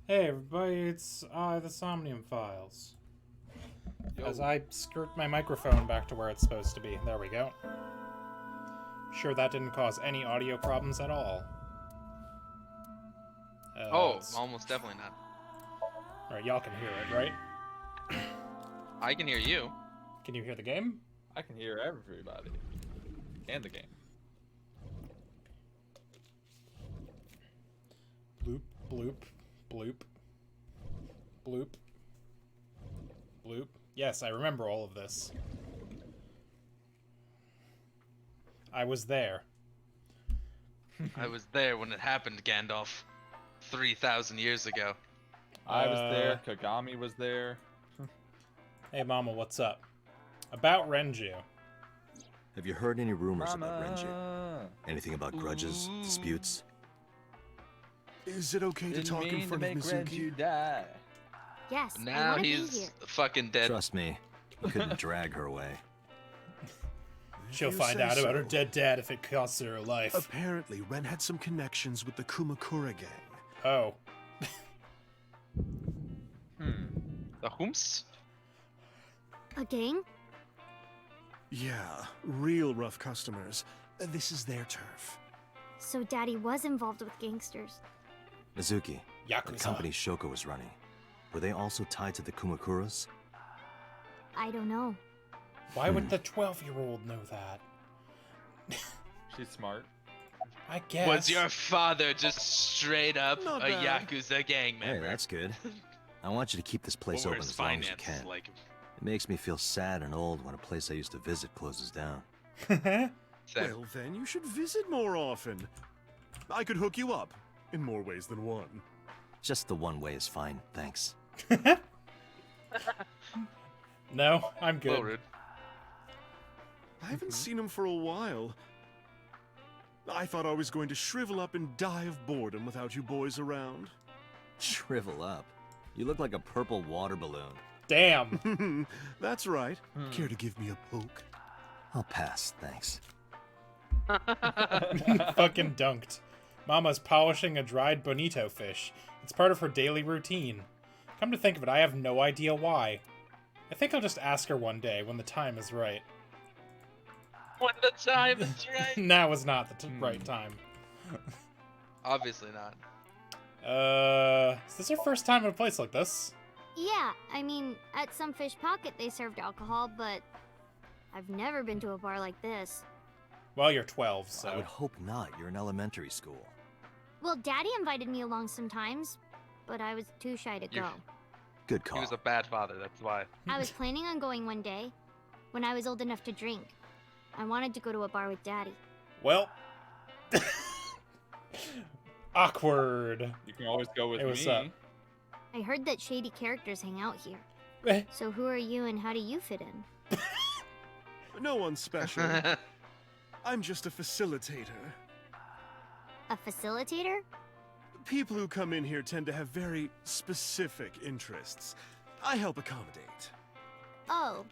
Hey everybody, it's the Somnium Files. Yo. As I skirt my microphone back to where it's supposed to be. There we go. Sure that didn't cause any audio problems at all. Almost definitely not. Alright, y'all can hear it, right? I can hear you. Can you hear the game? I can hear everybody. And the game. Bloop, bloop, bloop. Bloop. Bloop. Yes, I remember all of this. I was there. I was there when it happened, Gandalf. 3,000 years ago. I was there. Kagami was there. Hey Mama, what's up? About Renju. Have you heard any rumors Mama. about Renju? Anything about grudges, disputes? Is it okay to Didn't talk in mean to front of make Mizuki? Renju die. Yes, I Now want to be he's here. fucking dead. Trust me, you couldn't drag her away. She'll You find say out about so. her dead dad if it costs her her life. Apparently, Ren had some connections with the Kumakura gang. Oh. The whomst? A gang? Yeah, real rough customers. This is their turf. So Daddy was involved with gangsters. Mizuki, the Yakuza. company Shoko was running, were they also tied to the Kumakuras? I don't know. Why would the 12-year-old know that? She's smart. I guess. Was your father just straight up Not a bad. Yakuza gang Hey, member? that's good. I want you to keep this place What were open his as long as you finances can. like? It makes me feel sad and old when a place I used to visit closes down. Same. Well, then you should visit more often. I could hook you up, in more ways than one. Just the one way is fine, thanks. No, I'm A little good. rude. I haven't seen him for a while. I thought I was going to shrivel up and die of boredom without you boys around. Shrivel up. You look like a purple water balloon. Damn. That's right. Care to give me a poke? I'll pass, thanks. Fucking dunked. Mama's polishing a dried bonito fish. It's part of her daily routine. Come to think of it, I have no idea why. I think I'll just ask her one day when the time is right. When the time is right. Now is not the right time. Obviously not. Is this your first time in a place like this? Yeah, I mean, at some fish pocket they served alcohol, but I've never been to a bar like this. Well, you're 12, I so. would hope not. You're in elementary school. Well, Daddy invited me along sometimes, but I was too shy to You- go. Good He call. was a bad father, that's why. I was planning on going one day, when I was old enough to drink. I wanted to go to a bar with Daddy. Well. Awkward. You can always go with Hey, what's me. up? I heard that shady characters hang out here. Eh, So who are you and how do you fit in? No one special. I'm just a facilitator. A facilitator? People who come in here tend to have very specific interests. I help accommodate. Oh,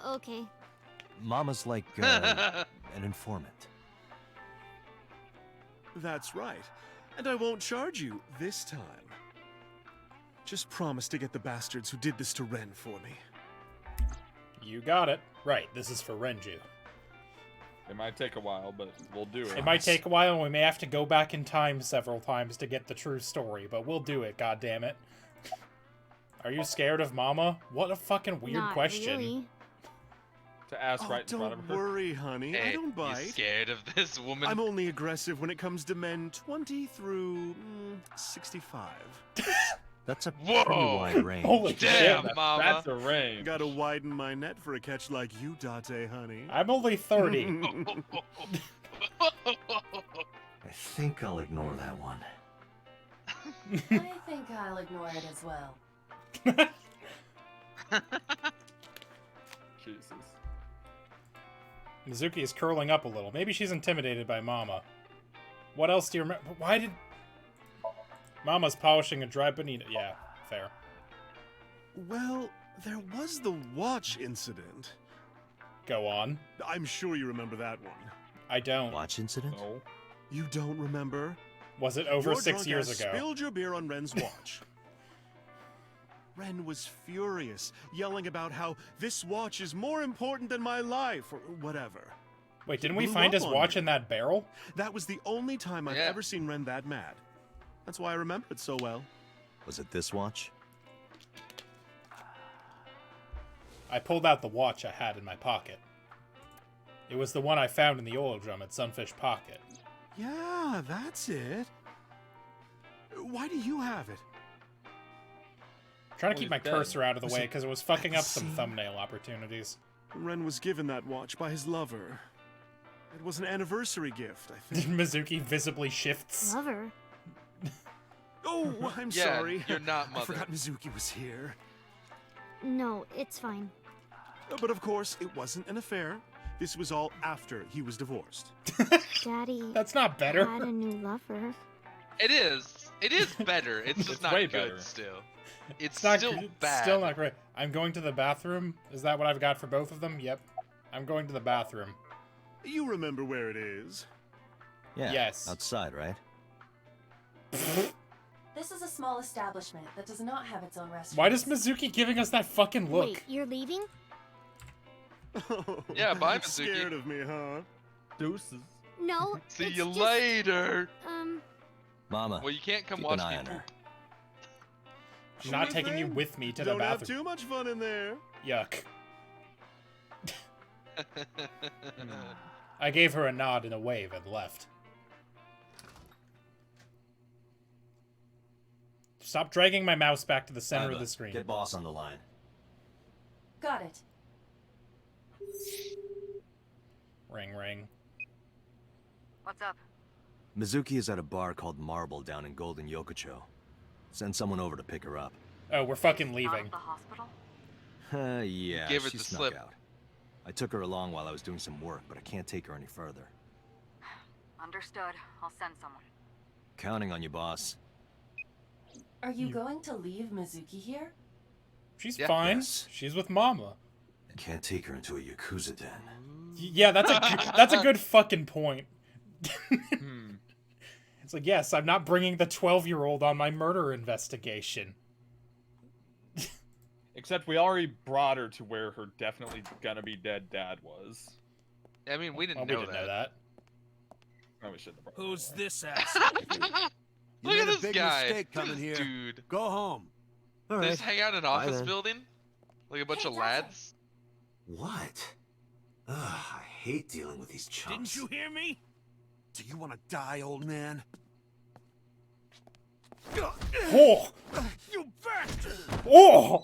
okay. Mama's like an informant. That's right. And I won't charge you this time. Just promise to get the bastards who did this to Ren for me. You got it. Right, this is for Renju. It might take a while, but we'll do it. It might take a while and we may have to go back in time several times to get the true story, but we'll do it, goddammit. Are you scared of Mama? What a fucking weird Not question. Really. To ask right in front Don't of her. worry, honey. I Hey, don't you bite. scared of this woman? I'm only aggressive when it comes to men 20 through 65. That's a Whoa! pretty wide range. Holy Damn, shit. mama. That's a range. Gotta widen my net for a catch like you, Date, honey. I'm only 30. I think I'll ignore that one. I think I'll ignore it as well. Jesus. Mizuki is curling up a little. Maybe she's intimidated by Mama. What else do you remember? Why did... Mama's polishing a dry bonito. Yeah, fair. Well, there was the watch incident. Go on. I'm sure you remember that one. I don't. Watch incident? No. You don't remember? Was it over Your 6 drunk years ass ago? Spilled your beer on Ren's watch. Ren was furious, yelling about how this watch is more important than my life, or whatever. Wait, didn't we Blew find up his on watch me. in that barrel? That was the only time I've Yeah. ever seen Ren that mad. That's why I remember it so well. Was it this watch? I pulled out the watch I had in my pocket. It was the one I found in the oil drum at Sunfish Pocket. Yeah, that's it. Why do you have it? Trying to Oh, keep my he's dead. cursor out of the Was way it because it was fucking at up the some scene? thumbnail opportunities. Ren was given that watch by his lover. It was an anniversary gift, I think. Mizuki visibly shifts. Lover. Oh, I'm Yeah, sorry. you're not I mother. forgot Mizuki was here. No, it's fine. But of course, it wasn't an affair. This was all after he was divorced. Daddy That's not better. had a new lover. It is. It is better. It's just It's not way good better. still. It's not still it's bad. Still not great. I'm going to the bathroom. Is that what I've got for both of them? Yep. I'm going to the bathroom. You remember where it is. Yeah. Yes. Outside, right? This is a small establishment that does not have its own restaurant. Why does Mizuki giving us that fucking look? Wait, you're leaving? Oh, Yeah, bye, you're Mizuki. scared of me, huh? Deuces. No. See it's you just, later. Mama, Well, you can't come keep watch an eye me on her. I'm not Sure taking you thing. with me to Don't the have bathroom. too much fun in there. Yuck. I gave her a nod and a wave and left. Stop dragging my mouse back to the center of Iva, the screen. Get boss on the line. Got it. Ring, ring. What's up? Mizuki is at a bar called Marble down in Golden Yokocho. Send someone over to pick her up. Oh, we're fucking Not leaving. at the hospital? Yeah, Give her she the snuck slip. out. I took her along while I was doing some work, but I can't take her any further. Understood. I'll send someone. Counting on you, boss. Are you going to leave Mizuki here? She's Yeah. fine. Yes. She's with Mama. I can't take her into a Yakuza den. Yeah, that's a good fucking point. Hmm. It's like, yes, I'm not bringing the 12-year-old on my murder investigation. Except we already brought her to where her definitely gonna be dead dad was. I mean, we didn't, Well, know, we didn't know that. Oh, we shouldn't have brought her Who's anyway. this ass? You Look made at a this big guy. mistake Look at coming this here. dude. Go home. All They just hang out in an office then. building? Like a bunch Hey, of Dad. lads? What? Ugh, I hate dealing with these chumps. Didn't you hear me? Do you want to die, old man? Oh! You bastard! Oh!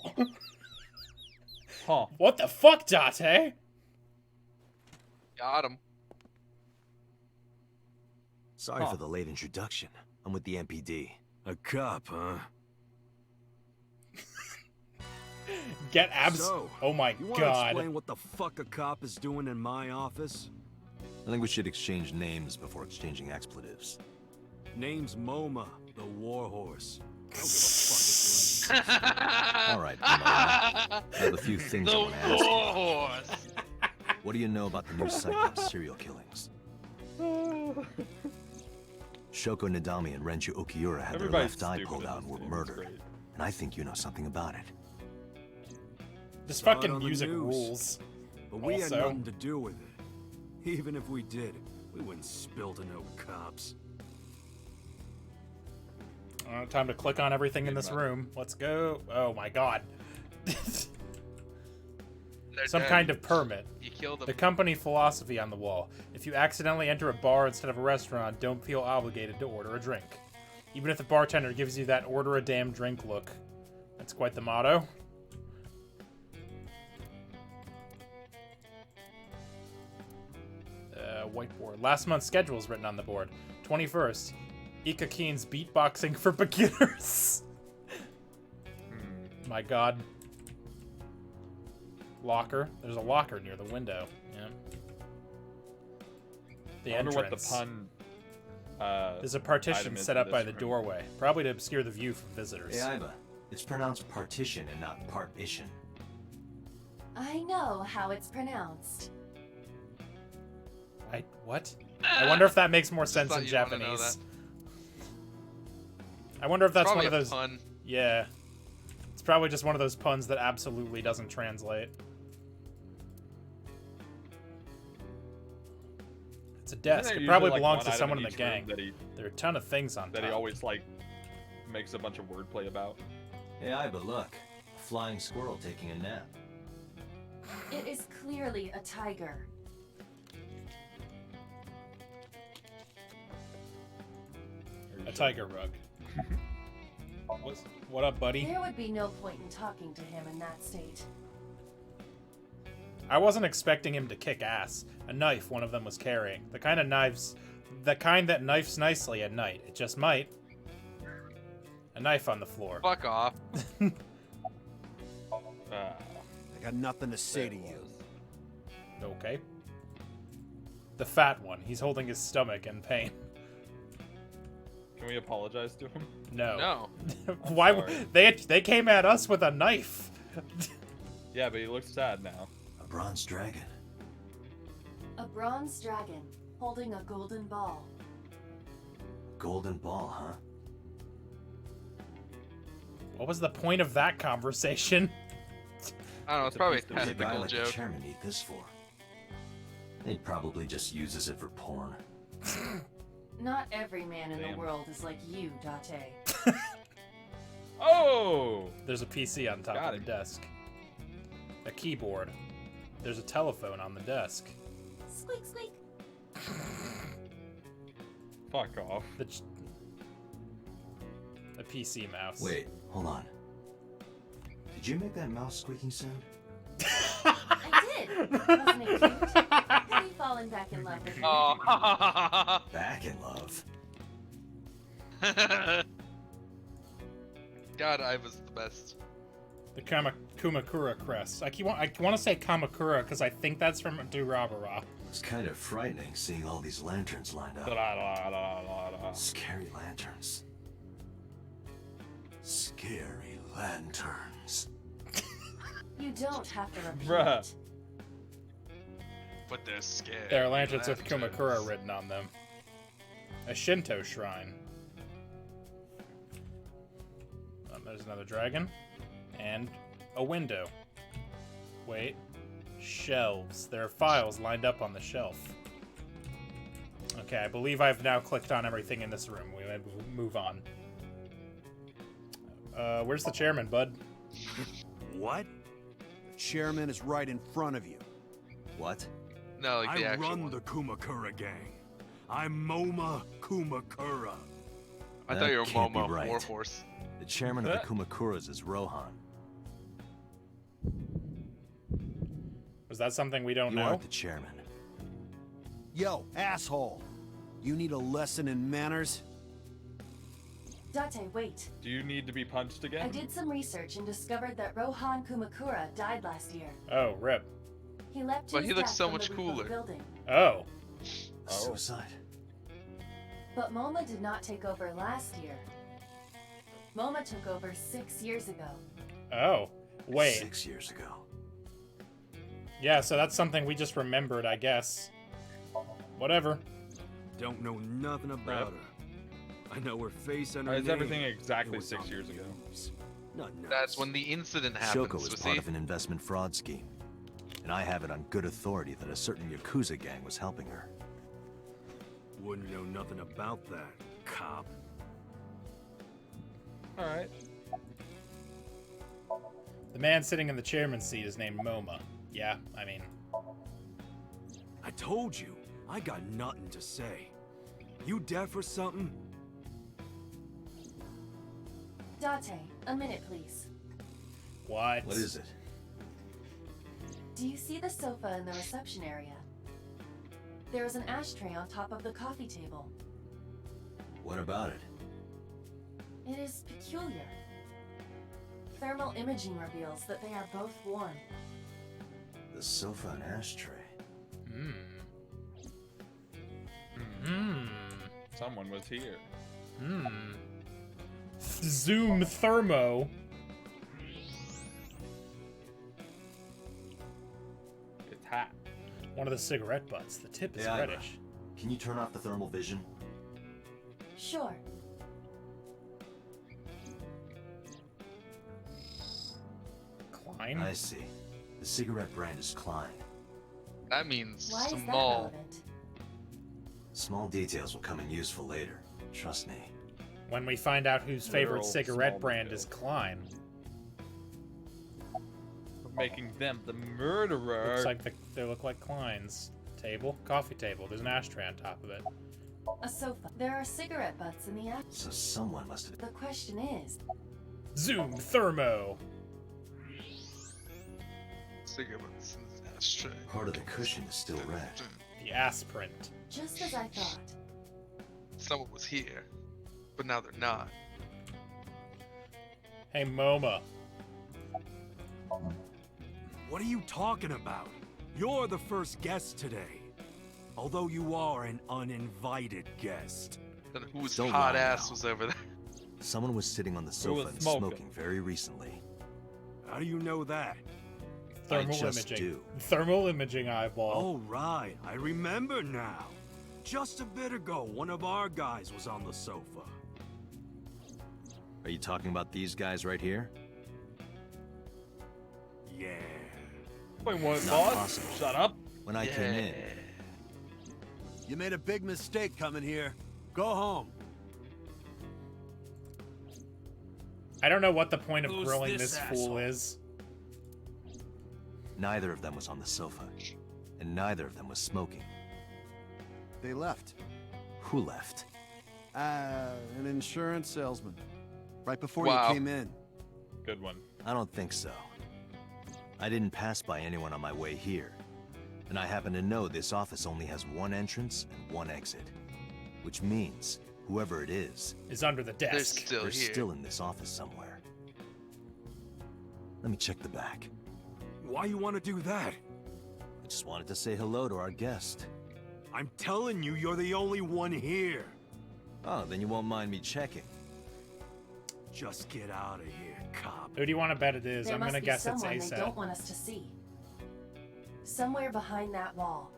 Huh. What the fuck, Date? Got him. Sorry Huh. for the late introduction. I'm with the MPD. A cop, huh? Get abs. So, Oh my You want to god. explain what the fuck a cop is doing in my office? I think we should exchange names before exchanging expletives. Name's MoMA, the warhorse. I don't give a fuck if All right, Mama. I have a few things I The want to ask you. horse. What do you know about the new Cyclops serial killings? Shoko Nadami and Renju Okiura had Everybody's their left eye stupid pulled in out this and were game, it's murdered. great. And I think you know something about it. This Saw it fucking on the music news. rules. But we had Also- nothing to do with it. Even if we did, we wouldn't spill to no cops. Time to click on everything in this room. Let's go. Oh my god. They're Some dead. kind of permit. You killed The them. company philosophy on the wall. If you accidentally enter a bar instead of a restaurant, don't feel obligated to order a drink. Even if the bartender gives you that order a damn drink look. That's quite the motto. Whiteboard. Last month's schedule is written on the board. 21st. Ika Keen's beatboxing for beginners. My god. Locker. There's a locker near the window. Yeah. The I wonder what the entrance. pun. There's a partition item is set in up by this the room. doorway, probably to obscure the view from visitors. Hey, Iva. It's pronounced partition and not partition. I know how it's pronounced. What? I wonder if that makes more sense thought in you'd wanna know Japanese. I wonder if that's Probably one of a those. pun. Yeah. It's probably just one of those puns that absolutely doesn't translate. It's a desk. Isn't It there probably usually, like, belongs one to item someone in in the each room gang. that he There are a ton of things on that top. he always like makes a bunch of wordplay about? Yeah, but look. A flying squirrel taking a nap. It is clearly a tiger. A tiger rug. What up, buddy? There would be no point in talking to him in that state. I wasn't expecting him to kick ass. A knife one of them was carrying. The kind that knifes nicely at night. It just might. A knife on the floor. Fuck off. Uh, I got nothing to say to you. Okay. The fat one. He's holding his stomach in pain. Can we apologize to him? No. No. Why? Sorry. They came at us with a knife. Yeah, but he looks sad now. A bronze dragon. A bronze dragon holding a golden ball. Golden ball, huh? What was the point of that conversation? I don't know. It's It's a probably a piece of What's a guy technical like the joke. chairman need this for? They'd probably just uses it for porn. Not every man in Damn. the world is like you, Date. Oh! There's a PC on top Got of it. the desk. A keyboard. There's a telephone on the desk. Squeak, squeak. Fuck off. A PC mouse. Wait, hold on. Did you make that mouse squeaking sound? I did. Wasn't it cute? Have you fallen back in love with me? Oh. Back in love. God, I was the best. The Kumakura crest. I want to say Kamakura because I think that's from Durabara. It's kind of frightening seeing all these lanterns lined up. Da-da-da-da-da-da. Scary lanterns. Scary lanterns. You don't have to repeat. Bruh. But they're scared. There are lanterns with Lanterns. Kumakura written on them. A Shinto shrine. There's another dragon. And a window. Wait. Shelves. There are files lined up on the shelf. Okay, I believe I've now clicked on everything in this room. We move on. Where's the chairman, bud? What? The chairman is right in front of you. What? No, like the I actual run one. the Kumakura gang. I'm Moma Kumakura. I That thought you were can't be Momo, right. Warhorse. The chairman of the Kumakuras is Rohan. Was that something we don't You know? aren't the chairman. Yo, asshole. You need a lesson in manners? Date, wait. Do you need to be punched again? I did some research and discovered that Rohan Kumakura died last year. Oh, rip. He leapt to But his he looks death so from much the roof of the cooler. building. Oh. Suicide. But Moma did not take over last year. Moma took over 6 years ago. Oh. Wait. 6 years ago. Yeah, so that's something we just remembered, I guess. Whatever. Don't know nothing about her. I know her face and her Why is name. everything exactly It was 6 on years the ago? news. Not nuts. That's when the incident happens. Shoko was was part he? of an investment fraud scheme. And I have it on good authority that a certain Yakuza gang was helping her. Wouldn't know nothing about that, cop. Alright. The man sitting in the chairman's seat is named Moma. Yeah, I mean... I told you, I got nothing to say. You deaf or something? Date, a minute, please. What? What is it? Do you see the sofa in the reception area? There is an ashtray on top of the coffee table. What about it? It is peculiar. Thermal imaging reveals that they are both warm. The sofa and ashtray. Someone was here. Zoom thermo. It's hot. One of the cigarette butts. The tip is Hey, Ira. reddish. Can you turn off the thermal vision? Sure. Klein? I see. The cigarette brand is Klein. That means Why is that small. relevant? Small details will come in useful later. Trust me. When we find out whose favorite Literal cigarette small brand details. is Klein. Making them the murderer. Looks like they look like Klein's. Table? Coffee table. There's an ashtray on top of it. A sofa. There are cigarette butts in the app. So someone must have... The question is, Zoom Thermo! Cigarettes in the ashtray. Part of the cushion is still red. The ass print. just as I thought. Someone was here, but now they're not. Hey, MoMA. What are you talking about? You're the first guest today. Although you are an uninvited guest. Then whose Don't hot lie ass now. was over there? Someone was sitting on the was sofa and smoking? smoking very recently. How do you know that? Thermal just imaging. do. Thermal imaging eyeball. Oh, right. I remember now. Just a bit ago, one of our guys was on the sofa. Are you talking about these guys right here? Yeah. Wait, what, Not boss? possible. Shut up. When I came in, You made a big mistake coming here. Go home. I don't know what the point of Who's grilling this this fool asshole? is. neither of them was on the sofa. And neither of them was smoking. They left. Who left? An insurance salesman. Right before Wow. you came in. Good one. I don't think so. I didn't pass by anyone on my way here. And I happen to know this office only has one entrance and one exit. Which means, whoever it is, Is under the They're desk. still they're here. still in this office somewhere. Let me check the back. Why you want to do that? I just wanted to say hello to our guest. I'm telling you, you're the only one here. Oh, then you won't mind me checking. Just get out of here, cop. Who do you want to bet it is? There I'm must gonna be guess it's someone they don't ASAP. want us to see. Somewhere behind that wall.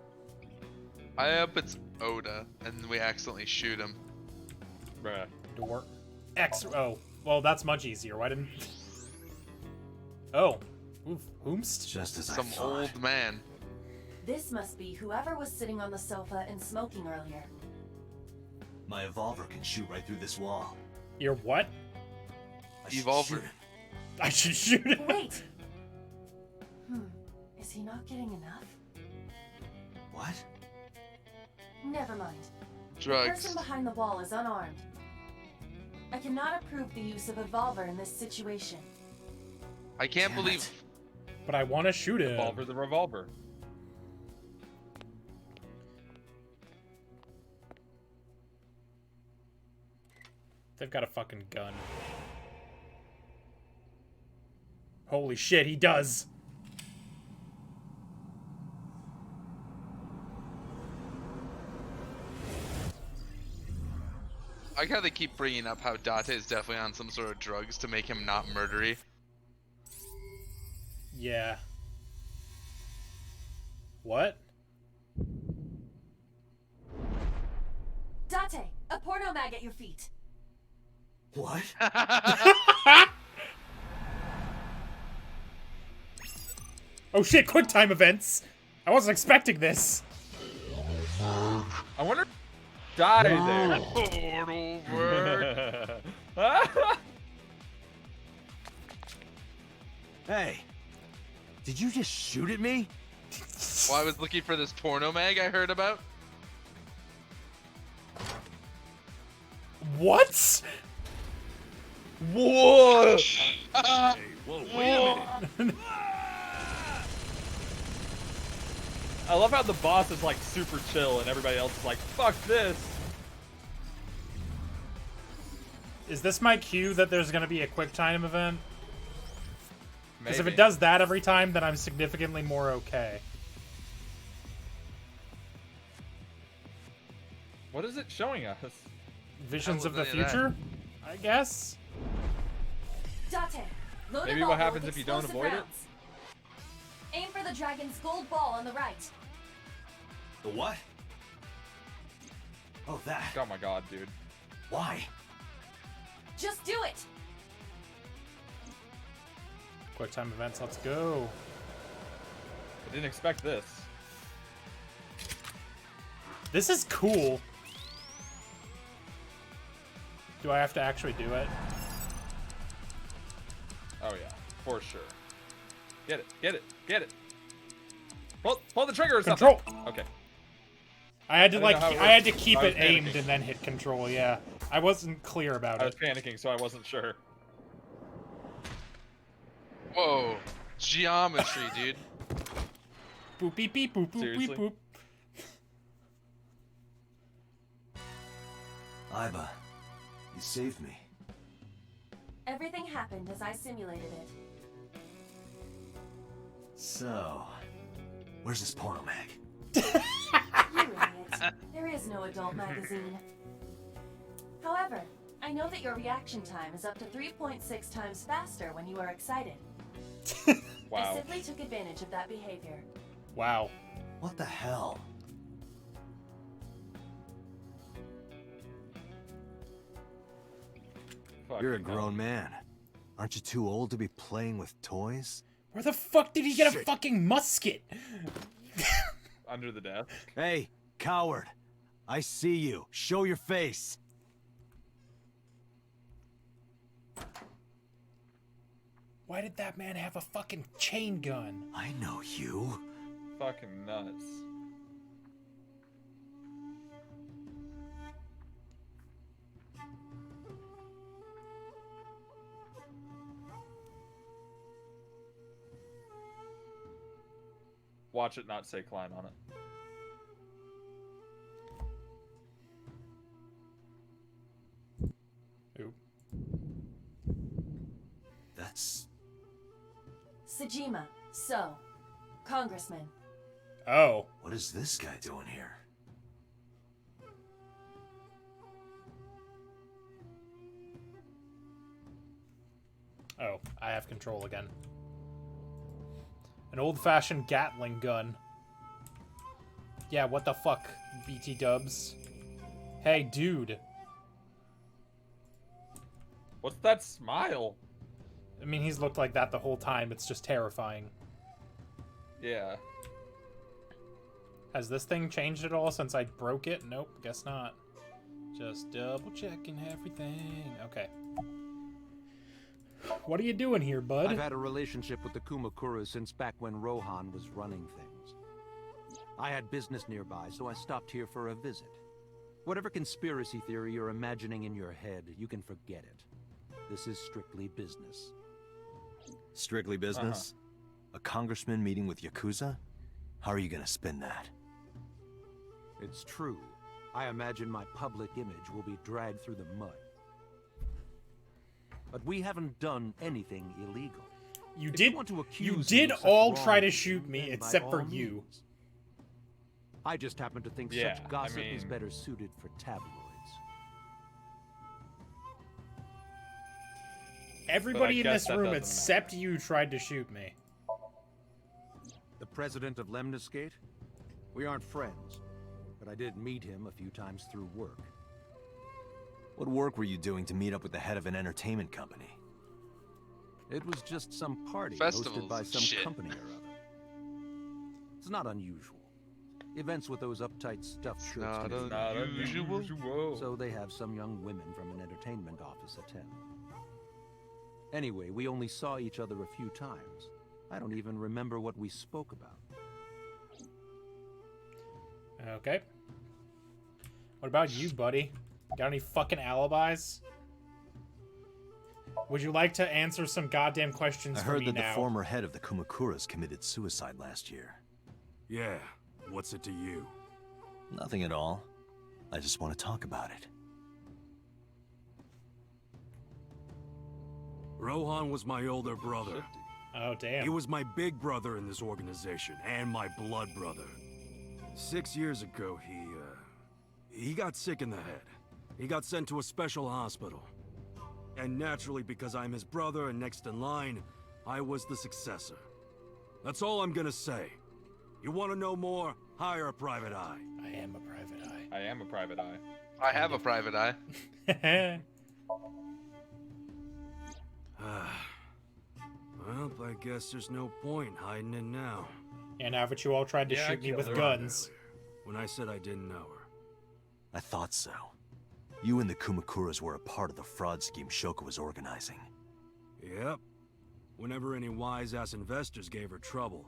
I hope it's Oda, and we accidentally shoot him. Bruh. Door. X. Oh, well, that's much easier. Why didn't? Oh, whomst? Just as I Some thought. old man. This must be whoever was sitting on the sofa and smoking earlier. My evolver can shoot right through this wall. Your what? I should Evolver. shoot it. I should shoot it. Wait! Is he not getting enough? What? Never mind. The Drugs. person behind the wall is unarmed. I cannot approve the use of a revolver in this situation. I can't Damn believe. it. But I want to shoot him. Revolver the revolver. They've got a fucking gun. Holy shit, he does. I like how they keep bringing up how Date is definitely on some sort of drugs to make him not murdery. Yeah. What? Date, a porno mag at your feet. What? Oh shit, quick time events. I wasn't expecting this. I wonder if died there. Port over. Hey, did you just shoot at me? Well, I was looking for this porno mag I heard about. What? Whoa! Hey, whoa, wait a minute. I love how the boss is like super chill and everybody else is like, fuck this. Is this my cue that there's gonna be a quick time event? Because if Maybe. it does that every time, then I'm significantly more okay. What is it showing us? Visions How of the was any of that? future? I guess? Date, load a Maybe what revolver happens with if you don't explosive avoid it? rounds. Aim for the dragon's gold ball on the right. The what? Oh, that. Oh my god, dude. Why? Just do it! Quick time events, let's go. I didn't expect this. This is cool. Do I have to actually do it? Oh yeah, for sure. Get it, get it, get it. Pull the trigger or Control. something. Okay. I had to I didn't know how it I had to worked. keep I was it aimed panicking. and then hit control, yeah. I wasn't clear about I was it. panicking, so I wasn't sure. Whoa. Geometry, dude. Boop beep beep boop boop Seriously? beep boop. Iba, you saved me. Everything happened as I simulated it. So, where's this porno mag? You idiots. There is no adult magazine. However, I know that your reaction time is up to 3.6 times faster when you are excited. I Wow. simply took advantage of that behavior. Wow. What the hell? You're a Fucking hell. grown man. Aren't you too old to be playing with toys? Where the fuck did he get a Shit. fucking musket? Under the desk. Hey, coward. I see you. Show your face. Why did that man have a fucking chain gun? I know you. Fucking nuts. Watch it not say Klein on it. Ooh. That's... Sejima, so, Congressman. Oh. What is this guy doing here? Oh, I have control again. An old-fashioned Gatling gun. Yeah, what the fuck, BT dubs? Hey, dude. What's that smile? I mean, he's looked like that the whole time. It's just terrifying. Yeah. Has this thing changed at all since I broke it? Nope, guess not. Just double checking everything. Okay. What are you doing here, bud? I've had a relationship with the Kumakuras since back when Rohan was running things. I had business nearby, so I stopped here for a visit. Whatever conspiracy theory you're imagining in your head, you can forget it. This is strictly business. Strictly business? A congressman meeting with Yakuza? How are you gonna spin that? It's true. I imagine my public image will be dragged through the mud. But we haven't done anything illegal. You If did. want to accuse You me did of such all try to wrongdoing, shoot me, then by except for all you. means. I just happen to think Yeah, such gossip is mean- better suited for tabloids. Everybody in guess this that room doesn't except you tried to shoot me. The president of Lemniscate? We aren't friends, but I did meet him a few times through work. What work were you doing to meet up with the head of an entertainment company? It was just some party Festivals hosted by and some shit. company or other. It's not unusual. Events with those uptight stuffed shirts Not can be Not unusual. unusual. so they have some young women from an entertainment office attend. Anyway, we only saw each other a few times. I don't even remember what we spoke about. Okay. What about you, buddy? Got any fucking alibis? Would you like to answer some goddamn questions I for heard me that now? the former head of the Kumakuras committed suicide last year. Yeah, what's it to you? Nothing at all. I just want to talk about it. Rohan was my older brother. Oh, damn. He was my big brother in this organization, and my blood brother. 6 years ago, he got sick in the head. He got sent to a special hospital. And naturally, because I'm his brother and next in line, I was the successor. That's all I'm gonna say. You want to know more? Hire a private eye. I am a private I am a private eye. I have a private eye. eye. Well, I guess there's no point hiding it now. And haven't you all tried to Yeah, shoot me I with killed her. guns? When I said I didn't know her. I thought so. You and the Kumakuras were a part of the fraud scheme Shoko was organizing. Yep. Whenever any wise-ass investors gave her trouble,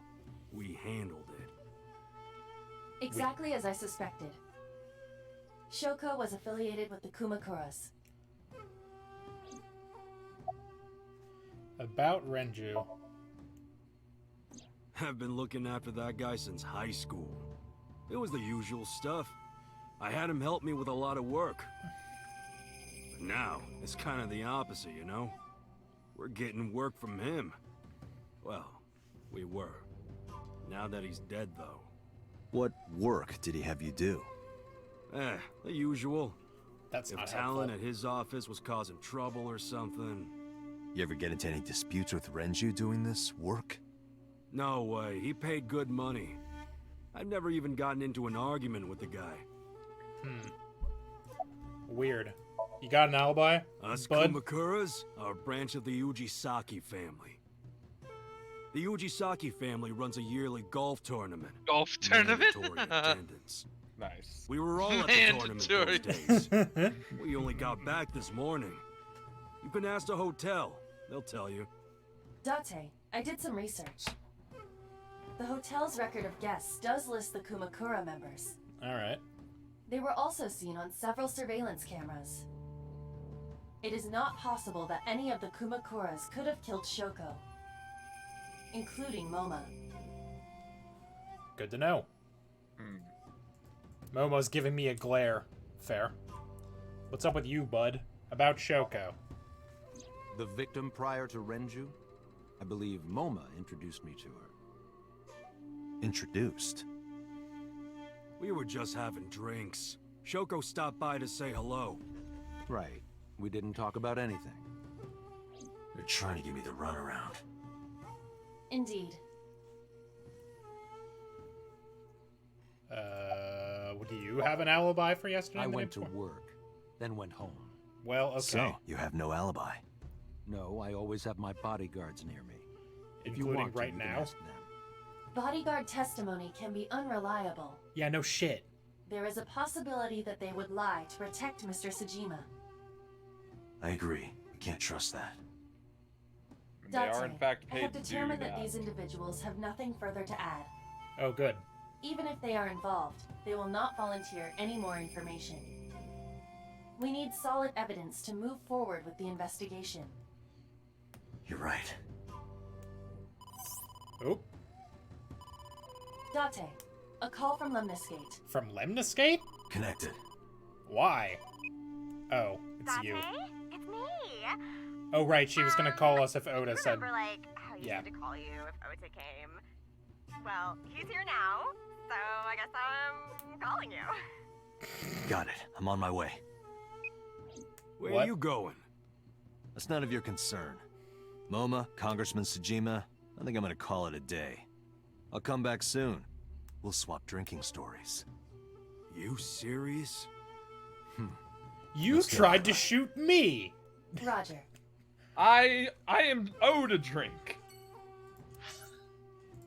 we handled it. Exactly as I suspected. Shoko was affiliated with the Kumakuras. About Renju. I've been looking after that guy since high school. It was the usual stuff. I had him help me with a lot of work. But now, it's kind of the opposite, you know? We're getting work from him. Well, we were. Now that he's dead, though. What work did he have you do? The usual. That's If not Talon helpful. at his office was causing trouble or something... You ever get into any disputes with Renju doing this work? No way, he paid good money. I've never even gotten into an argument with the guy. Weird. You got an alibi, Us bud? Kumakuras are a branch of the Ujisaki family. The Ujisaki family runs a yearly golf tournament. Golf tournament? Mandatory attendance. Nice. We were all at the tournament those days. We only got back this morning. You can ask the hotel. They'll tell you. Date, I did some research. The hotel's record of guests does list the Kumakura members. Alright. They were also seen on several surveillance cameras. It is not possible that any of the Kumakuras could have killed Shoko, including Moma. Good to know. Momo's giving me a glare. Fair. What's up with you, bud? About Shoko. The victim prior to Renju? I believe Moma introduced me to her. Introduced? We were just having drinks. Shoko stopped by to say hello. Right. We didn't talk about anything. They're trying to give me the runaround. Indeed. Do you have an alibi for yesterday? I and the went day to before? work, then went home. Well, okay. So, you have no alibi. No, I always have my bodyguards near me. If you Including want to, right you can now? ask them. Bodyguard testimony can be unreliable. Yeah, no shit. There is a possibility that they would lie to protect Mr. Sajima. I agree. We can't trust that. They are in fact I paid have to do determined that that. these individuals have nothing further to add. Oh, good. Even if they are involved, they will not volunteer any more information. We need solid evidence to move forward with the investigation. You're right. Oh, Date, a call from Lemniscate. from Lemniscate? Connected. Why? Oh, it's you. It's me. Oh, right, she was gonna call us if Oda said... Remember, like, how you Yeah. said to call you if Ota came? Well, he's here now, so I guess I'm calling you. Got it. I'm on my way. Where What? are you going? That's none of your concern. Moma, Congressman Sajima, I think I'm gonna call it a day. I'll come back soon. We'll swap drinking stories. You serious? You Let's go. tried to shoot me! Roger. I am owed a drink.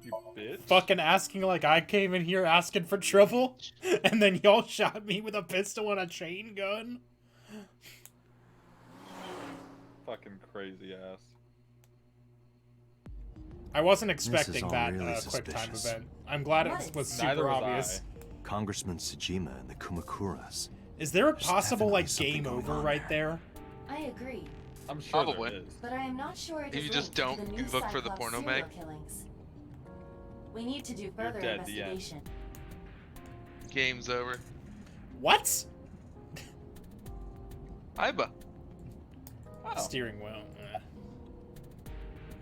You bitch. Fucking asking like I came in here asking for trouble, and then y'all shot me with a pistol and a chain gun? Fucking crazy ass. I wasn't This is expecting all that really quick time suspicious. event. I'm glad it What? was Neither super was obvious. Congressman Sajima and the Kumakuras. Is there a There's possible definitely like something game going over on right there? I agree, I'm sure Probably. there is. but I am not sure it If is you just linked to don't the new look for the Cyclops porno serial mag. killings. We need to do further dead, the end. investigation. Game's over. What? Aiba. Oh. Steering wheel.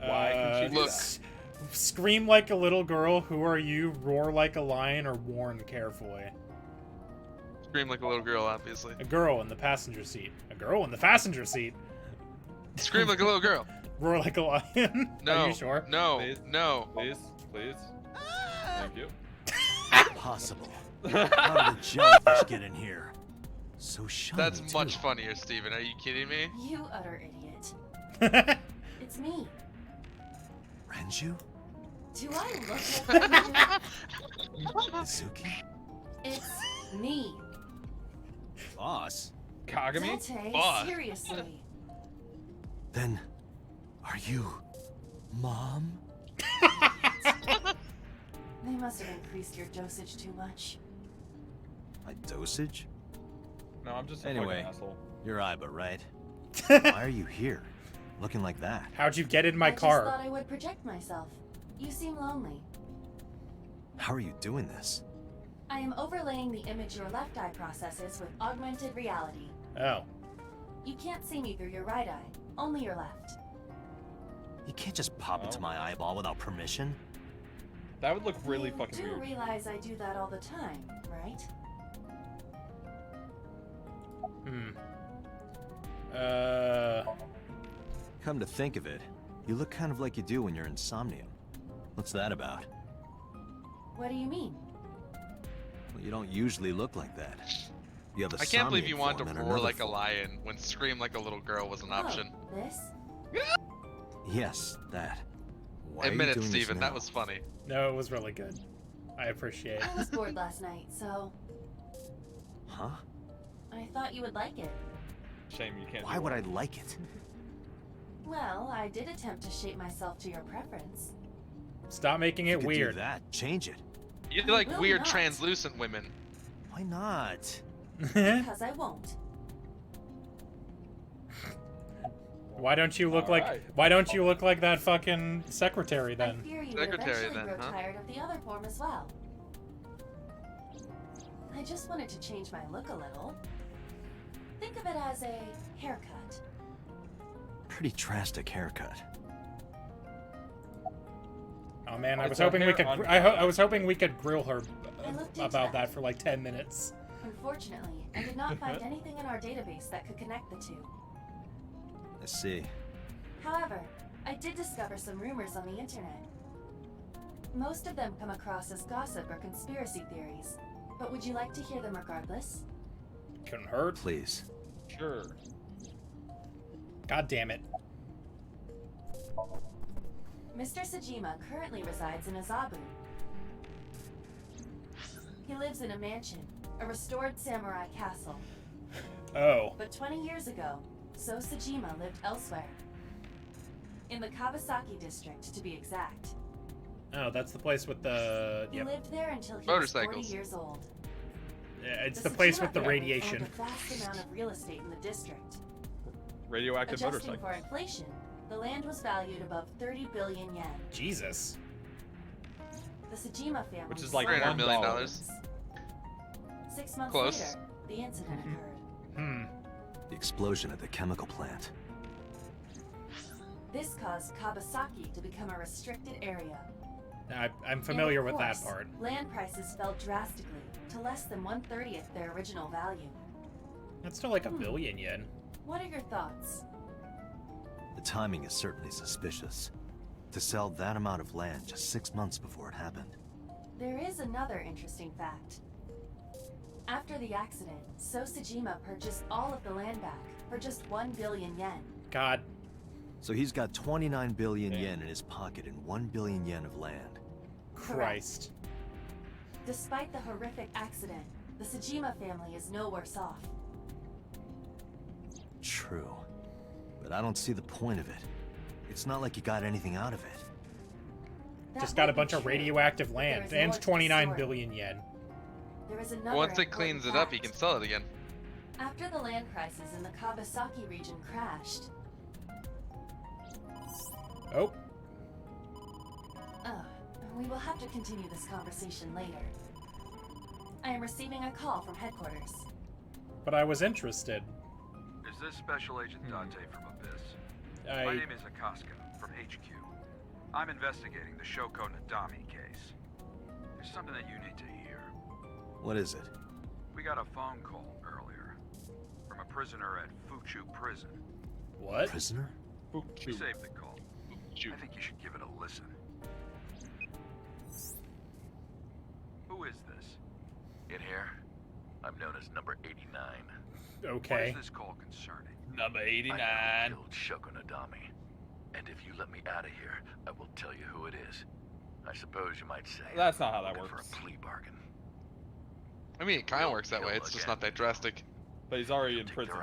Why can she do Look. that? Scream like a little girl, who are you? Roar like a lion, or warn carefully? Scream like a little girl, obviously. A girl in the passenger seat. A girl in the passenger seat. Scream like a little girl. Roar like a lion. No. Are you sure? No. Please. No. Please, please. Thank you. Impossible. How did the jellyfish get in here? So shiny, That's too. much funnier, Steven. Are you kidding me? You utter idiot. It's me. Denju? Do I look like Denju? Mizuki? It's me. Boss? Kagami? Date, Boss. seriously. Then, are you... Mom? They must have increased your dosage too much. My dosage? No, I'm just a Anyway. fucking asshole. You're Iba, right? Why are you here? Looking like that? How'd you get in my I car? just thought I would project myself. You seem lonely. How are you doing this? I am overlaying the image your left eye processes with augmented reality. Oh. You can't see me through your right eye, only your left. You can't just pop into my eyeball without permission. That would look really You fucking do weird. realize I do that all the time, right? Come to think of it, you look kind of like you do when you're in Somnium. What's that about? What do you mean? Well, you don't usually look like that. You have a I can't believe Somnium you wanted form to and roar another like a form. lion when scream like a little girl was an option. Oh, this? Yes, that. Why are you Admit it, doing this Steven, now? that was funny. No, it was really good. I appreciate it. I was bored last night, so Huh? I thought you would like it. Shame you can't. Why do would I it. like it? Well, I did attempt to shape myself to your preference. Stop making You it could weird. do that. Change it. You I like will weird not. translucent women. Why not? Because I won't. Why don't you look like Alright. Why don't you look like that fucking secretary I then? fear you would Secretary eventually then, grow huh? tired of the other form as well. I just wanted to change my look a little. Think of it as a haircut. Pretty drastic haircut. Oh man, I It's was a hoping we hair could. on I was hoping we could grill her I looked into about that. that for like 10 minutes. Unfortunately, I did not find anything in our database that could connect the two. I see. However, I did discover some rumors on the internet. Most of them come across as gossip or conspiracy theories, but would you like to hear them regardless? Couldn't hurt. Please. Sure. God damn it. Mr. Sajima currently resides in Azabu. He lives in a mansion, a restored samurai castle. Oh. But 20 years ago, So Sajima lived elsewhere. In the Kawasaki district, to be exact. Oh, that's the place with the. He Yep. lived there until he was 40 Motorcycles. years old. Yeah, it's the place Sajima with the family radiation. owned a vast amount of real estate in the district. Radioactive Adjusting for motorcycles. inflation, the land was valued above 30 billion yen. Jesus. The Sajima family Which is like sold $300 million. homes. 6 months Close. later, the incident occurred. Hmm. The explosion at the chemical plant. This caused Kawasaki to become a restricted area. I'm familiar And of with that course, part. Land prices fell drastically to less than 1/30th their original value. That's still like a billion yen. What are your thoughts? The timing is certainly suspicious. To sell that amount of land just 6 months before it happened. There is another interesting fact. After the accident, So Sajima purchased all of the land back for just 1 billion yen. God. So he's got 29 billion Damn. yen in his pocket and 1 billion yen of land. Christ. Despite the horrific accident, the Sajima family is no worse off. True. But I don't see the point of it. It's not like you got anything out of it. That Just got a might be bunch of true, radioactive but there land is and more to the 29 story. billion yen. There is another Once it important cleans it up, he can fact. sell it again. After the land prices in the Kawasaki region crashed, Oh. we will have to continue this conversation later. I am receiving a call from headquarters. But I was interested. Is this Special Agent Dante from Abyss? My I. name is Akaska, from HQ. I'm investigating the Shoko Nadami case. There's something that you need to hear. What is it? We got a phone call earlier from a prisoner at Fuchu Prison. What? Prisoner? We saved the call. I think you should give it a listen. Who is this? In here, I'm known as number 89. Okay. What is this call concerning? Number I 89. killed Shoko Nadami. And if you let me out of here, I will tell you who it is. I suppose you might say. That's not how that looking works. For a plea bargain. I mean, it kind of works that way. It's just not that drastic. But he's already in prison.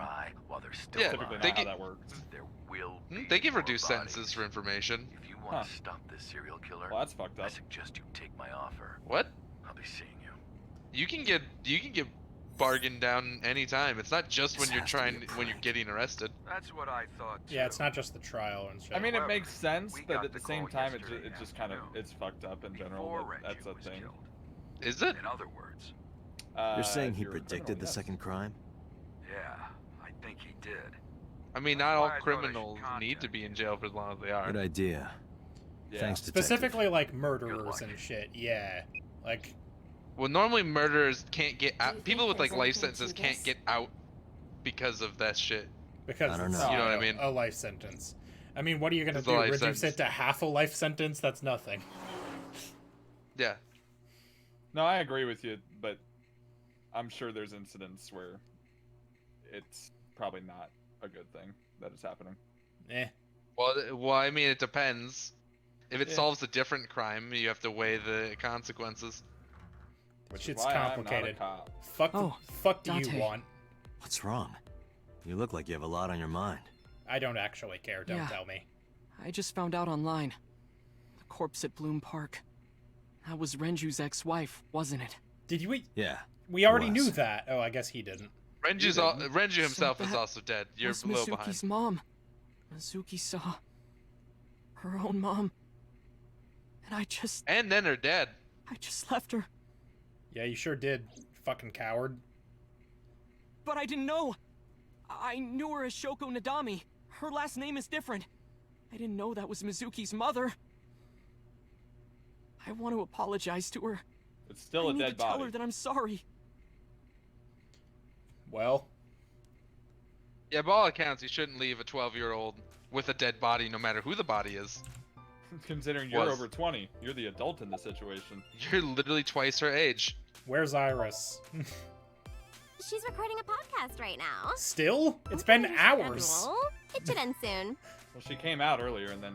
While they're still Yeah, Typically they not how get- that works. There will be They give more reduced bodies. sentences for information. If you want to stop this serial killer, Well, that's fucked I up. suggest you take my offer. What? I'll be seeing you. You can get bargained down anytime. It's not just when when you're getting arrested. That's what I thought. Yeah, it's not just the trial and shit. I mean, it makes sense, we but got at the the same call time, yesterday it just kind of it's fucked up in general. Before But that's Renju a was thing. killed. Is it? In other words, You're saying if he you're a predicted criminal, the yes. second crime? yeah, I think he did. I mean, That's not all why I thought I should criminals need to be in jail for as long as they are. Good idea. Yeah. Thanks, detective. Specifically, like murderers and shit. Yeah, like. Well, normally murderers can't get Do you out. think People with like there's life anything to sentences can't this? get out because of that shit. Because I don't it's, know. You know what I mean? A life sentence. I mean, what are you gonna It's a do? life Reduce sentence. it to half a life sentence? That's nothing. Yeah. No, I agree with you, but I'm sure there's incidents where it's probably not a good thing that is happening. Eh. Well, I mean, it depends. If it Yeah. solves a different crime, you have to weigh the consequences. Which Shit's is why complicated. I'm not a cop. Fuck do you Dante. want? What's wrong? You look like you have a lot on your mind. I don't actually care. Don't Yeah. tell me. I just found out online. The corpse at Bloom Park. That was Renju's ex-wife, wasn't it? Did you? Yeah. We already was. knew that. Oh, I guess he didn't. Renju himself is that also dead. You're was a little Mizuki's behind. mom. Mizuki saw her own mom. And And then her dad. I just left her. Yeah, you sure did. Fucking coward. But I didn't know. I knew her as Shoko Nadami. Her last name is different. I didn't know that was Mizuki's mother. I want to apologize to her. It's still I a need dead to tell body. her that I'm sorry. Well, Yeah, by all accounts, you shouldn't leave a 12-year-old with a dead body, no matter who the body is. Considering you're Was. over 20, you're the adult in this situation. You're literally twice her age. where's Iris? She's recording a podcast right now. Still? It's been hours. Schedule. It should end soon. Well, she came out earlier and then.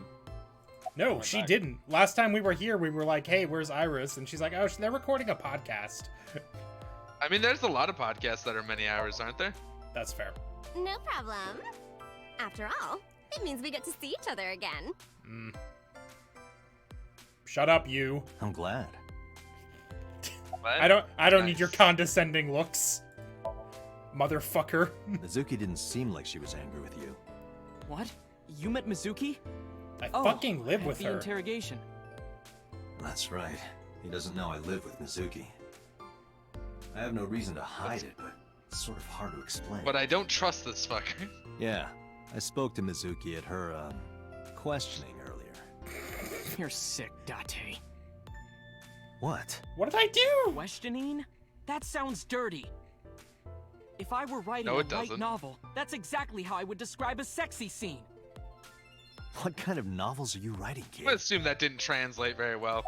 No, Went she back. didn't. Last time we were here, we were like, hey, where's Iris? And she's like, oh, they're recording a podcast. I mean, there's a lot of podcasts that are many hours, aren't there? That's fair. No problem. After all, it means we get to see each other again. Mm. Shut up, you. I'm glad. I don't need your condescending looks. Motherfucker. Mizuki didn't seem like she was angry with you. What? You met Mizuki? I fucking live at with the her. interrogation. That's right. He doesn't know I live with Mizuki. I have no reason to hide it, but it's sort of hard to explain. But I don't trust this fucker. Yeah, I spoke to Mizuki at her, questioning earlier. You're sick, Date. What? What did I do? Questioning? That sounds dirty. If I were writing No, a it light doesn't. novel, that's exactly how I would describe a sexy scene. What kind of novels are you writing, kid? I'm gonna assume that didn't translate very well.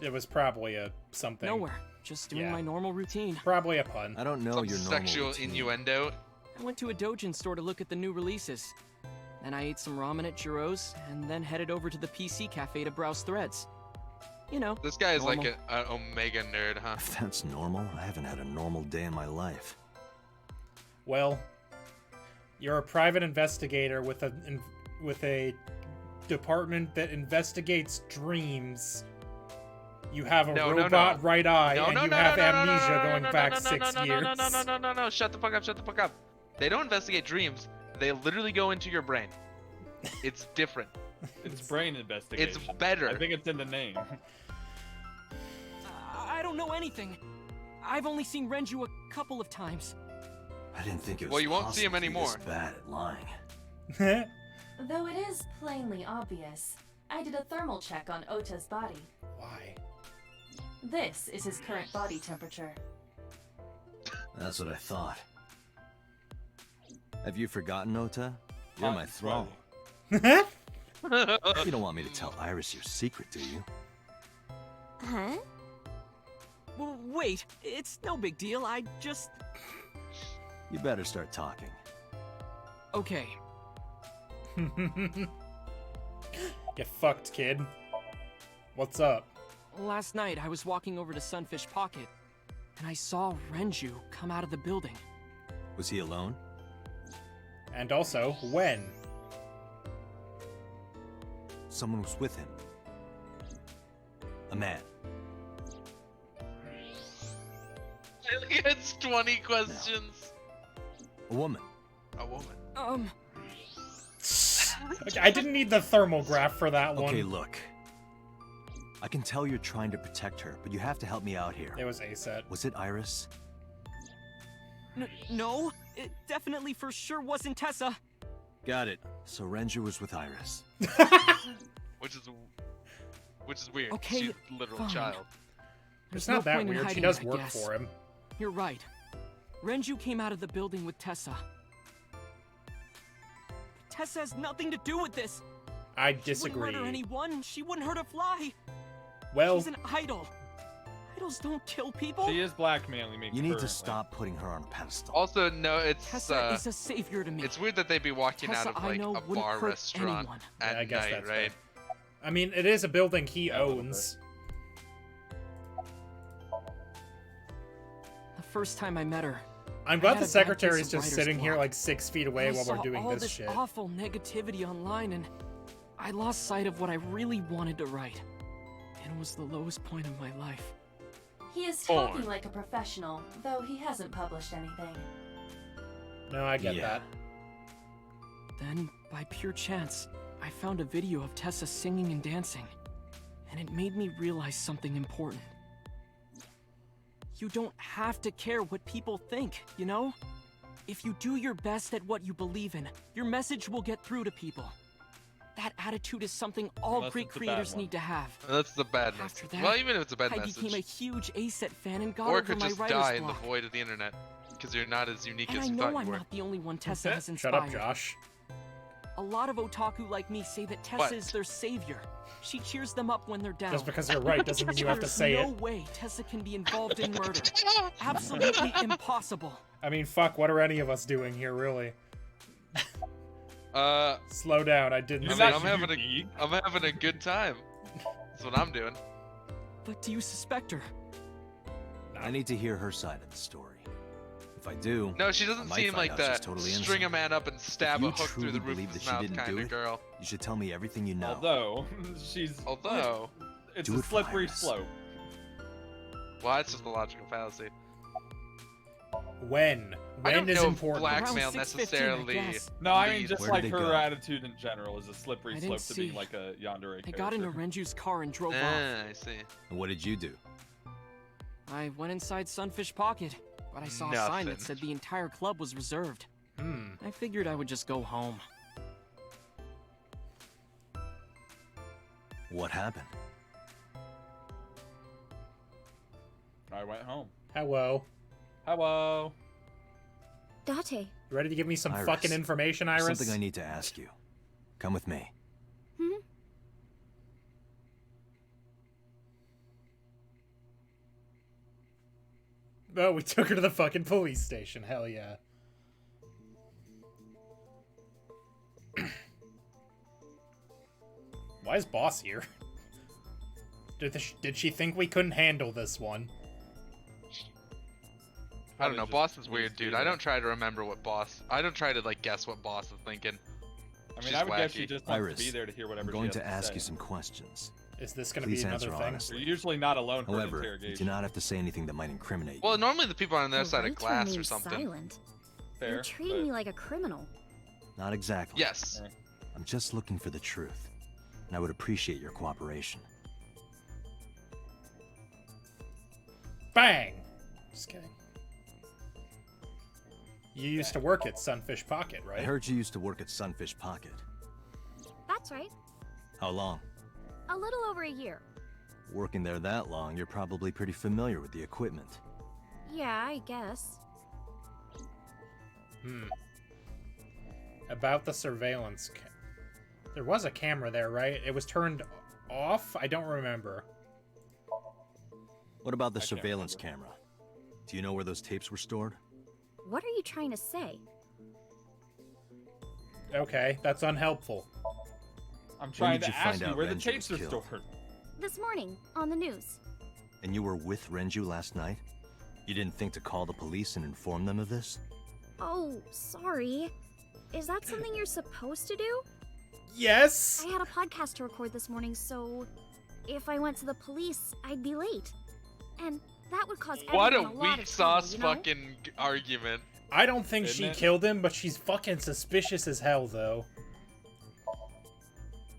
It was probably a something. Nowhere. Just doing Yeah. my normal routine. Probably a pun. I don't know Some your normal sexual routine. innuendo. I went to a doujin store to look at the new releases. Then I ate some ramen at Jiro's, and then headed over to the PC cafe to browse threads. You know, This guy is like normal. an Omega nerd, huh? If that's normal, I haven't had a normal day in my life. Well, you're a private investigator with a department that investigates dreams. You have a robot right eye, and you have amnesia going back 6 years. No, shut the fuck up, shut the fuck up. They don't investigate dreams. They literally go into your brain. It's different. It's brain investigation. It's better. I think it's in the name. I don't know anything. I've only seen Renju a couple of times. I didn't think it was Well, you won't see him possible to be anymore. this bad at lying. Though it is plainly obvious, I did a thermal check on Ota's body. Why? This is his current body temperature. That's what I thought. Have you forgotten, Ota? You're my thrall. You don't want me to tell Iris your secret, do you? Huh? Wait, it's no big deal. I just... You better start talking. Okay. Get fucked, kid. What's up? Last night, I was walking over to Sunfish Pocket, and I saw Renju come out of the building. Was he alone? And also, when? Someone was with him. A man. It's 20 questions. A woman. A woman. Okay, I didn't need the thermal graph for that one. Okay, look. I can tell you're trying to protect her, but you have to help me out here. It was A-set. Was it Iris? No, it definitely for sure wasn't Tessa. Got it. So Renju was with Iris. Which is weird. Okay, She's a literal fine. child. It's There's not no that point in weird. She hiding does it, I work guess. for him. You're right. Renju came out of the building with Tessa. Tessa has nothing to do with this. I She disagree. wouldn't hurt anyone. She wouldn't hurt a fly. Well, She's an idol. Idols don't kill people. She is blackmailing me. You need to currently. stop putting her on a pedestal. Also, no, it's Tessa is a savior to me. it's weird that they'd be walking Tessa, out of I like know, a wouldn't bar hurt restaurant anyone. at Yeah, I guess night, that's right? fair. I mean, it is a building he Yeah, a little owns. The first time I met her, I'm I glad had the a bad secretary case is of just writer's sitting here block. like 6 feet away I while saw we're doing all this this shit. awful negativity online, and I lost sight of what I really wanted to write. And it was the lowest point of my life. He is talking like a professional, though he hasn't published anything. No, I get Yeah. that. Then, by pure chance, I found a video of Tessa singing and dancing, and it made me realize something important. You don't have to care what people think, you know? If you do your best at what you believe in, your message will get through to people. That attitude is something all Unless great it's a bad creators one. need to have. That's the bad After message. that, Well, even if it's a bad I message, became a huge A-set fan and got or it over could my just writer's die in the block. void of the internet because you're not as unique And as I you know thought I'm you were. not the only one Tessa has Shut inspired. up, Josh. A lot of otaku like me say that Tessa What? is their savior. She cheers them up when they're down. Just because you're right doesn't mean you have to say There's it. no way Tessa can be involved in murder. Absolutely impossible. I mean, fuck, what are any of us doing here, really? Slow down, I didn't You're say not I'm unique. having a good time. That's what I'm doing. But do you suspect her? I need to hear her side of the story. If I do, No, she I doesn't might seem find like out she's that totally string a innocent. man up and stab If you a hook through truly the roof believe of that his she mouth didn't kind do of it, girl. you should tell me everything you know. Although she's it's Do a it for slippery Iris. slope. Well, that's just a logical fallacy. when. I don't When is know if important. blackmail Around 6:15, I necessarily. guess. No, I mean leads- just Where like did they her go? attitude in general is a slippery I slope didn't to being see. like a yandere They character. got into Renju's car and drove off. I see. And what did you do? I went inside Sunfish Pocket, but I saw a sign that Nothing. said the entire club was reserved. Hmm. I figured I would just go home. What happened? I went home. Hello. Hello. Date. You ready to give me some Iris, fucking information, There's Iris? something I need to ask you. Come with me. Oh, we took her to the fucking police station. Hell yeah. Why is Boss here? Did she think we couldn't handle this one? I don't know. Probably Boss just is weird, needs to dude. be I there. don't try to remember what boss. I don't try to like guess what boss is thinking. I mean, She's I would guess wacky. she just wants Iris, to be there to hear whatever I'm going she to has ask say. you some questions. Is this gonna Please be answer another thing? honestly. You're usually not alone for an However, you interrogation. do not have to say anything that might incriminate you. Well, normally the people are on the other side of right to glass or remain something. silent. Fair, You're treating but- me like a criminal. Not exactly. Yes. I'm just looking for the truth, and I would appreciate your cooperation. Bang! Just kidding. You used to work at Sunfish Pocket, right? I heard you used to work at Sunfish Pocket. That's right. How long? A little over a year. Working there that long, you're probably pretty familiar with the equipment. Yeah, I guess. About the surveillance there was a camera there, right? It was turned off? I don't remember. What about the I can't surveillance remember. camera? Do you know where those tapes were stored? What are you trying to say? Okay, that's unhelpful. I'm trying did to you find ask you out where the Renju tapes was are killed? stored. This morning, on the news. And you were with Renju last night? You didn't think to call the police and inform them of this? Oh, sorry. Is that something you're supposed to do? Yes! I had a podcast to record this morning, so if I went to the police, I'd be late. And that would cause What a everyone a lot weak of trouble, sauce you know? fucking argument. I don't think Isn't she it? killed him, but she's fucking suspicious as hell, though.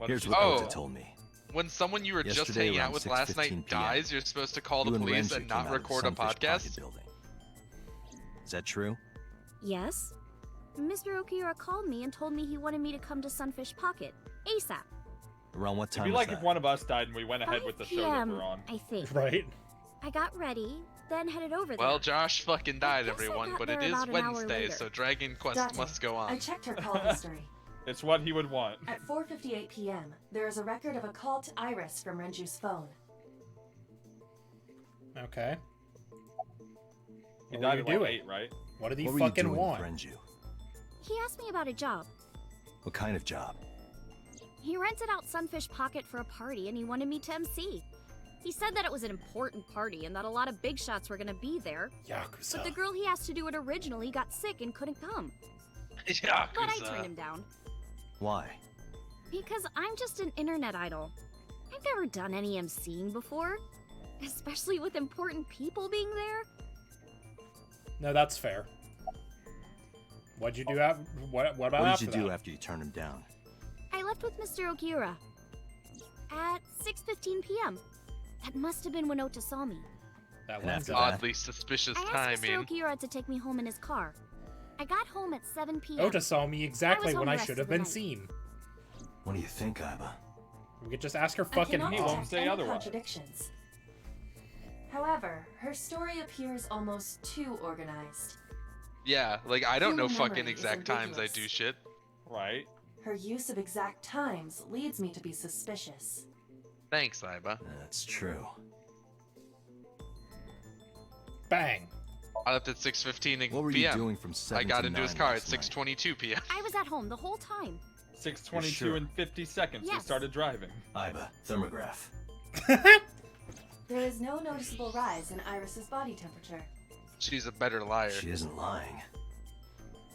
Here's what Oh. Ota told me. When someone you were just Yesterday hanging out around with last 6:15 night dies, you're supposed to call You the and police Renju and not came out of the record a Sunfish Pocket podcast? building. Is that true? Yes. Mr. Okura called me and told me he wanted me to come to Sunfish Pocket, ASAP. Around what It'd time be was like that? if one of us died and we went ahead with the 5 show that PM, we're on. I think. Right? I got ready, then headed over there. Well, Josh fucking died, guess I everyone, got but it there is about an hour Wednesday, later. so Dragon Quest Date, must go I on. checked her call history. It's what he would want. At 4:58 p.m., there is a record of a call to Iris from Renju's phone. Okay. He What died were at you like doing? 8, right? What did he What were you fucking doing want? with Renju? He asked me about a job. What kind of job? He rented out Sunfish Pocket for a party and he wanted me to MC. He said that it was an important party and that a lot of big shots were gonna be there. Yakuza. But the girl he asked to do it originally got sick and couldn't come. Yakuza. But I turned him down. Why? Because I'm just an internet idol. I've never done any MCing before. Especially with important people being there. No, that's fair. What'd you do after? What about What did after you do that? after you turned him down? I left with Mr. Okura. At 6:15 p.m. That must have been when Ota saw me. That And lines after up. that? Oddly suspicious I asked timing. Mr. Okura to take me home in his car. I got home at 7 p.m. Ota saw me exactly home when the I rest should of have the been night. seen. What do you think, Iba? We could just ask her I fucking cannot He won't detect say any otherwise. contradictions. However, her story appears almost too organized. Yeah, like I don't know Human fucking memory is exact times I ambiguous. do shit. Right? Her use of exact times leads me to be suspicious. Thanks, Iba. That's true. Bang. I left at 6:15 What were you p.m. doing from 7 I got to into his 9 car at last night? 6:22 p.m. I was at home the whole time. 6:22 sure? and 50 seconds we Yes. started driving. Iba, thermograph. There is no noticeable rise in Iris's body temperature. She's a better liar. She isn't lying.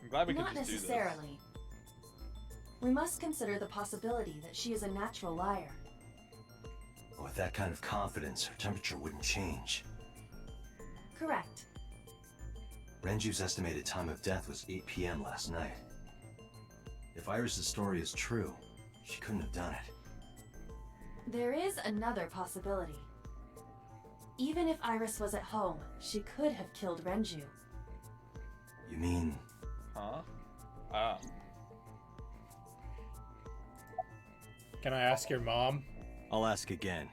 I'm glad we Not could just do this. necessarily. We must consider the possibility that she is a natural liar. With that kind of confidence, her temperature wouldn't change. Correct. Renju's estimated time of death was 8 p.m. last night. If Iris' story is true, she couldn't have done it. There is another possibility. Even if Iris was at home, she could have killed Renju. You mean... Huh? Ah. Can I ask your mom? I'll ask again.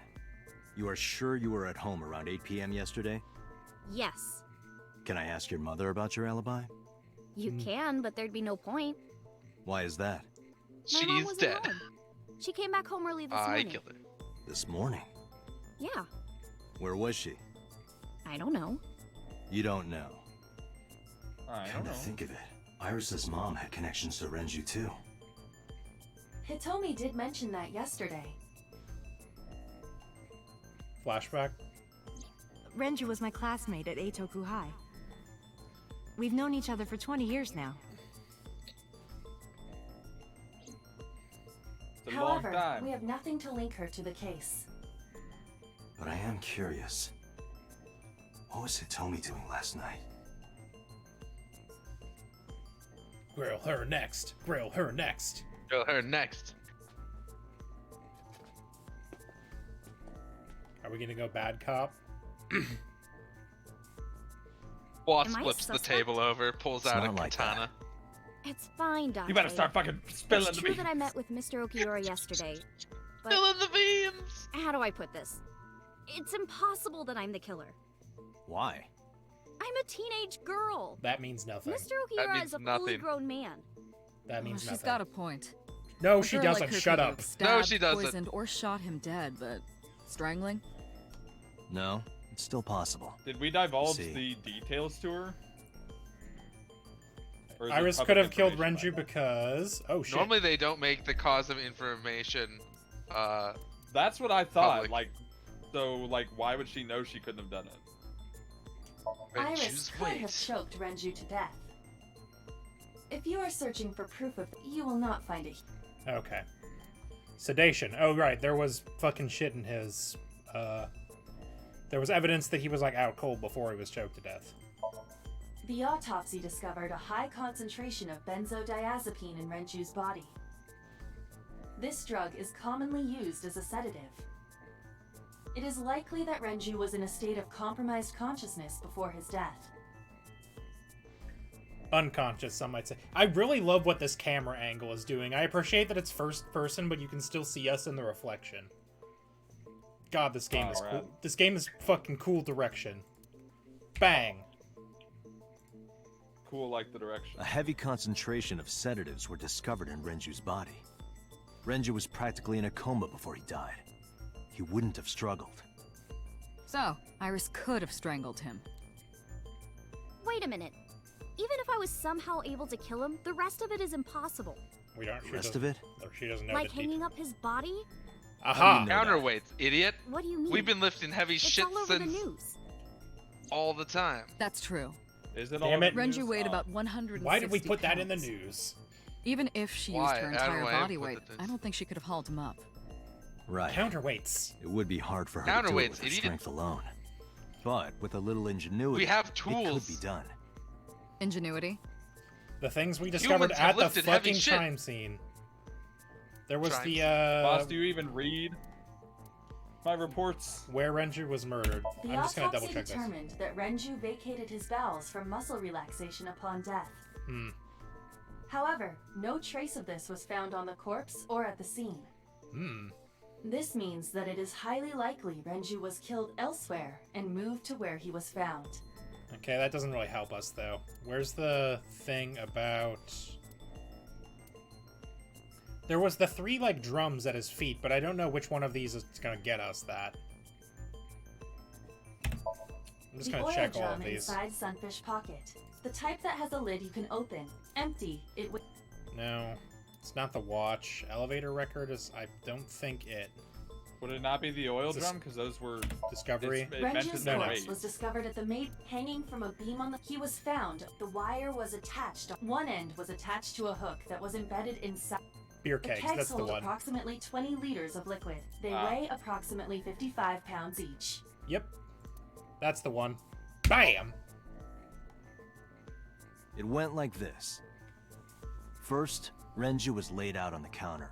You are sure you were at home around 8 p.m. yesterday? Yes. Can I ask your mother about your alibi? You can, but there'd be no point. Why is that? My mom She's wasn't dead. home. She came back home early this I morning. killed her. This morning? Yeah, Where was she? I don't know. You don't know. I don't Come to know. think of it, Iris' mom had connections to Renju too. Hitomi did mention that yesterday. Flashback. Renju was my classmate at Eitoku High. We've known each other for 20 years now. It's a long However, time. we have nothing to link her to the case. But I am curious. What was Hitomi doing last night? Grill her next. Grill her next. Kill her next. Are we gonna go bad cop? Boss Am I a flips the suspect? table over, pulls It's out a not like katana. It's fine, Dante. You better start fucking spilling It's the true beans. that I met with Mr. Okiura yesterday, but Spilling the beans! how do I put this? It's impossible that I'm the killer. Why? I'm a teenage girl. That means nothing. Mr. That Okiura means is a fully nothing. grown man. That means She's nothing. got a point. No, A she girl doesn't. like her Shut could up. have stabbed, No, she doesn't. Poisoned or shot him dead, but strangling? No, it's still possible. Did we divulge See. the details to her? Or is it Iris public could have killed information Renju because... Oh, shit. Normally they don't make the cause of information. That's what I thought. Public. Like, so like, why would she know she couldn't have done it? Iris could have choked Renju to death. If you are searching for proof of it, you will not find it. Okay. Sedation. Oh, right. There was fucking shit in his... There was evidence that he was, like, out cold before he was choked to death. The autopsy discovered a high concentration of benzodiazepine in Renju's body. This drug is commonly used as a sedative. It is likely that Renju was in a state of compromised consciousness before his death. Unconscious, some might say. I really love what this camera angle is doing. I appreciate that it's first person, but you can still see us in the reflection. God, this game is cool. This game is fucking cool direction. Bang. Cool like the direction. A heavy concentration of sedatives were discovered in Renju's body. Renju was practically in a coma before he died. He wouldn't have struggled. So, Iris could have strangled him. Wait a minute. Even if I was somehow able to kill him, the rest of it is impossible. We don't. The rest of it? She doesn't know. Like hanging up his body? Aha! Counterweights, idiot. What do you mean? We've been lifting heavy shit all over since the news. all the time. That's true. Is it Damn all it. Renju weighed about 160 Why did we put that in the pounds. news? Even if she used Why? her I entire don't know, body I weight, put it I don't think she could have hauled him up. Right. Counterweights. It would be hard for her to do it Counterweights, with her idiot. strength alone. But with a little ingenuity, We have it tools. could be done. Ingenuity? The things we discovered Humans have at the lifted heavy fucking shit. crime scene. There was Crime the, Boss, do you even read my reports? where Renju was murdered. The I'm just gonna double autopsy check this. determined that Renju vacated his bowels for muscle relaxation upon death. Hmm. However, no trace of this was found on the corpse or at the scene. Hmm. This means that it is highly likely Renju was killed elsewhere and moved to where he was found. Okay, that doesn't really help us, though. Where's the thing about... There was the 3, like, drums at his feet, but I don't know which one of these is gonna get us that. I'm just The gonna oil check all drum of these. inside Sunfish Pocket. The type that has a lid you can open. Empty. It would. No, it's not the watch. Elevator record is... I don't think it. Would it not be the oil Is this drum? Because those were Discovery? It mentioned Renju's the No, no. corpse raid. was discovered at the maid, hanging from a beam on the. He was found. The wire was attached. One end was attached to a hook that was embedded inside. Beer The kegs, kegs that's the hold one. approximately 20 liters of liquid. They weigh approximately 55 pounds each. Yep. That's the one. Bam! It went like this. First, Renju was laid out on the counter.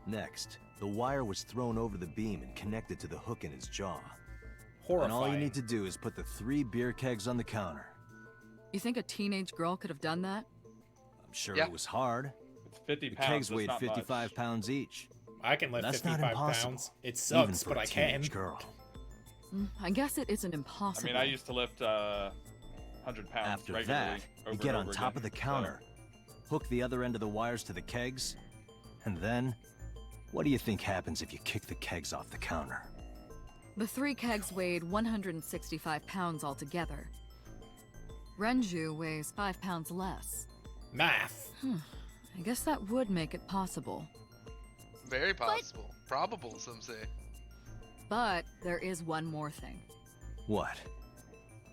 Next, the wire was thrown over the beam and connected to the hook in his jaw. Horrifying. And all you need to do is put the 3 beer kegs on the counter. You think a teenage girl could have done that? I'm sure Yeah. it was hard. It's 50 The pounds. kegs that's weighed not 55 much. pounds each. I can lift That's not 55 impossible, pounds. It even sucks, for but a I can. teenage girl. I guess it isn't I impossible. mean, I used to lift 100 pounds After regularly. that, you over get and on over top again, of the so- counter, hook the other end of the wires to the kegs, and then, what do you think happens if you kick the kegs off the counter? The 3 kegs weighed 165 pounds altogether. Renju weighs 5 pounds less. Math. I guess that would make it possible. Very possible. Probable, some say. But there is one more thing. What?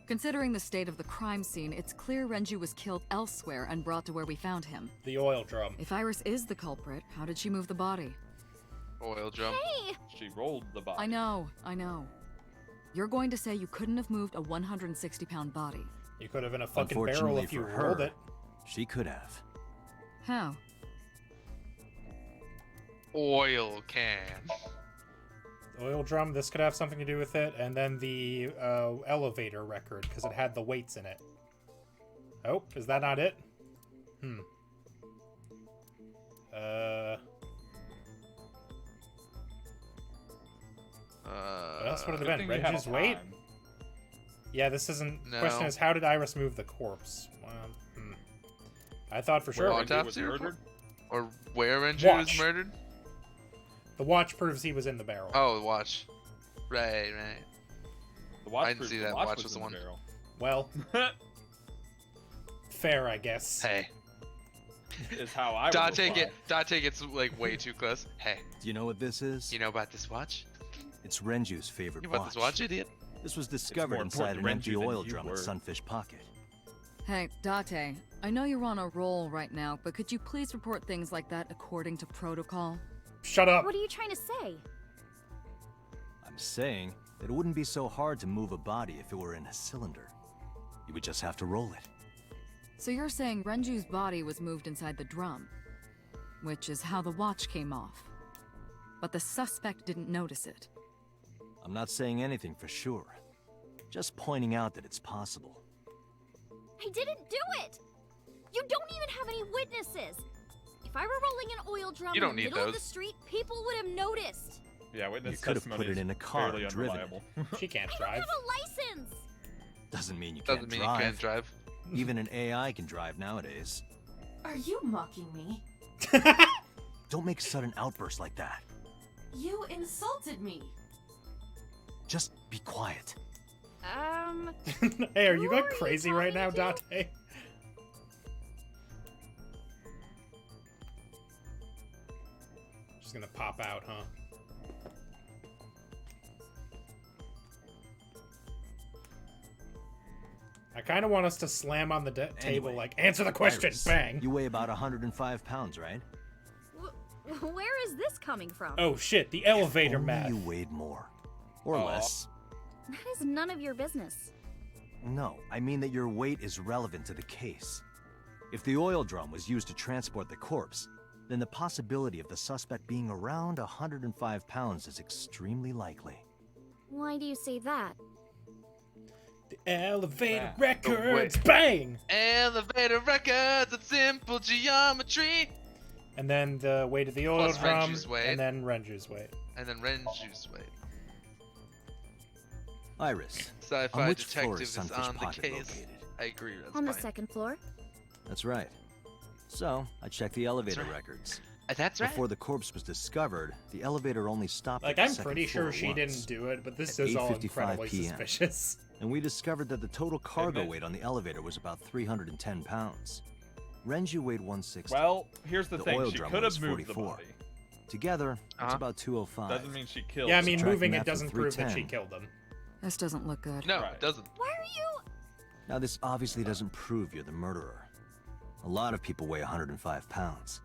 Considering the state of the crime scene, it's clear Renju was killed elsewhere and brought to where we found him. The oil drum. If Iris is the culprit, how did she move the body? Oil drum. Hey! She rolled the body. I know. You're going to say you couldn't have moved a 160-pound body. You could have in a fucking barrel Unfortunately if you for rolled her, it. she could have. How? Oil can. Oil drum, this could have something to do with it. And then the elevator record, because it had the weights in it. Oh, is that not it? What else would it have been? Good thing we have Renju's weight? time. Yeah, this isn't... No. Question is, how did Iris move the corpse? I thought for sure... Where Renju was Autopsy report? murdered? Or where Renju was Watch. murdered? The watch proves he was in the barrel. Oh, the watch. Right. The watch I didn't proves see the that. watch Watch was was the in one. barrel. Well, Fair, I guess. Hey. Is how I would Dante gets like way too close. Hey. Do you know what this is? You know about this watch? It's Renju's favorite You know about watch. this watch, idiot? This was discovered inside an empty oil drum at Sunfish Pocket. Hey, Date, I know you're on a roll right now, but could you please report things like that according to protocol? Shut up. What are you trying to say? I'm saying that it wouldn't be so hard to move a body if it were in a cylinder. You would just have to roll it. So you're saying Renju's body was moved inside the drum, which is how the watch came off. But the suspect didn't notice it. I'm not saying anything for sure. Just pointing out that it's possible. I didn't do it! You don't even have any witnesses! If I were rolling an oil drum in the middle of the street, people would have noticed! Yeah, witness You could have put it in a car and driven it. She can't I drive. don't have a license! Doesn't mean you Doesn't mean you can't drive. Even an AI can drive nowadays. Are you mocking me? Don't make a sudden outburst like that. You insulted me. Just be quiet. Hey, are you going crazy right now, Dante? She's gonna pop out, huh? I kind of want us to slam on the table, like, answer the question, Iris, bang! You weigh about 105 pounds, right? Where is this coming from? Oh shit, the elevator Only math. you weighed more. Or less. That is none of your business. No, I mean that your weight is relevant to the case. If the oil drum was used to transport the corpse, then the possibility of the suspect being around 105 pounds is extremely likely. Why do you say that? The elevator records, bang! Elevator records, it's simple geometry. And then the weight of the oil Plus drum, Renju's weight. and then Renju's weight. And then Renju's weight. Iris, Sci-fi on which floor detective is is Sunfish on the Pocket case. located? I agree. That's On the fine. second floor? That's right. So, I checked the elevator right. records. That's right. Before the corpse was discovered, the elevator only stopped Like, at the I'm second pretty sure floor she once, didn't do it, but this at is all 8:55 incredibly p.m. suspicious. And we discovered that the total cargo weight on the elevator was about 310 pounds. Renju weighed 160. Well, here's the The thing. oil She drum could weighs have moved the 44. body. Together, it's about 205. Doesn't mean she killed. Yeah, I mean, Subtracting moving that it from doesn't prove that she 310. killed them. This doesn't look good. No, it doesn't. Why are you? Now, this obviously doesn't prove you're the murderer. A lot of people weigh 105 pounds.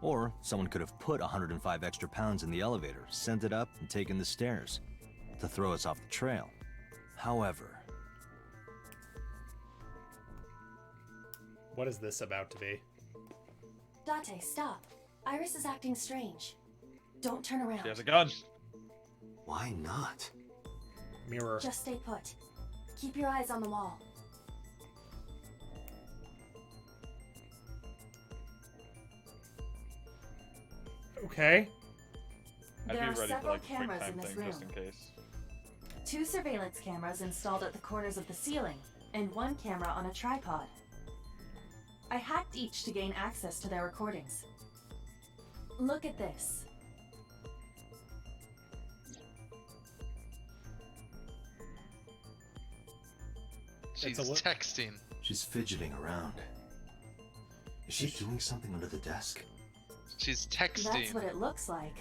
Or someone could have put 105 extra pounds in the elevator, sent it up, and taken the stairs to throw us off the trail. However, What is this about to be? Date, stop. Iris is acting strange. Don't turn around. She has a gun. why not? Mirror. Just stay put. Keep your eyes on the wall. Okay. I'd There be are ready for several like a quick cameras time in this thing just in room. case. 2 surveillance cameras installed at the corners of the ceiling, and 1 camera on a tripod. I hacked each to gain access to their recordings. Look at this. She's It's a texting. She's fidgeting around. Is she doing something under the desk? She's texting. That's what it looks like.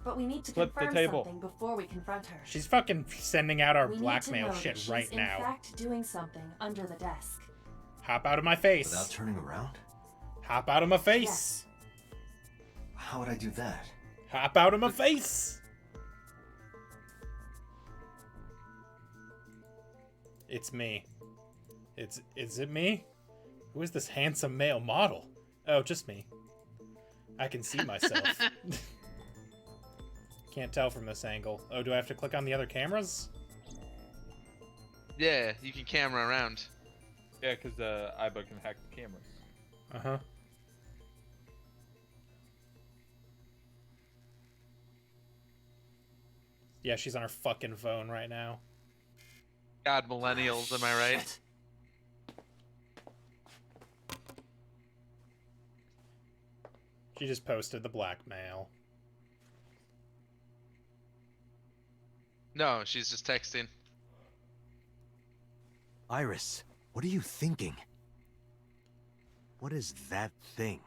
But we need to Flip the confirm table. something before we confront her. She's fucking sending out our We need to blackmail know that shit she's right in now. fact doing something under the desk. Hop out of my face. Without turning around? Hop out of my face. How would I do that? Hop out of my face. It's me. Is it me? Who is this handsome male model? Oh, just me. I can see myself. Can't tell from this angle. Oh, do I have to click on the other cameras? Yeah, you can camera around. Yeah, because Iba can hack the cameras. Uh-huh. Yeah, she's on her fucking phone right now. God, millennials, am I right? She just posted the blackmail. No, she's just texting. Iris, what are you thinking? What is that thing?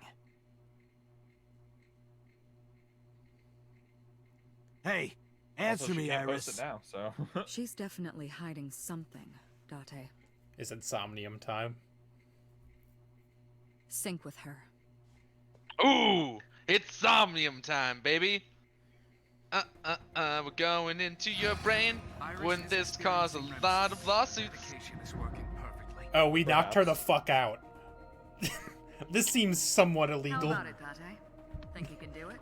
Hey, answer Also, she me, can't Iris. post it now, so. She's definitely hiding something, Date. Is it Somnium time? Sync with her. Ooh, it's Somnium time, baby. We're going into your brain. Wouldn't this cause a lot of lawsuits? Oh, we knocked her the fuck out. This seems somewhat illegal. How about it, Date? Think you can do it?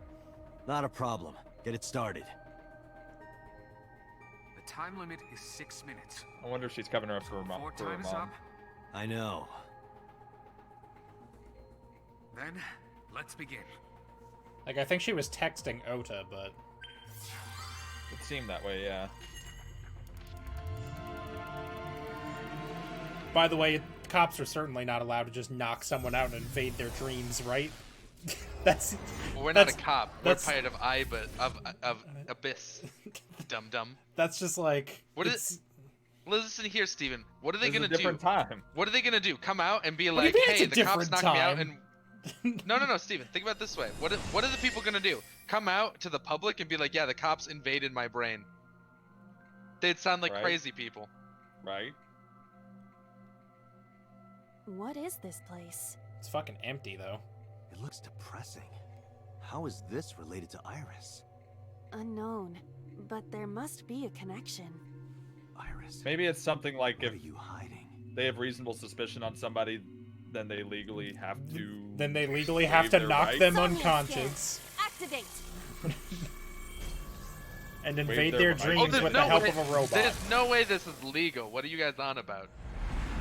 Not a problem. Get it started. The time limit is 6 minutes. I wonder if she's covering her up for her mom. Before time is up, I know. then let's begin. Like, I think she was texting Ota, but... It seemed that way, yeah. By the way, cops are certainly not allowed to just knock someone out and invade their dreams, right? That's... We're not a cop. We're part of Abyss. Dum dum. That's just like... What is... Listen here, Steven. What are they This is gonna a different do? Time. What are they gonna do? Come out and be What do you like, mean it's hey, a the cops different knocked me out time? and... No, Steven. Think about it this way. What are the people gonna do? Come out to the public and be like, yeah, the cops invaded my brain. They'd sound like Right. crazy people. Right? What is this place? It's fucking empty, though. It looks depressing. How is this related to Iris? Unknown, but there must be a connection. Iris. Maybe it's something like What if are you hiding? they have reasonable suspicion on somebody, then they legally have to. Then they legally have waive to their knock rights. them Somnium unconscious Activate. and Waive invade their their rights. dreams there's with no the help way- of a robot. There's no way this is legal. What are you guys on about?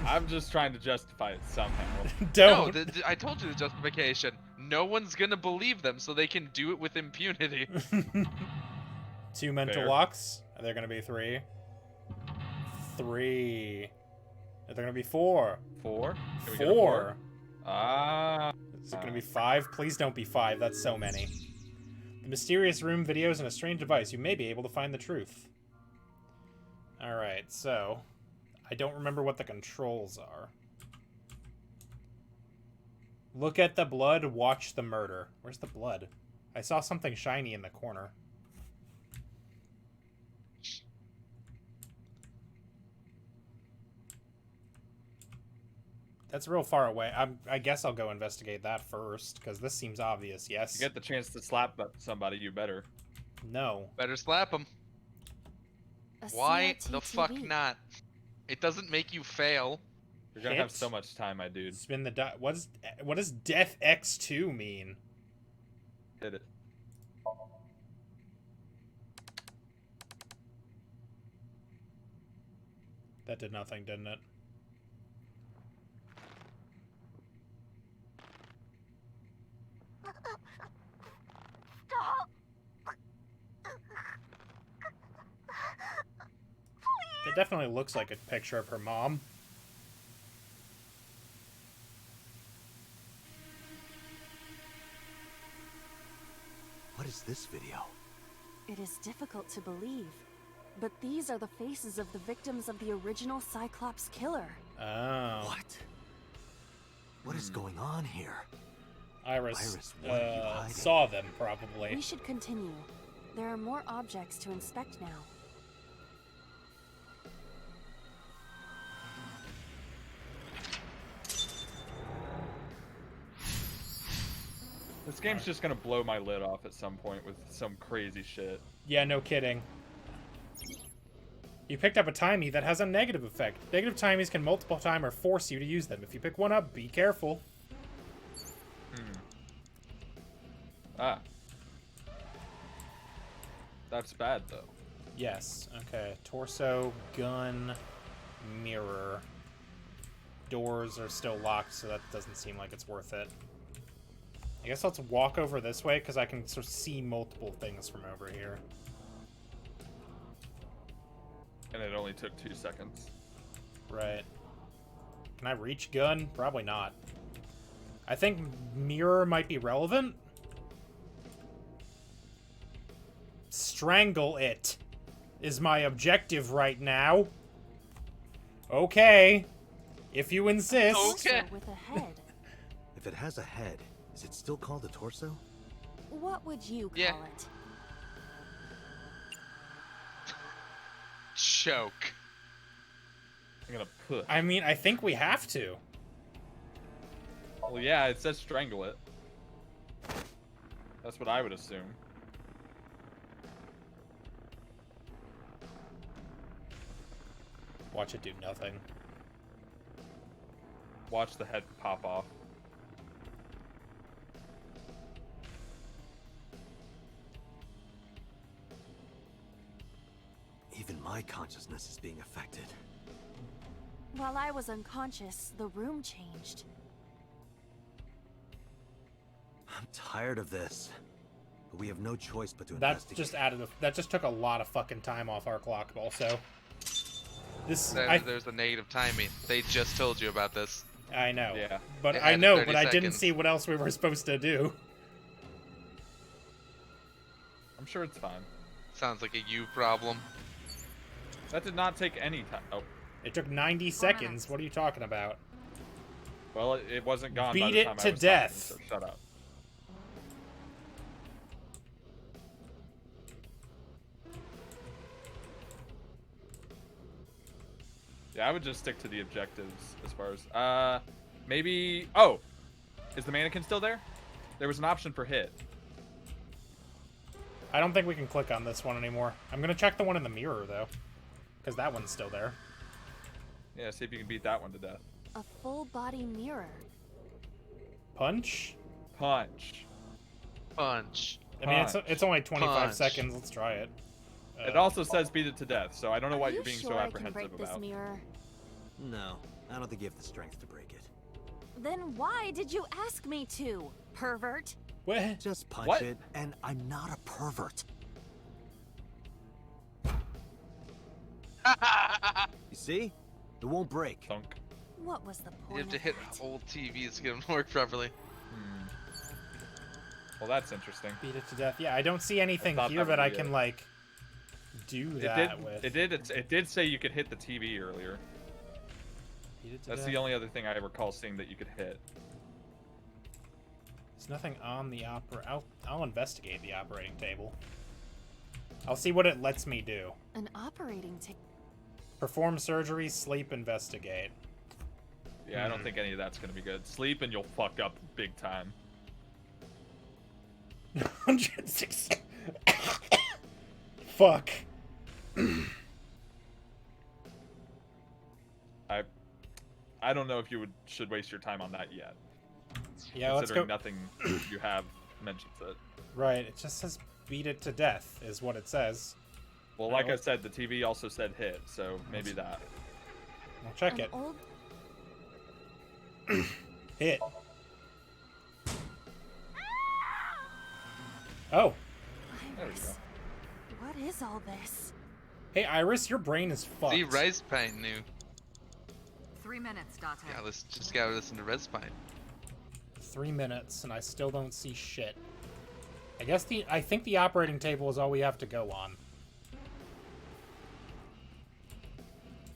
I'm just trying to justify it somehow. Don't. No, I told you the justification. No one's gonna believe them, so they can do it with impunity. 2 mental Fair. locks. Are there gonna be 3? 3. Are there gonna be 4? 4? Can we get a 4. Ah. Is it gonna be 5? Please don't be 5. That's so many. The mysterious room, videos, and a strange device. You may be able to find the truth. Alright, so... I don't remember what the controls are. Look at the blood, watch the murder. Where's the blood? I saw something shiny in the corner. That's real far away. I guess I'll go investigate that first, because this seems obvious, yes? You get the chance to slap somebody, you better. No. Better slap them. A Why CRT the fuck TV. not? It doesn't make you fail. You're gonna have Hit. so much time, my dude. Spin the die. What does Death X2 mean? Hit it. That did nothing, didn't it? Stop. It definitely looks like a picture of her mom. What is this video? It is difficult to believe, but these are the faces of the victims of the original Cyclops Killer. Oh. What? What is going on here? Iris, what are you hiding? saw them, probably. We should continue. There are more objects to inspect now. This game's just gonna blow my lid off at some point with some crazy shit. Yeah, no kidding. You picked up a timie that has a negative effect. Negative timies can multiple time or force you to use them. If you pick one up, be careful. Ah. That's bad, though. Yes. Okay. Torso, gun, mirror. Doors are still locked, so that doesn't seem like it's worth it. I guess let's walk over this way, because I can sort of see multiple things from over here. And it only took 2 seconds. Right. Can I reach gun? Probably not. I think mirror might be relevant. Strangle it is my objective right now. Okay. If you insist. Also with a head. If it has a head, is it still called a torso? What would you call it? Choke. I'm gonna put. I mean, I think we have to. Well, yeah, it says strangle it. That's what I would assume. Watch it do nothing. Watch the head pop off. Even my consciousness is being affected. While I was unconscious, the room changed. I'm tired of this. But we have no choice but to That investigate. that just took a lot of fucking time off our clock. Also, There's a negative timing. They just told you about this. I know. Yeah. But They I added know, 30 but I didn't seconds. see what else we were supposed to do. I'm sure it's fine. Sounds like a you problem. That did not take any time. Oh. It took 90 seconds. What are you talking about? Well, it wasn't gone by Beat the it time to I was death. talking, so shut up. Yeah, I would just stick to the objectives as far as maybe. Oh, is the mannequin still there? There was an option for hit. I don't think we can click on this one anymore. I'm gonna check the one in the mirror though, because that one's still there. Yeah, see if you can beat that one to death. A full body mirror. Punch. Punch. Punch. I mean, it's only 25 Punch. seconds. Let's try it. It also says beat it to death, so I don't know why Are you're you being sure so I can apprehensive break this about. mirror? No, I don't think you have the strength to break it. Then why did you ask me to, pervert? What? Just punch What? it, and I'm not a pervert. You see? It won't break. Thunk. What was the You point have to of hit that? old TVs to get them to work properly. Well, that's interesting. Beat it to death. Yeah, I don't see anything thought here that would that I be can it. like do that with. It did say you could hit the TV earlier. Beat it to That's death. the only other thing I recall seeing that you could hit. There's nothing on the I'll investigate the operating table. I'll see what it lets me do. An operating table. Perform surgery, sleep, investigate. Yeah, I don't think any of that's gonna be good. Sleep and you'll fuck up big time. 106. Fuck. I don't know if you should waste your time on that yet. Yeah, let's go. Considering nothing you have mentions it. Right, it just says beat it to death is what it says. Well, like I said, the TV also said hit, so maybe that. We'll check An it. old Hit. Oh. There we go. What is all this? Hey, Iris, your brain is fucked. See, Respine knew. 3 minutes, Date. Yeah, let's just gotta listen to Respine. 3 minutes, and I still don't see shit. I think the operating table is all we have to go on.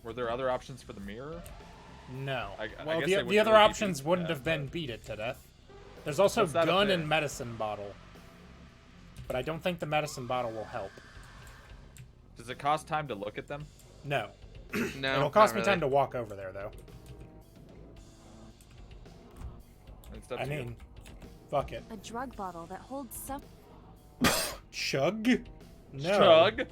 Were there other options for the mirror? No. I Well, guess the they other wouldn't really be options beat to wouldn't death, have been but- beat it to death. There's also What's that up gun there? and medicine bottle. But I don't think the medicine bottle will help. Does it cost time to look at them? No. No, It'll cost not me time really. to walk over there, though. It's up I to you. mean, fuck it. A drug bottle that holds some. Chug? No. Chug?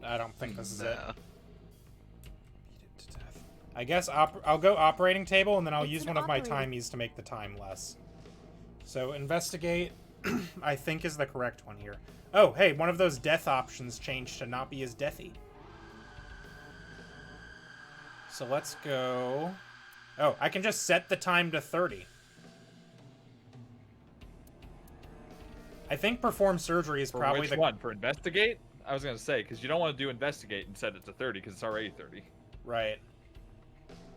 I don't think this is it. No. Beat it to death. I guess I'll go operating table, and then I'll It's use an one of my operating- timies to make the time less. So investigate, I think, is the correct one here. Oh, hey, one of those death options changed to not be as deathy. So let's go... Oh, I can just set the time to 30. I think perform surgery is For probably which the... one? For investigate? I was gonna say, because you don't want to do investigate and set it to 30, because it's already 30. Right.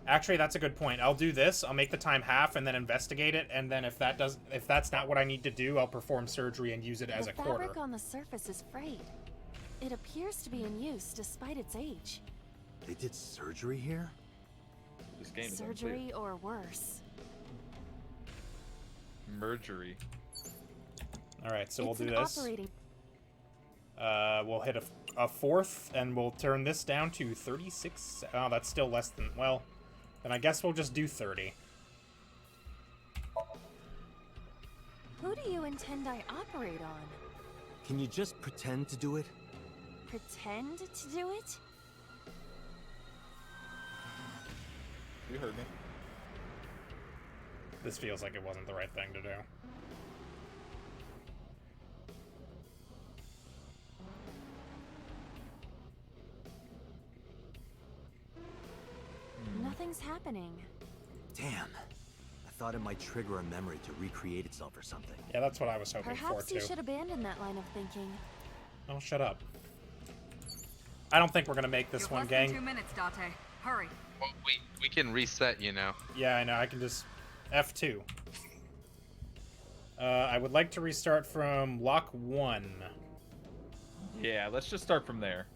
Actually, that's a good point. I'll do this. I'll make the time half and then investigate it, and then if that's not what I need to do, I'll perform surgery and use it as The a quarter. fabric on the surface is frayed. It appears to be in use despite its age. They did surgery here? this game is surgery unclear. or worse. Mergery. All right, so It's we'll do an this. operating- We'll hit a fourth, and we'll turn this down to 36. Oh, that's still less than... Well, then I guess we'll just do 30. Who do you intend I operate on? Can you just pretend to do it? Pretend to do it? You heard me. This feels like it wasn't the right thing to do. Nothing's happening. Damn. I thought it might trigger a memory to recreate itself or something. Yeah, that's what I was hoping Perhaps for, too. you should abandon that line of thinking. Oh, shut up. I don't think we're gonna make this You've one, less gang. than 2 minutes, Date. Hurry. Well, we can reset, you know. Yeah, I know. I can just... F2. I would like to restart from lock 1. Yeah, let's just start from there.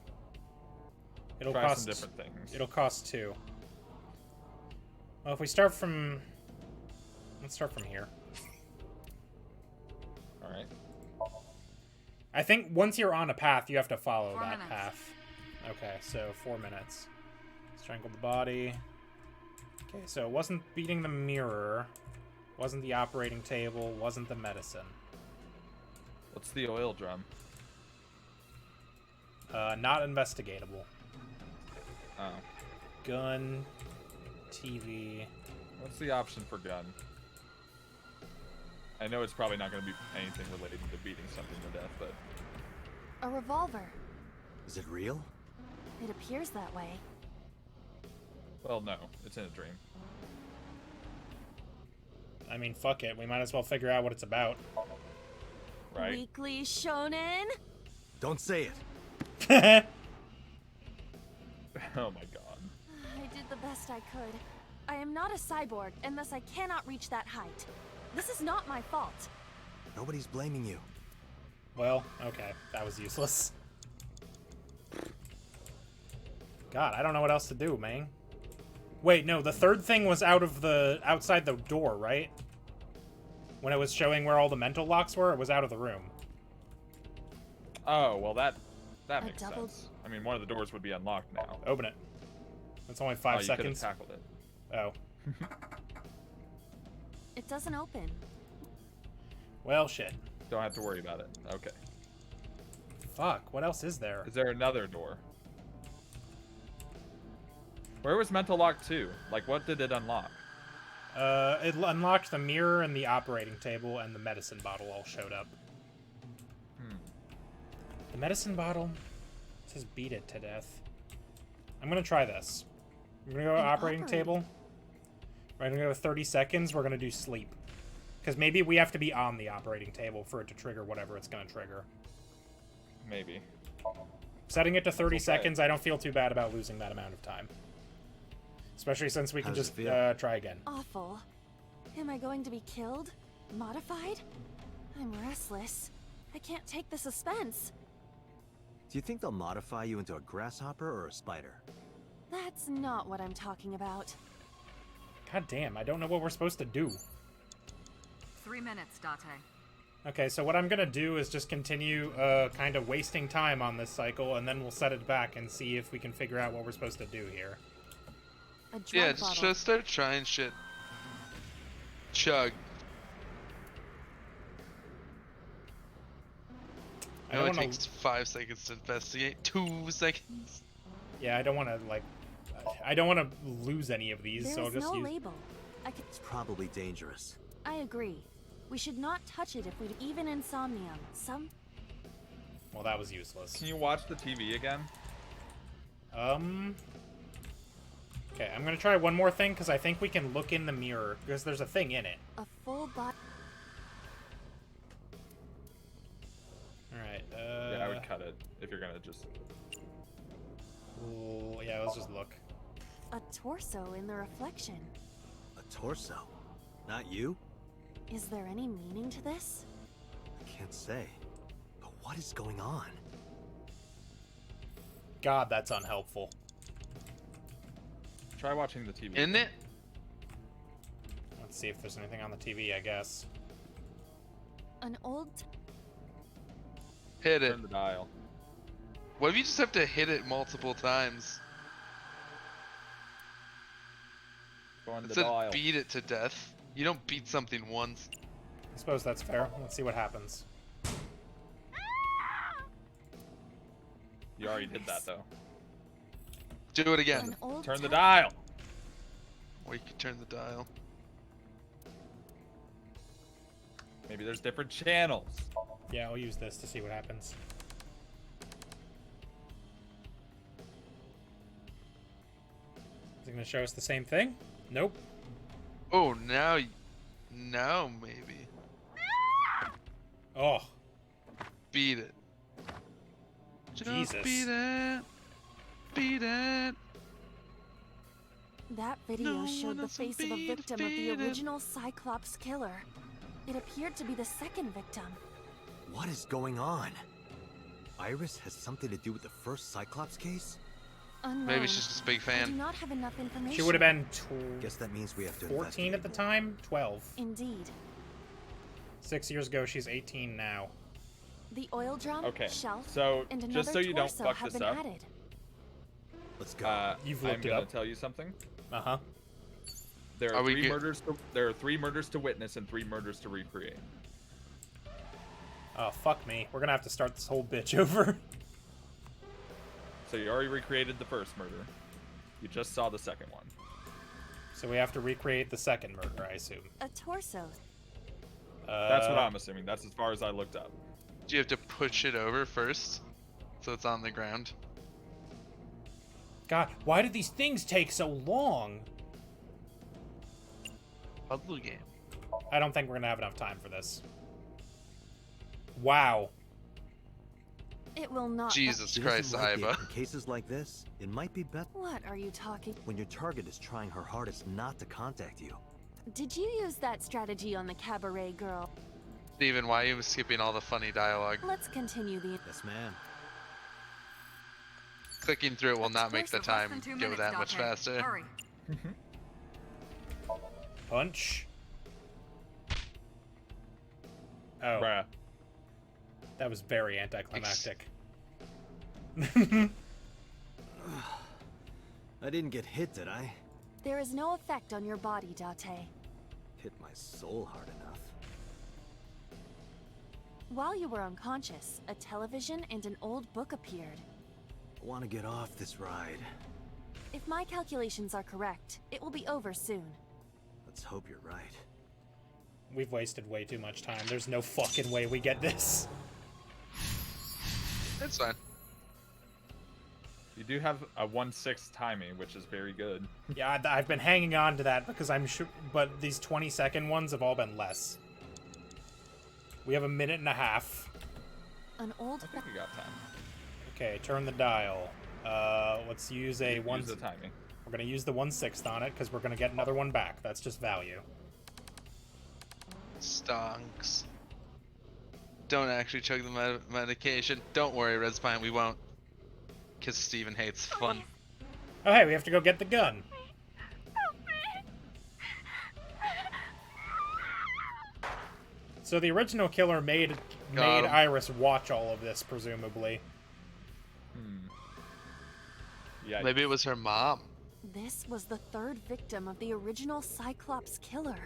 It'll Try cost some different things. It'll cost 2. Well, if we start from... Let's start from here. Alright. I think once you're on a path, you have to follow 4 that minutes. path. Okay, so 4 minutes. Strangle the body. Okay, so it wasn't beating the mirror. Wasn't the operating table. Wasn't the medicine. What's the oil drum? Not investigatable. Oh. Gun. TV. What's the option for gun? I know it's probably not going to be anything related to beating something to death, but... A revolver. Is it real? It appears that way. Well, no. It's in a dream. I mean, fuck it. We might as well figure out what it's about. Right. Weekly Shonen? Don't say it. Oh my god. I did the best I could. I am not a cyborg, and thus I cannot reach that height. This is not my fault. Nobody's blaming you. Well, okay. That was useless. God, I don't know what else to do, man. Wait, no, the third thing was outside the door, right? When it was showing where all the mental locks were, it was out of the room. Oh, well that makes double- sense. I mean, one of the doors would be unlocked now. Open it. That's only 5 you seconds. could've tackled it. Oh. It doesn't open. Well, shit. Don't have to worry about it. Okay. Fuck, what else is there? Is there another door? Where was Mental Lock 2? Like, what did it unlock? It unlocked the mirror and the operating table, and the medicine bottle all showed up. The medicine bottle says beat it to death. I'm gonna try this. I'm gonna go operating table. We're gonna go 30 seconds. We're gonna do sleep. Because maybe we have to be on the operating table for it to trigger whatever it's gonna trigger. Maybe. Setting it to 30 Okay. seconds, I don't feel too bad about losing that amount of time. Especially since we can How does just it feel? try again. Awful. Am I going to be killed? Modified? I'm restless. I can't take the suspense. Do you think they'll modify you into a grasshopper or a spider? That's not what I'm talking about. God damn, I don't know what we're supposed to do. 3 minutes, Date. Okay, so what I'm gonna do is just continue kind of wasting time on this cycle, and then we'll set it back and see if we can figure out what we're supposed to do here. A drug Yeah, bottle. just start trying shit. Chug. I It don't only wanna- takes 5 seconds to investigate. 2 seconds. Yeah, I don't want to, like... I don't want to lose any of these, There so I'll is just no use... label. I could. It's probably dangerous. I agree. We should not touch it if we'd even in Somnium. Well, that was useless. Can you watch the TV again? Okay, I'm gonna try one more thing, because I think we can look in the mirror, because there's a thing in it. A full body. Alright, Yeah, I would cut it if you're gonna just... Ooh, yeah, let's just look. A torso in the reflection. A torso? Not you? Is there any meaning to this? I can't say. But what is going on? God, that's unhelpful. Try watching the TV. Isn't it? Let's see if there's anything on the TV, I guess. An old... Hit it. Turn the dial. What if you just have to hit it multiple times? Go on It the says dial. beat it to death. You don't beat something once. I suppose that's fair. Let's see what happens. You already did that though. Do it again. Turn the dial. Or you could turn the dial. Maybe there's different channels. Yeah, I'll use this to see what happens. Is it going to show us the same thing? Nope. Oh, now maybe. Oh. Beat it. Just Jesus. beat it. Beat it. That video No showed one the else will face of a beat victim of the it. original Cyclops Killer. It appeared to be the second victim. What is going on? Iris has something to do with the first Cyclops case? Unknown. Maybe she's just a big I do fan. not have enough information. She would have been Guess that means we have to 14 at the time? 12. Indeed. 6 years ago, she's 18 now. The oil drum, Okay, shelf, so and another just so you don't torso fuck have this been up, added. Let's go. You've I'm looked it gonna up. tell you something. Uh-huh. There Are are we three get- murders. There are 3 murders to witness and 3 murders to recreate. Oh, fuck me. We're gonna have to start this whole bitch over. So you already recreated the first murder. You just saw the second one. So we have to recreate the second murder, I assume. A torso. That's what I'm assuming. That's as far as I looked up. Do you have to push it over first? So it's on the ground? God, why did these things take so long? Puzzle game. I don't think we're gonna have enough time for this. Wow. It will not. Jesus She Christ, doesn't like it. Iva. In cases like this, it might be better What are you talking? when your target is trying her hardest not to contact you. Did you use that strategy on the cabaret girl? Steven, why are you skipping all the funny dialogue? Let's continue the. Yes, ma'am. Clicking through it will not make the Less than time 2 go minutes, that much Dante. faster. Hurry. Punch. Oh, Bruh. that was very anticlimactic. I didn't get hit, did I? There is no effect on your body, Date. Hit my soul hard enough. While you were unconscious, a television and an old book appeared. I want to get off this ride. If my calculations are correct, it will be over soon. Let's hope you're right. We've wasted way too much time. There's no fucking way we get this. It's fine. You do have a 1/6 timing, which is very good. Yeah, I've been hanging on to that because I'm sure, but these 20-second ones have all been less. We have a minute and a half. An old. I think we got time. Okay, turn the dial. Let's use a one. Use the timing. We're gonna use the 1/6 on it because we're gonna get another one back. That's just value. Stonks. Don't actually chug the medication. Don't worry, Red Spine, we won't. Because Steven hates fun. Oh hey, we have to go get the gun. So the original killer made Got him. Iris watch all of this, presumably. Yeah. Maybe it was her mom. This was the third victim of the original Cyclops Killer.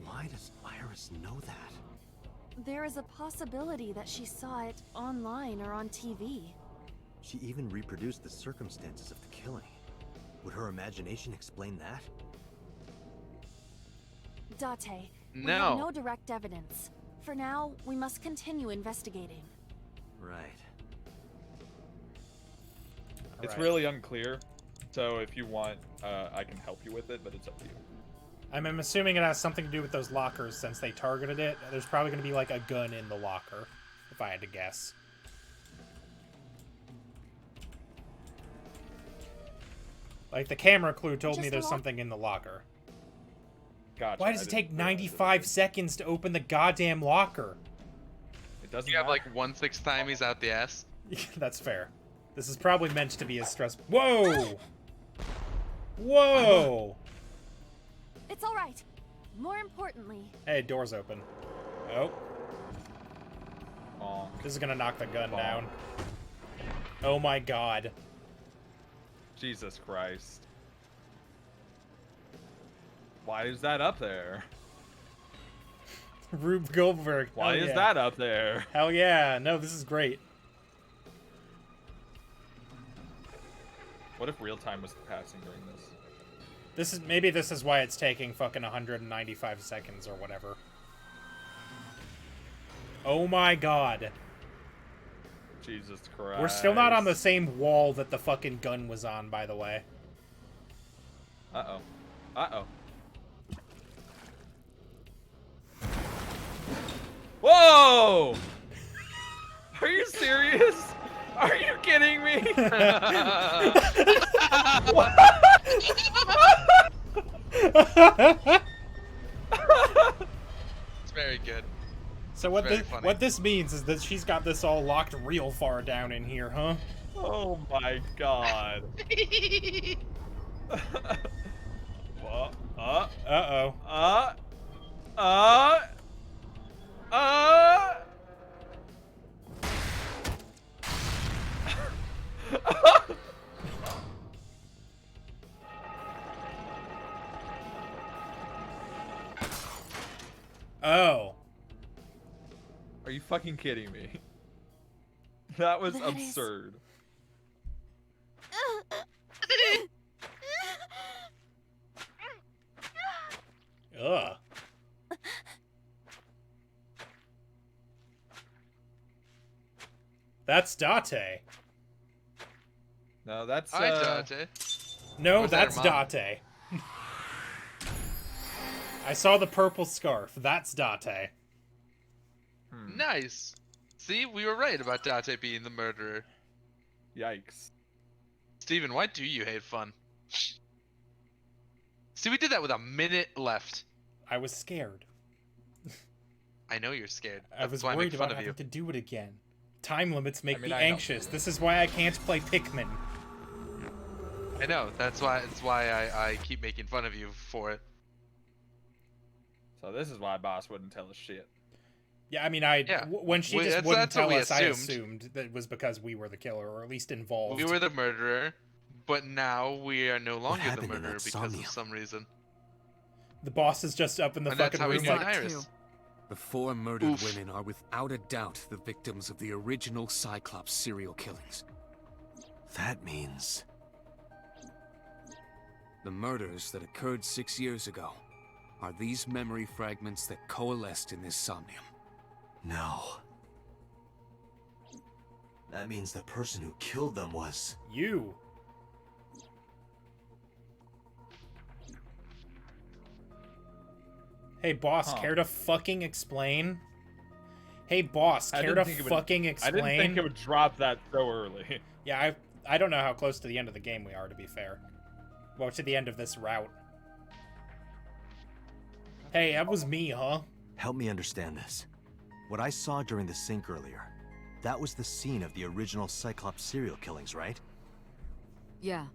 Why does Iris know that? There is a possibility that she saw it online or on TV. She even reproduced the circumstances of the killing. Would her imagination explain that? Date, we No. have no direct evidence. For now, we must continue investigating. Right. It's Alright. really unclear. So if you want, I can help you with it, but it's up to you. I'm assuming it has something to do with those lockers since they targeted it. There's probably going to be like a gun in the locker, if I had to guess. Like the camera clue told me Just there's a lock- something in the locker. Gotcha. Why does I it didn't take realize 95 seconds to open the goddamn locker? It doesn't You have matter. like 1/6 timies out the ass. That's fair. This is probably meant to be as stressful. Whoa! Whoa! It's all right. More importantly... Hey, door's open. Oh. Bonk. This is gonna knock the gun Bonk. down. Oh my god. Jesus Christ. Why is that up there? Rube Goldberg. Why is that up there? Hell yeah. No, this is great. What if real time was passing during this? Maybe this is why it's taking fucking 195 seconds or whatever. Oh my god. Jesus Christ. We're still not on the same wall that the fucking gun was on, by the way. Uh-oh. Uh-oh. Whoa! Are you serious? Are you kidding me? It's very good. So what this means is that she's got this all locked real far down in here, huh? Oh my god. Well, uh-oh. Oh. Are you fucking kidding me? That was absurd. Ugh. That's Date. No, that's Hi, Date. No, Where's that's their mom? Date. I saw the purple scarf. That's Date. Nice. See, we were right about Date being the murderer. Yikes. Steven, why do you hate fun? See, we did that with a minute left. I was scared. I know you're scared. I was That's why I worried make fun about of you. having to do it again. Time limits make I mean, me I know. anxious. This is why I can't play Pikmin. I know. That's why. It's why I keep making fun of you for it. So this is why boss wouldn't tell us shit. Yeah, I mean, when she just wouldn't that's what tell we us, I assumed. assumed that it was because we were the killer, or at least involved. We were the murderer, but now we are no longer the happened in murderer that because Somnium? of some reason. The boss is just up in the And that's fucking how we room knew like, Iris. The 4 murdered Oof. women are without a doubt the victims of the original Cyclops serial killings. That means... The murders that occurred 6 years ago are these memory fragments that coalesced in this Somnium. No. That means the person who killed them was... you. Hey, boss, care to fucking explain? Hey, boss, care to fucking explain? I didn't think it would drop that so early. Yeah, I don't know how close to the end of the game we are, to be fair. Well, to the end of this route. Hey, that was me, huh? Help me understand this. What I saw during the sink earlier, that was the scene of the original Cyclops serial killings, right? Yeah.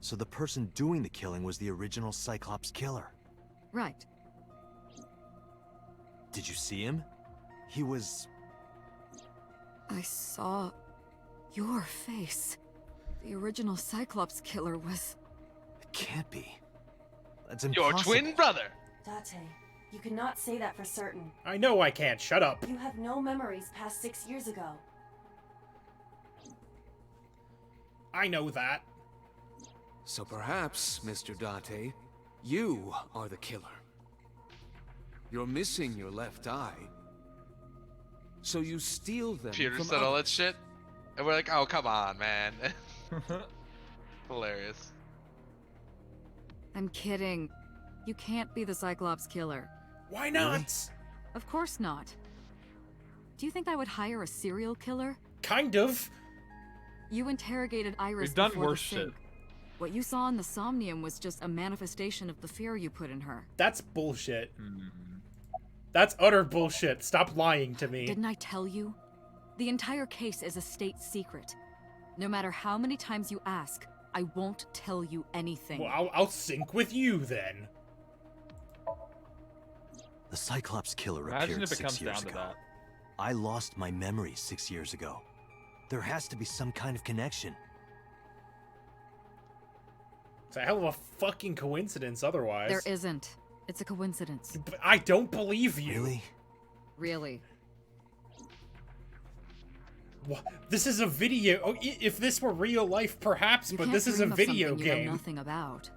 So the person doing the killing was the original Cyclops Killer. Right. Did you see him? He was... I saw your face. The original Cyclops Killer was... It can't be. That's Your impossible. twin brother. Date, you cannot say that for certain. I know I can't. Shut up. You have no memories past 6 years ago. I know that. So perhaps, Mr. Date, you are the killer. You're missing your left eye. So you steal them Peter from said all that others. shit, and we're like, "Oh, come on, man." Hilarious. I'm kidding. You can't be the Cyclops Killer. Why not? Of course not. Do you think I would hire a serial killer? Kind of. You interrogated Iris We've done before worse the sink. shit. What you saw in the Somnium was just a manifestation of the fear you put in her. That's bullshit. That's utter bullshit. Stop lying to me. Didn't I tell you? The entire case is a state secret. No matter how many times you ask, I won't tell you anything. Well, I'll sync with you then. The Cyclops Killer Imagine appeared if it 6 comes years down to ago. that. I lost my memory 6 years ago. There has to be some kind of connection. It's a hell of a fucking coincidence otherwise. There isn't. It's a coincidence. But I don't believe you. Really? Really. What? This is a video. Oh, if this were real life, perhaps, You but can't this is a dream of video something game. You know nothing about.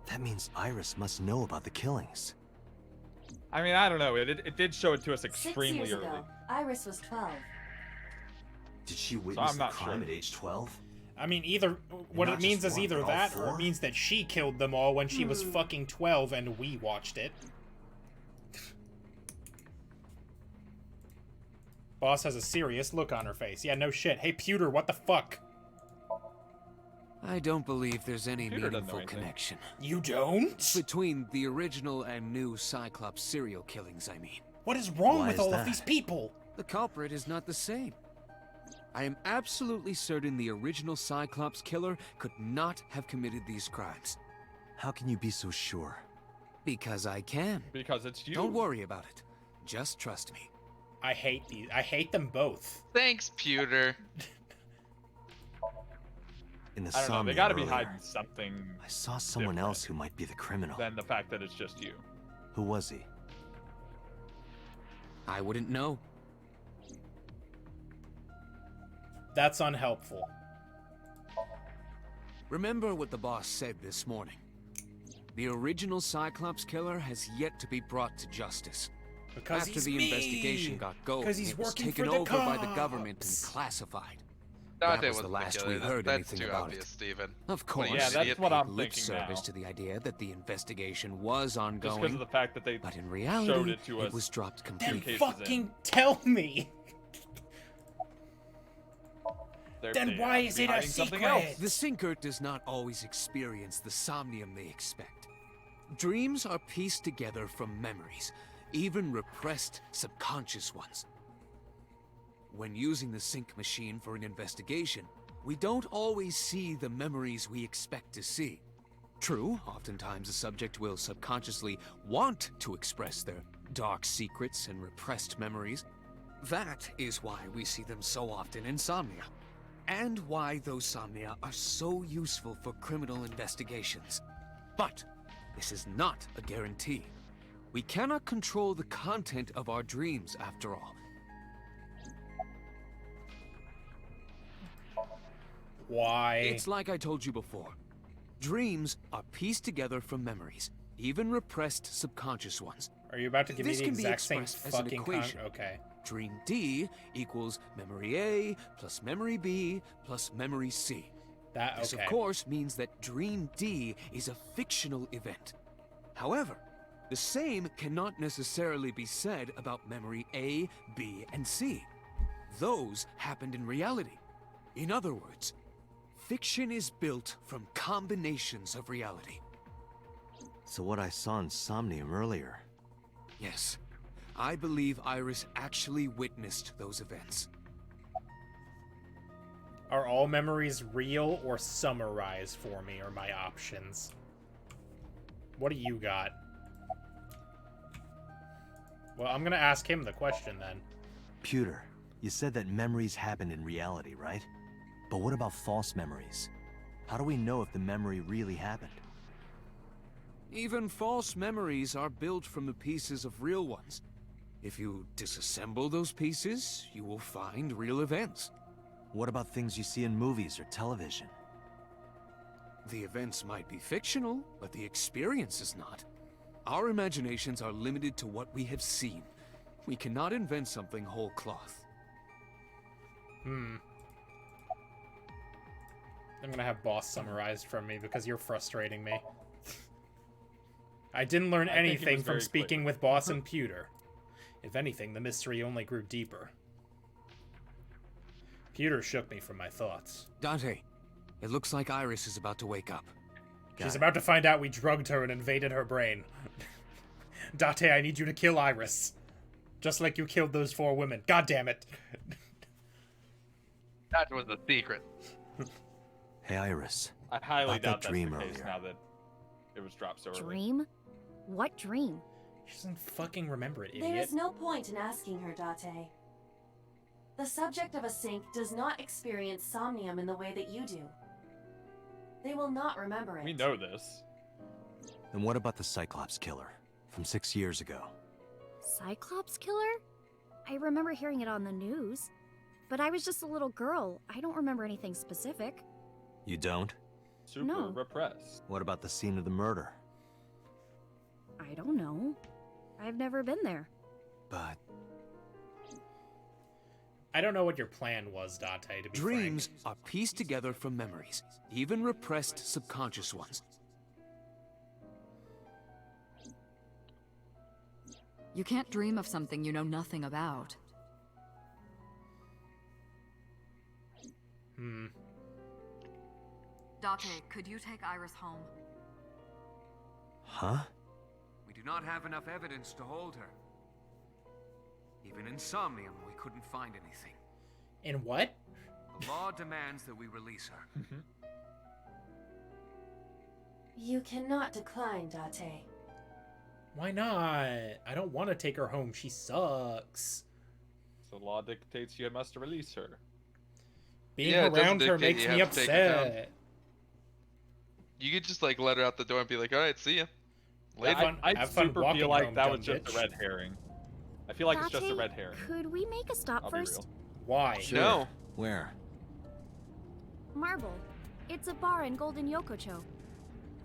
That means Iris must know about the killings. I mean, I don't know. It did show it to us 6 extremely years early. ago, Iris was 12. Did she witness I'm the not crime sure. at age 12? I mean, either what not it means just is one, either but all that, or four? it means that she killed them all when she was fucking 12 and we watched it. Boss has a serious look on her face. Yeah, no shit. Hey, Pewter, what the fuck? I don't believe there's any Peter doesn't know meaningful anything. connection. You don't? Between the original and new Cyclops serial killings, I mean. What is wrong Why with is all that? of these people? The culprit is not the same. I am absolutely certain the original Cyclops Killer could not have committed these crimes. How can you be so sure? Because I can. Because it's you. Don't worry about it. Just trust me. I hate these. I hate them both. Thanks, Pewter. In the I don't know. They Somnium gotta be earlier, hiding something I saw someone different else who might be the criminal. than the fact that it's just you. Who was he? I wouldn't know. That's unhelpful. Remember what the boss said this morning. The original Cyclops Killer has yet to be brought to justice. Because After he's the me. investigation got going, 'Cause he's it was working taken for the over by the government and cops. classified. Dante That was the wasn't last killer. we heard That's anything too about obvious, it. Steven. Of What course, are you, Yeah, an that's idiot? what I'm lip thinking service now. to the idea that the investigation was Just because ongoing, of the fact that they but in showed reality, it to us. it was dropped Then completely. cases in. fucking tell me. They're- Then they why have to is be it a hiding something secret? else. The sinker does not always experience the somnium they expect. Dreams are pieced together from memories, even repressed subconscious ones. When using the sync machine for an investigation, we don't always see the memories we expect to see. True, oftentimes the subject will subconsciously want to express their dark secrets and repressed memories. That is why we see them so often in Somnia, and why those Somnia are so useful for criminal investigations. But this is not a guarantee. We cannot control the content of our dreams, after all. Why? It's like I told you before. Dreams are pieced together from memories, even repressed subconscious ones. Are you about to give me This the can be exact same expressed as an fucking equation. Okay. Dream D equals memory A plus memory B plus memory C. This, Okay. of course, means that Dream D is a fictional event. However, the same cannot necessarily be said about memory A, B, and C. Those happened in reality. In other words, fiction is built from combinations of reality. So what I saw in Somnium earlier. Yes, I believe Iris actually witnessed those events. Are all memories real or summarize for me are my options? What do you got? Well, I'm gonna ask him the question then. Pewter, you said that memories happen in reality, right? But what about false memories? How do we know if the memory really happened? Even false memories are built from the pieces of real ones. If you disassemble those pieces, you will find real events. What about things you see in movies or television? The events might be fictional, but the experience is not. Our imaginations are limited to what we have seen. We cannot invent something whole cloth. I'm gonna have boss summarized from me because you're frustrating me. I didn't learn I think he anything was from very speaking with boss and Pewter. If anything, the mystery only grew deeper. Pewter shook me from my thoughts. Dante, it looks like Iris is about to wake up. She's about to find out we drugged her and invaded her brain. Dante, I need you to kill Iris. Just like you killed those 4 women. God damn it. That was a secret. Hey, Iris. I highly About doubt that that's dream the case earlier. now that it was dropped so early. Dream? What dream? She doesn't fucking remember it, There idiot. is no point in asking her, Date. The subject of a sync does not experience somnium in the way that you do. They will not remember it. We know this. And what about the Cyclops Killer from 6 years ago? Cyclops Killer? I remember hearing it on the news. But I was just a little girl. I don't remember anything specific. You don't? Super No. repressed. What about the scene of the murder? I don't know. I've never been there. But I don't know what your plan was, Date, to be Dreams frank. are pieced together from memories, even repressed subconscious ones. You can't dream of something you know nothing about. Date, could you take Iris home? Huh? We do not have enough evidence to hold her. Even in Somnium, we couldn't find anything. In what? The law demands that we release her. You cannot decline, Date. Why not? I don't want to take her home. She sucks. So law dictates you must release her. Being Yeah, it doesn't around her dictate makes you me have to take her down. upset. You could just like let her out the door and be like, all right, see ya. Yeah, Later. I have fun super walking feel like home, that dumb was just bitch. a red herring. I feel like it's just a Date, red herring. Could we make a stop I'll be first? real. Why? Sure. No. Where? Marble. It's a bar in Golden Yokocho.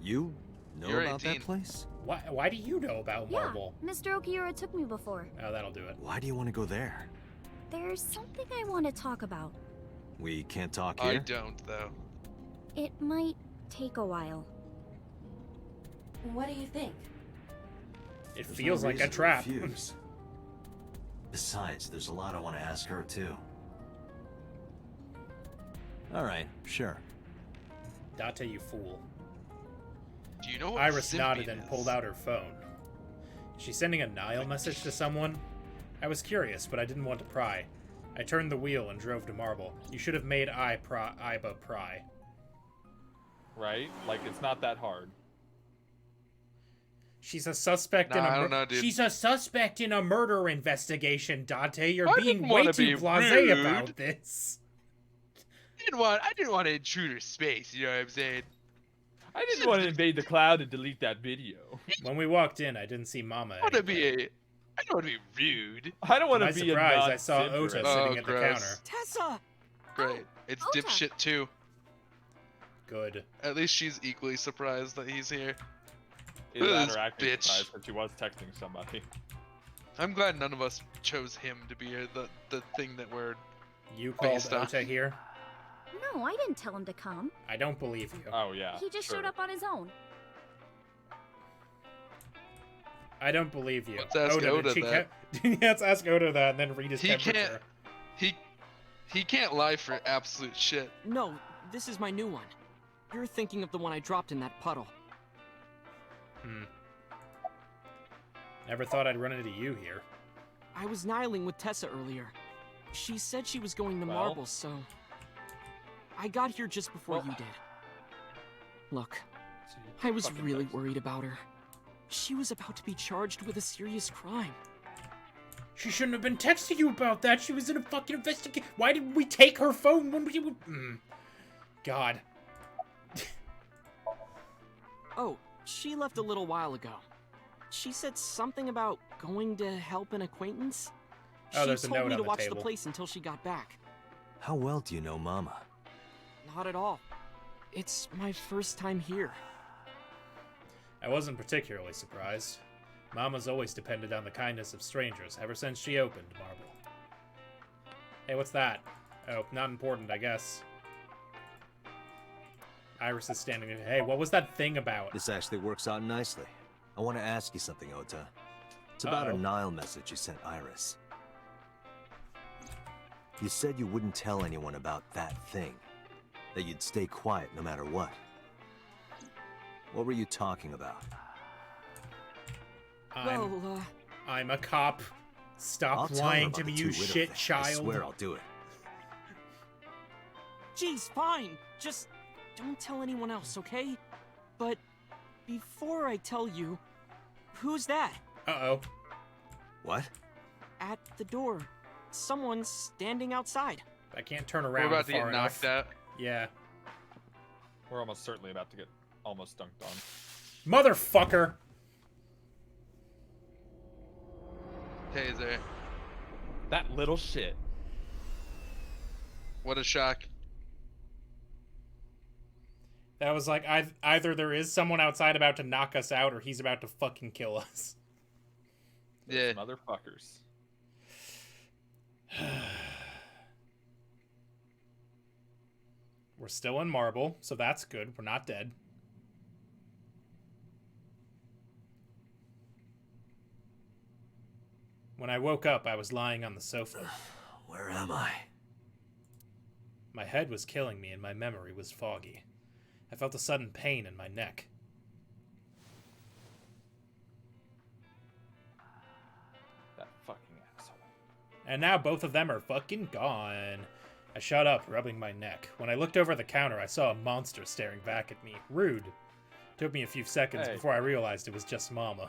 You know You're about 18. that place? Why do you know about Marble? Yeah, Mr. Okiura took me before. Oh, that'll do it. Why do you want to go there? There's something I want to talk about. We can't talk I here? don't though. It might take a while. What do you think? It There's feels no like a reason to trap. refuse. Besides, there's a lot I want to ask her, too. Alright, sure. Date, you fool. Do you know what Iris simping nodded and is? pulled out her phone. Is she sending a Nile message to someone? I was curious, but I didn't want to pry. I turned the wheel and drove to Marble. You should have made Iba pry. Right? Like, it's not that hard. She's a suspect Nah, in I a don't know, dude. She's a suspect in a murder investigation, Date. You're I being didn't way wanna too be blasé rude. about this. I didn't want to intrude her space, you know what I'm saying? I didn't want to invade the cloud and delete that video. When we walked in, I didn't see Mama. I don't want to be rude. I don't want To to my be surprise, a I saw Ota non-Cinderella. sitting at the gross. counter. Tessa! Great. It's Ota. dipshit too. Good. At least she's equally surprised that he's here. Either that This or actually bitch. surprised that she was texting somebody. I'm glad none of us chose him to be here, the thing that we're You called based on. Ota here? No, I didn't tell him to come. I don't believe you. Oh yeah. He just sure. showed up on his own. I don't believe you. Let's ask did Ota she that. Let's ask Ota that and then read his He temperature. can't. He can't lie for absolute shit. No, this is my new one. You're thinking of the one I dropped in that puddle. Never thought I'd run into you here. I was nihiling with Tessa earlier. She said she was going to Well? Marble, so... I got here just before you did. Look, So you I was fucking really texted. worried about her. She was about to be charged with a serious crime. She shouldn't have been texting you about that. She was in a fucking investigation. Why did we take her phone when we... God. Oh, she left a little while ago. She said something about going to help an acquaintance. Oh, She there's a told note me on to the watch the table. place until she got back. How well do you know Mama? Not at all. It's my first time here. I wasn't particularly surprised. Mama's always depended on the kindness of strangers ever since she opened Marble. Hey, what's that? Oh, not important, I guess. Iris is standing there. Hey, what was that thing about? This actually works out nicely. I want to ask you something, Ota. It's about Uh-oh. a Nile message you sent Iris. You said you wouldn't tell anyone about that thing. That you'd stay quiet no matter what. What were you talking about? I'm a cop. Stop I'll tell her lying about to me, the you two-wit shit thing. child. I swear I'll do it. Geez, fine. Just don't tell anyone else, okay? But before I tell you, who's that? Uh-oh. What? At the door. Someone's standing outside. I can't turn around. We're about to far get knocked enough. out. Yeah. We're almost certainly about to get almost dunked on. Motherfucker! Taser. That little shit. What a shock. That was like, either there is someone outside about to knock us out, or he's about to fucking kill us. Yeah. Motherfuckers. We're still in marble, so that's good. We're not dead. When I woke up, I was lying on the sofa. Where am I? My head was killing me and my memory was foggy. I felt a sudden pain in my neck. That fucking asshole. And now both of them are fucking gone. I shut up, rubbing my neck. When I looked over the counter, I saw a monster staring back at me. Rude. Took me a few seconds before I realized it was just Mama.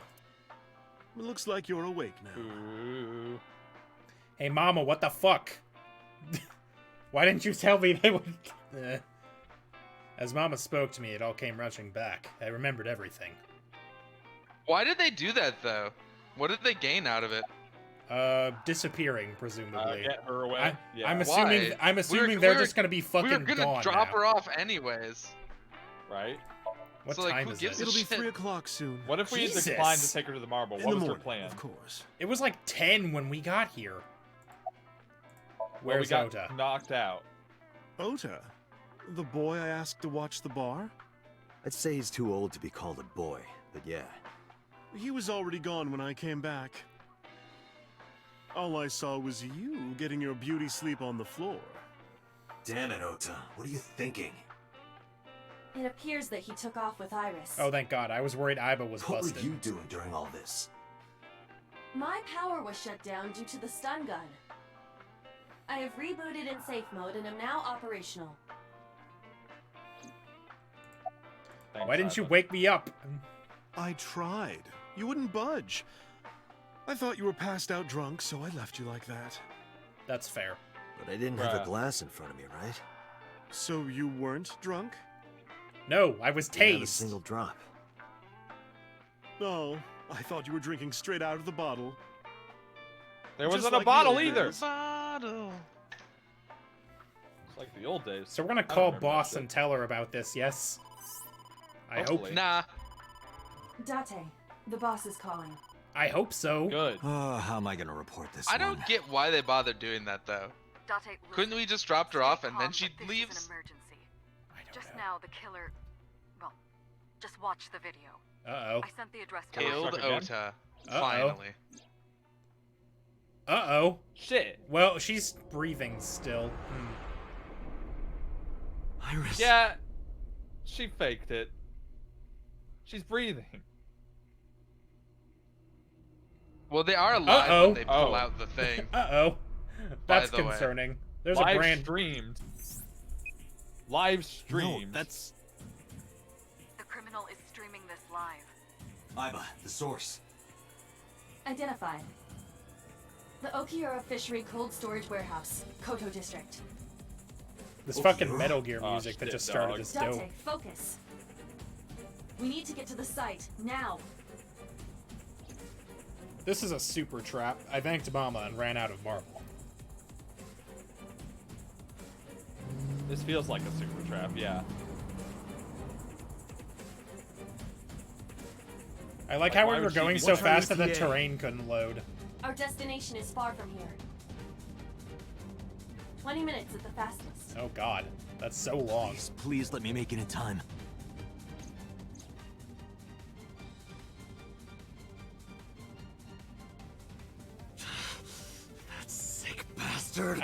It looks like you're awake now. Ooh. Hey, Mama, what the fuck? Why didn't you tell me they would... As Mama spoke to me, it all came rushing back. I remembered everything. Why did they do that, though? What did they gain out of it? Disappearing, presumably. Get her away. Yeah. I'm assuming they're just gonna be fucking gone. We were gonna drop her off anyways. Right? What so, time like, is it? It'll be 3 o'clock soon. What if we declined to take her to the marble? What was her plan? Of course. It was like 10 when we got here. Where's we got Ota? knocked out. Ota? The boy I asked to watch the bar? I'd say he's too old to be called a boy, but yeah. He was already gone when I came back. All I saw was you getting your beauty sleep on the floor. Damn it, Ota. What are you thinking? It appears that he took off with Iris. Oh, thank God. I was worried Iba was What busted. were you doing during all this? My power was shut down due to the stun gun. I have rebooted in safe mode and am now operational. Thanks, Why didn't you Iva. wake me up? I tried. You wouldn't budge. I thought you were passed out drunk, so I left you like that. That's fair. But I didn't have a glass in front of me, right? So you weren't drunk? No, I was Didn't have a tased. single drop. Oh, I thought you were drinking straight out of the bottle. There Just wasn't like a the bottle old either. days. Bottle. It's like the old days. So we're gonna I don't call remember boss that and tell her about this, yes? I Hopefully. hope. Nah. Date, the boss is calling. I hope so. Good. How am I gonna report this I one? don't get why they bothered doing that, though. Date, Couldn't we just drop her off and then she this is leaves? an emergency. I don't Just know. now, the killer. Well, just watch the video. Uh-oh. I sent the address to Killed Struck again? Ota. Uh-oh. Finally. Uh-oh. Shit. Well, she's breathing still. Iris. Yeah. She faked it. She's breathing. Well, they are alive Uh-oh. when they pull out the thing. Uh-oh. That's the way. concerning. There's Live a brand... streamed. Live streamed. No, that's... The criminal is streaming this live. Iba, the source. Identified. The Okiura Fishery Cold Storage Warehouse, Koto District. This fucking Metal Gear Oh, music that shit, just started dog. is dope. Date, focus. We need to get to the site, now. This is a super trap. I thanked Mama and ran out of marble. This feels like a super trap, yeah. I like how why we were would she going be- so What's her fast that the ETA? terrain couldn't load. Our destination is far from here. 20 minutes at the fastest. Oh God, that's so long. Please let me make it in time. That sick bastard.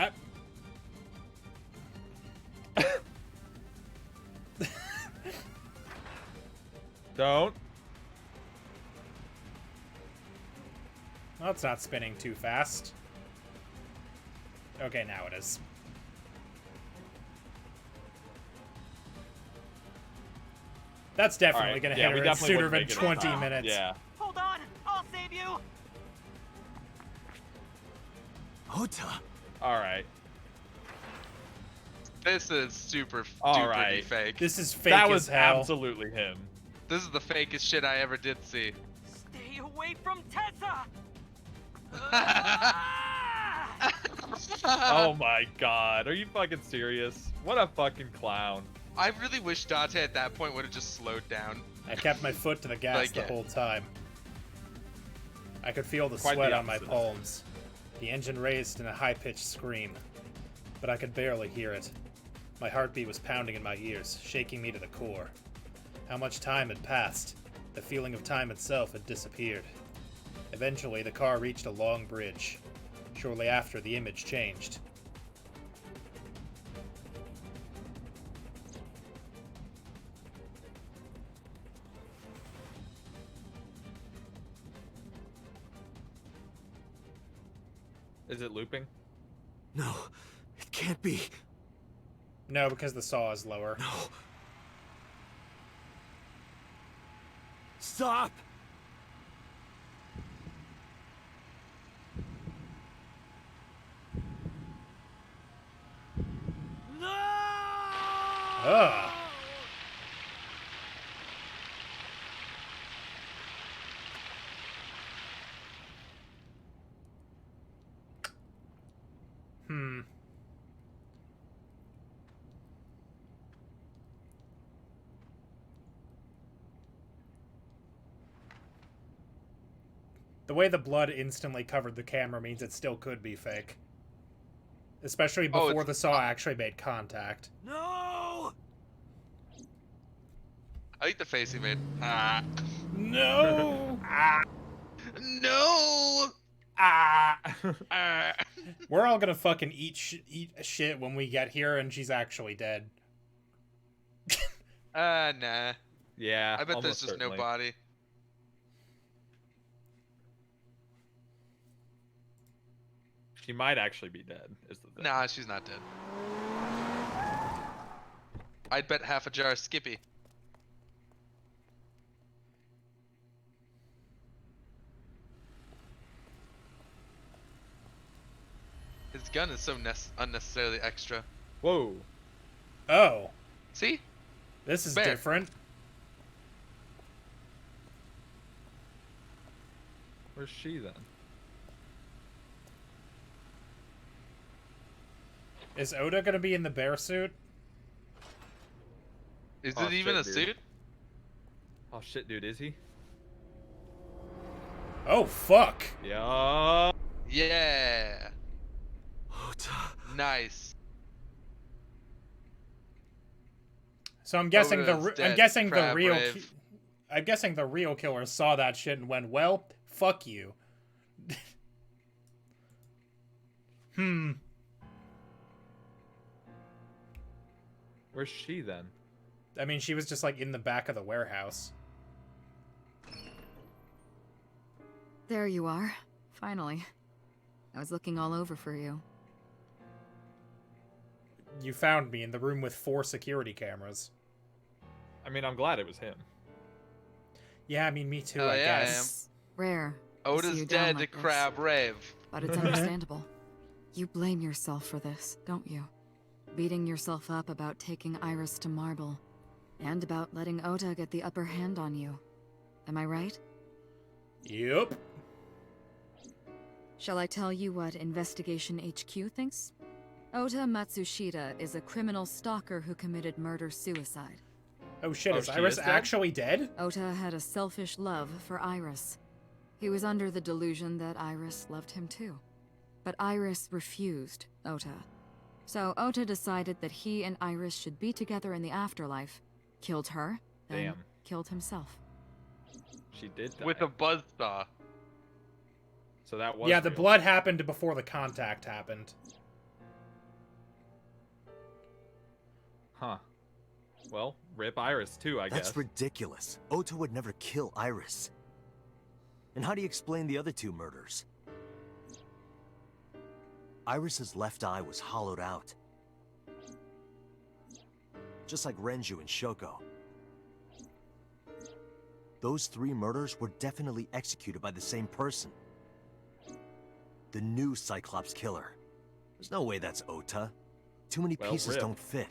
Don't. Well, it's not spinning too fast. Okay, now it is. That's definitely Alright, gonna yeah, hit we her in definitely sooner wouldn't than make it in 20 time. minutes. Yeah. Hold on, I'll save you. Ota. Alright. This is super All duper right. fake. This is fake That as was hell. absolutely him. This is the fakest shit I ever did see. Stay away from Tessa. Oh my god. Are you fucking serious? What a fucking clown. I really wish Dante at that point would have just slowed down. I kept my foot to the gas Like the it. whole time. I could feel the Quite sweat the on my opposite. palms. The engine raised in a high-pitched scream, but I could barely hear it. My heartbeat was pounding in my ears, shaking me to the core. How much time had passed? The feeling of time itself had disappeared. Eventually, the car reached a long bridge. Shortly after, the image changed. Is it looping? No, it can't be. No, because the saw is lower. No. Stop! Ugh. The way the blood instantly covered the camera means it still could be fake. Especially before the saw actually made contact. No! I like the face he made. Ah. No! Ah. No! Ah! Ah. We're all gonna fucking eat shit when we get here and she's actually dead. Nah. Yeah. I bet there's almost just certainly. no body. She might actually be dead, is the thing. Nah, she's not dead. I'd bet half a jar of Skippy. His gun is so unnecessarily extra. Whoa. Oh. See? This is Bear. different. Where's she then? Is Oda gonna be in the bear suit? Is Oh, it even shit, a dude. suit? Oh shit, dude, is he? Oh, fuck. Yeah. Yeah. Ota. Nice. So I'm guessing Oda's I'm dead. guessing the Crab real rave. I'm guessing the real killer saw that shit and went, "Well, fuck you." Where's she then? I mean, she was just like in the back of the warehouse. There you are. Finally. I was looking all over for you. You found me in the room with 4 security cameras. I mean, I'm glad it was him. Yeah, I mean, me too, Hell I yeah, I guess. Rare. to see Oda's you down dead like to this, crab rave. But it's understandable. You blame yourself for this, don't you? Beating yourself up about taking Iris to Marble. And about letting Ota get the upper hand on you. Am I right? Yep. Shall I tell you what Investigation HQ thinks? Ota Matsushita is a criminal stalker who committed murder-suicide. Oh shit, is she Iris is dead? actually dead? Ota had a selfish love for Iris. He was under the delusion that Iris loved him too. But Iris refused Ota. So Ota decided that he and Iris should be together in the afterlife, killed her, and Damn. killed himself. She did die. With a buzzsaw. So that was Yeah, the real. blood happened before the contact happened. Huh. Well, rip Iris too, I guess. That's ridiculous. Ota would never kill Iris. And how do you explain the other 2 murders? Iris's left eye was hollowed out. Just like Renju and Shoko. those 3 murders were definitely executed by the same person. The new Cyclops Killer. There's no way that's Ota. Too many pieces don't fit.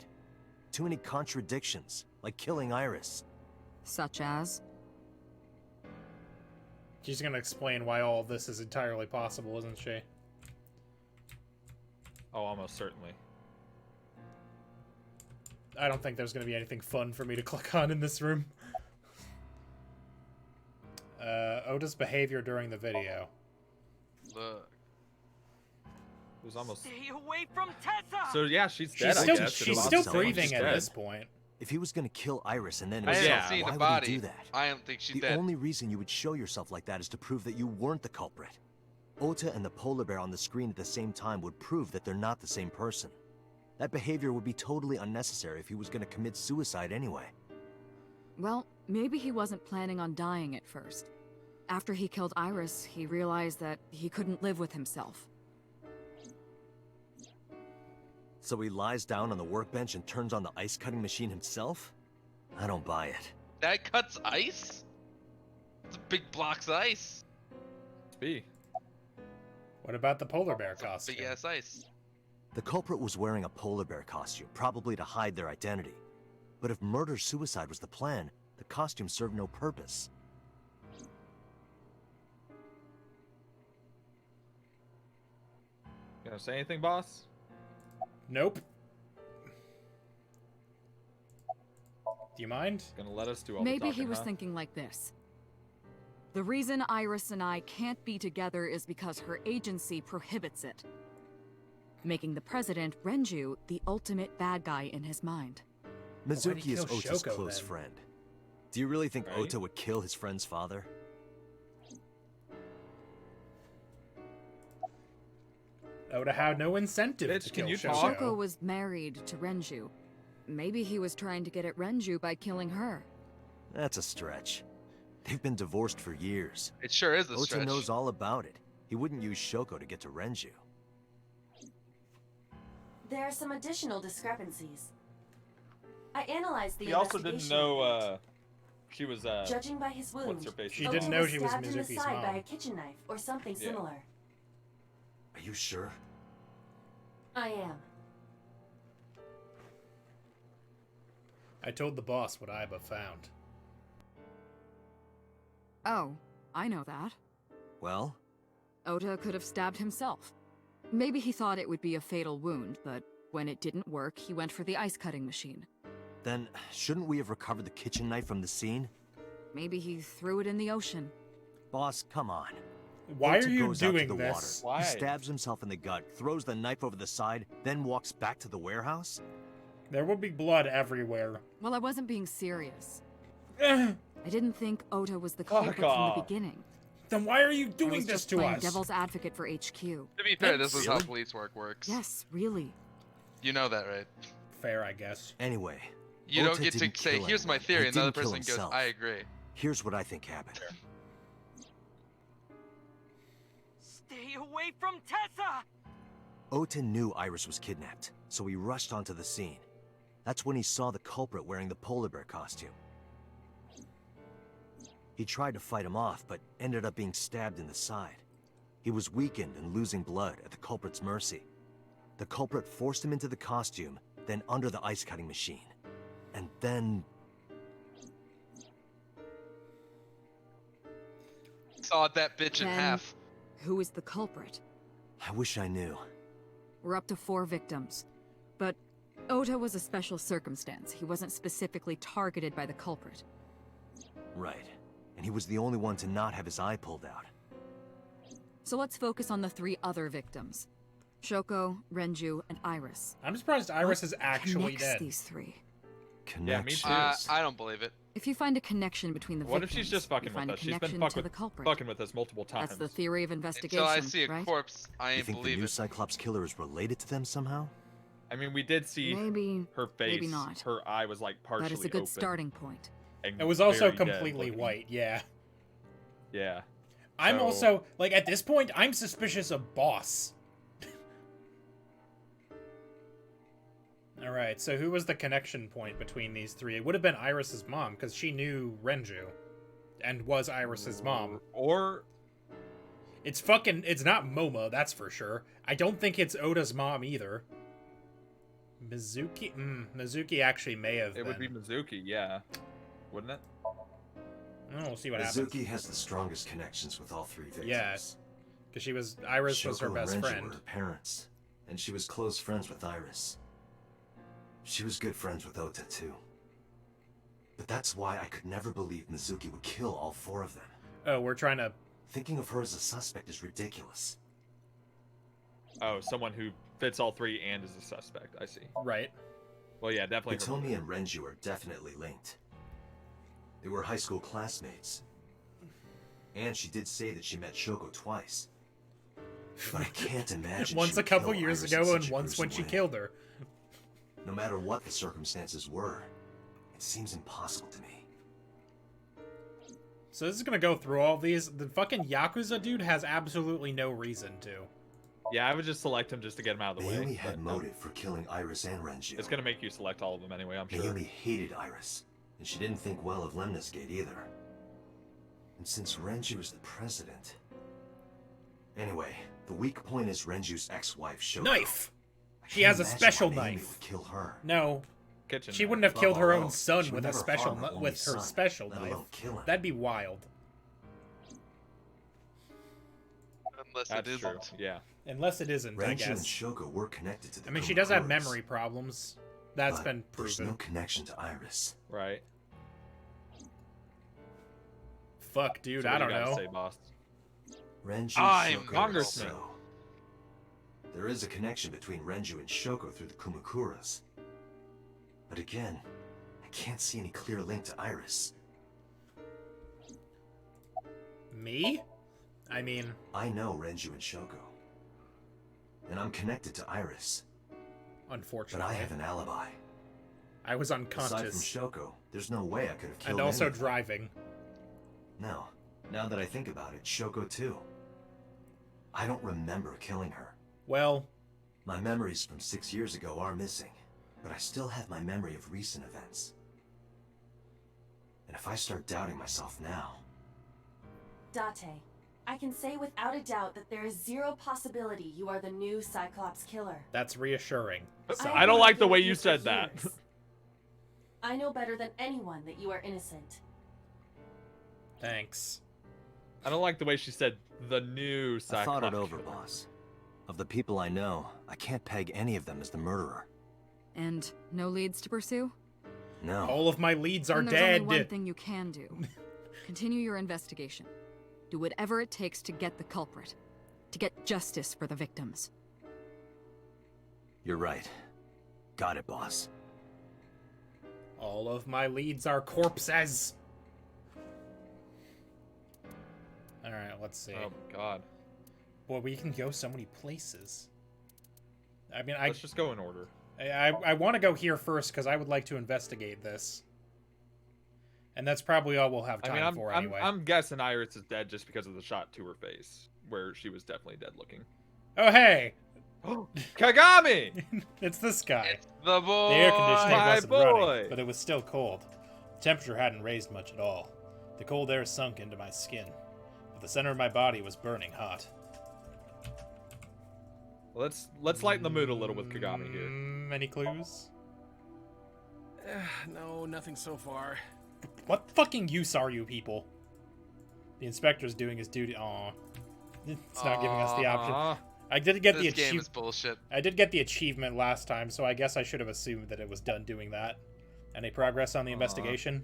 Too many contradictions, like killing Iris. Such as? She's gonna explain why all of this is entirely possible, isn't she? Oh, almost certainly. I don't think there's gonna be anything fun for me to click on in this room. Ota's behavior during the video. Look. It was almost... Stay away from Tessa! So yeah, she's dead, I guess. She's still breathing at this point. If he was gonna kill Iris and then I haven't seen why the would body. he do that? I don't think she's the dead. The only reason you would show yourself like that is to prove that you weren't the culprit. Ota and the polar bear on the screen at the same time would prove that they're not the same person. That behavior would be totally unnecessary if he was gonna commit suicide anyway. Well, maybe he wasn't planning on dying at first. After he killed Iris, he realized that he couldn't live with himself. So he lies down on the workbench and turns on the ice-cutting machine himself? I don't buy it. That cuts ice? It's big blocks of ice. B. What about the polar bear costume? Big ass ice. The culprit was wearing a polar bear costume, probably to hide their identity. But if murder-suicide was the plan, the costume served no purpose. You gonna say anything, boss? Nope. Do you mind? Gonna let us do all Maybe the talking, he was huh? thinking like this. The reason Iris and I can't be together is because her agency prohibits it, making the president, Renju, the ultimate bad guy in his mind. Mizuki is kill Ota's Shoko, close then? friend. Do you really think Right? Ota would kill his friend's father? Ota had no incentive Bitch, to can kill you Shoko. talk? Shoko was married to Renju. Maybe he was trying to get at Renju by killing her. That's a stretch. They've been divorced for years. It sure is a Ota stretch. knows all about it. He wouldn't use Shoko to get to Renju. There are some additional discrepancies. I analyzed the He also investigation didn't know report. she was Judging by his wound, what's her face? She Ota didn't know she was stabbed in the Mizuki's side mom. by a kitchen knife or something Yeah. similar. Are you sure? I am. I told the boss what Iba found. Oh, I know that. Well? Ota could have stabbed himself. Maybe he thought it would be a fatal wound, but when it didn't work, he went for the ice-cutting machine. Then, shouldn't we have recovered the kitchen knife from the scene? Maybe he threw it in the ocean. Boss, come on. Why Ota are you goes out to doing the this? Water. He stabs himself in the gut, throws the knife over the side, then walks back to the warehouse? There will be blood everywhere. Well, I wasn't being serious. Eh, I didn't think Ota was the Fuck culprit from off. the beginning. then why are you I doing was this just to playing us? devil's advocate for HQ. To be fair, this is how Really? police work works. Yes, really. You know that, right? Fair, I guess. Anyway, You don't Ota get to didn't say, kill here's my anyone, theory, he and the other didn't kill person goes, himself. I agree. Here's what I think happened. Stay away from Tessa! Ota knew Iris was kidnapped, so he rushed onto the scene. That's when he saw the culprit wearing the polar bear costume. He tried to fight him off, but ended up being stabbed in the side. He was weakened and losing blood at the culprit's mercy. The culprit forced him into the costume, then under the ice-cutting machine. And then... Sawed that bitch in Then- half. Who is the culprit? I wish I knew. We're up to 4 victims. But Ota was a special circumstance. He wasn't specifically targeted by the culprit. Right. And he was the only one to not have his eye pulled out. So let's focus on the 3 other victims. Shoko, Renju, and Iris. I'm surprised Iris is What actually connects dead. these 3? Connections. I don't believe it. If you find a connection between the What if victims, she's just you fucking find with a us? She's been connection to the culprit. fucking with us multiple times. That's the theory of investigation, Until I see a right? corpse, I You ain't think the believe new it. Cyclops Killer is related to them somehow? I mean, we did see Maybe, her face. maybe not. Her eye was like partially That is a good open starting point. and It was also very dead completely looking. white, yeah. Yeah. I'm So- also, like, at this point, I'm suspicious of Boss. Alright, so who was the connection point between these 3? It would have been Iris's mom, because she knew Renju. and was Iris's mom. Or it's not Momo, that's for sure. I don't think it's Ota's mom either. Mizuki? Mizuki actually may have been. It would be Mizuki, yeah. Wouldn't it? Oh, we'll see what happens. Mizuki has the strongest connections with all three victims. Yeah, because Iris was her Shoko best and Renji friend. were her parents, and she was close friends with Iris. She was good friends with Ota, too. But that's why I could never believe Mizuki would kill all 4 of them. Oh, we're trying to... Thinking of her as a suspect is ridiculous. Oh, someone who fits all 3 and is a suspect. I see. Right. Well, yeah, definitely. Hitomi and Renji are definitely linked. They were high school classmates. And she did say that she met Shoko twice. But I can't imagine once a couple years ago and once when she killed her. No matter what the circumstances were, it seems impossible to me. So this is gonna go through all these. The fucking Yakuza dude has absolutely no reason to. Yeah, I would just select him just to get him out of the way. Naomi had motive for killing Iris and Renji. It's gonna make you select all of them anyway, I'm sure. Naomi hated Iris, and she didn't think well of Lemniscate either. And since Renji was the president... Anyway, the weak point is Renju's ex-wife, Shoko. Knife! She has a special knife. Would kill her. No. Kitchen she knife. wouldn't have killed her own son she with would a never special harm her only with her son, special let knife. alone kill him. That'd be wild. Unless That's it isn't. true. Yeah. Unless it isn't, I Renju and guess. Shoko were connected to the I mean, she does have Kumakuras, memory problems. That's but been there's proven. no connection to Iris. Right. Fuck, dude, So I what do don't you gotta know. say, boss? Renju, I'm Shoko, Congressman. So, there is a connection between Renju and Shoko through the Kumakuras. But again, I can't see any clear link to Iris. Me? I mean... I know Renju and Shoko. And I'm connected to Iris. Unfortunately. But I have an alibi. I was unconscious. Aside from Shoko, there's no way I could have killed And also anyone. driving. No. Now that I think about it, Shoko too. I don't remember killing her. Well... My memories from 6 years ago are missing, but I still have my memory of recent events. And if I start doubting myself now... Date, I can say without a doubt that there is zero possibility you are the new Cyclops Killer. That's reassuring. I don't like the way you said that. I know better than anyone that you are innocent. Thanks. I don't like the way she said the new Cyclops. I thought it over, boss. Of the people I know, I can't peg any of them as the murderer. And no leads to pursue? No. All of my leads are Then dead. there's only one thing you can do. Continue your investigation. Do whatever it takes to get the culprit. To get justice for the victims. You're right. Got it, boss. All of my leads are corpses. Alright, let's see. Oh my god. Boy, we can go so many places. I mean, Let's just go in order. I want to go here first because I would like to investigate this. And that's probably all we'll have time for anyway. I'm guessing Iris is dead just because of the shot to her face, where she was definitely dead looking. Oh, hey! Kagami! It's this guy. The boy! The air conditioning My wasn't boy! running, but it was still cold. The temperature hadn't raised much at all. The cold air sunk into my skin, but the center of my body was burning hot. Let's lighten the mood a little with Kagami here. Any clues? No, nothing so far. What fucking use are you people? The inspector's doing his duty. Aw. It's not giving us the option. I did get This game is bullshit. I did get the achievement last time, so I guess I should have assumed that it was done doing that. Any progress on the investigation?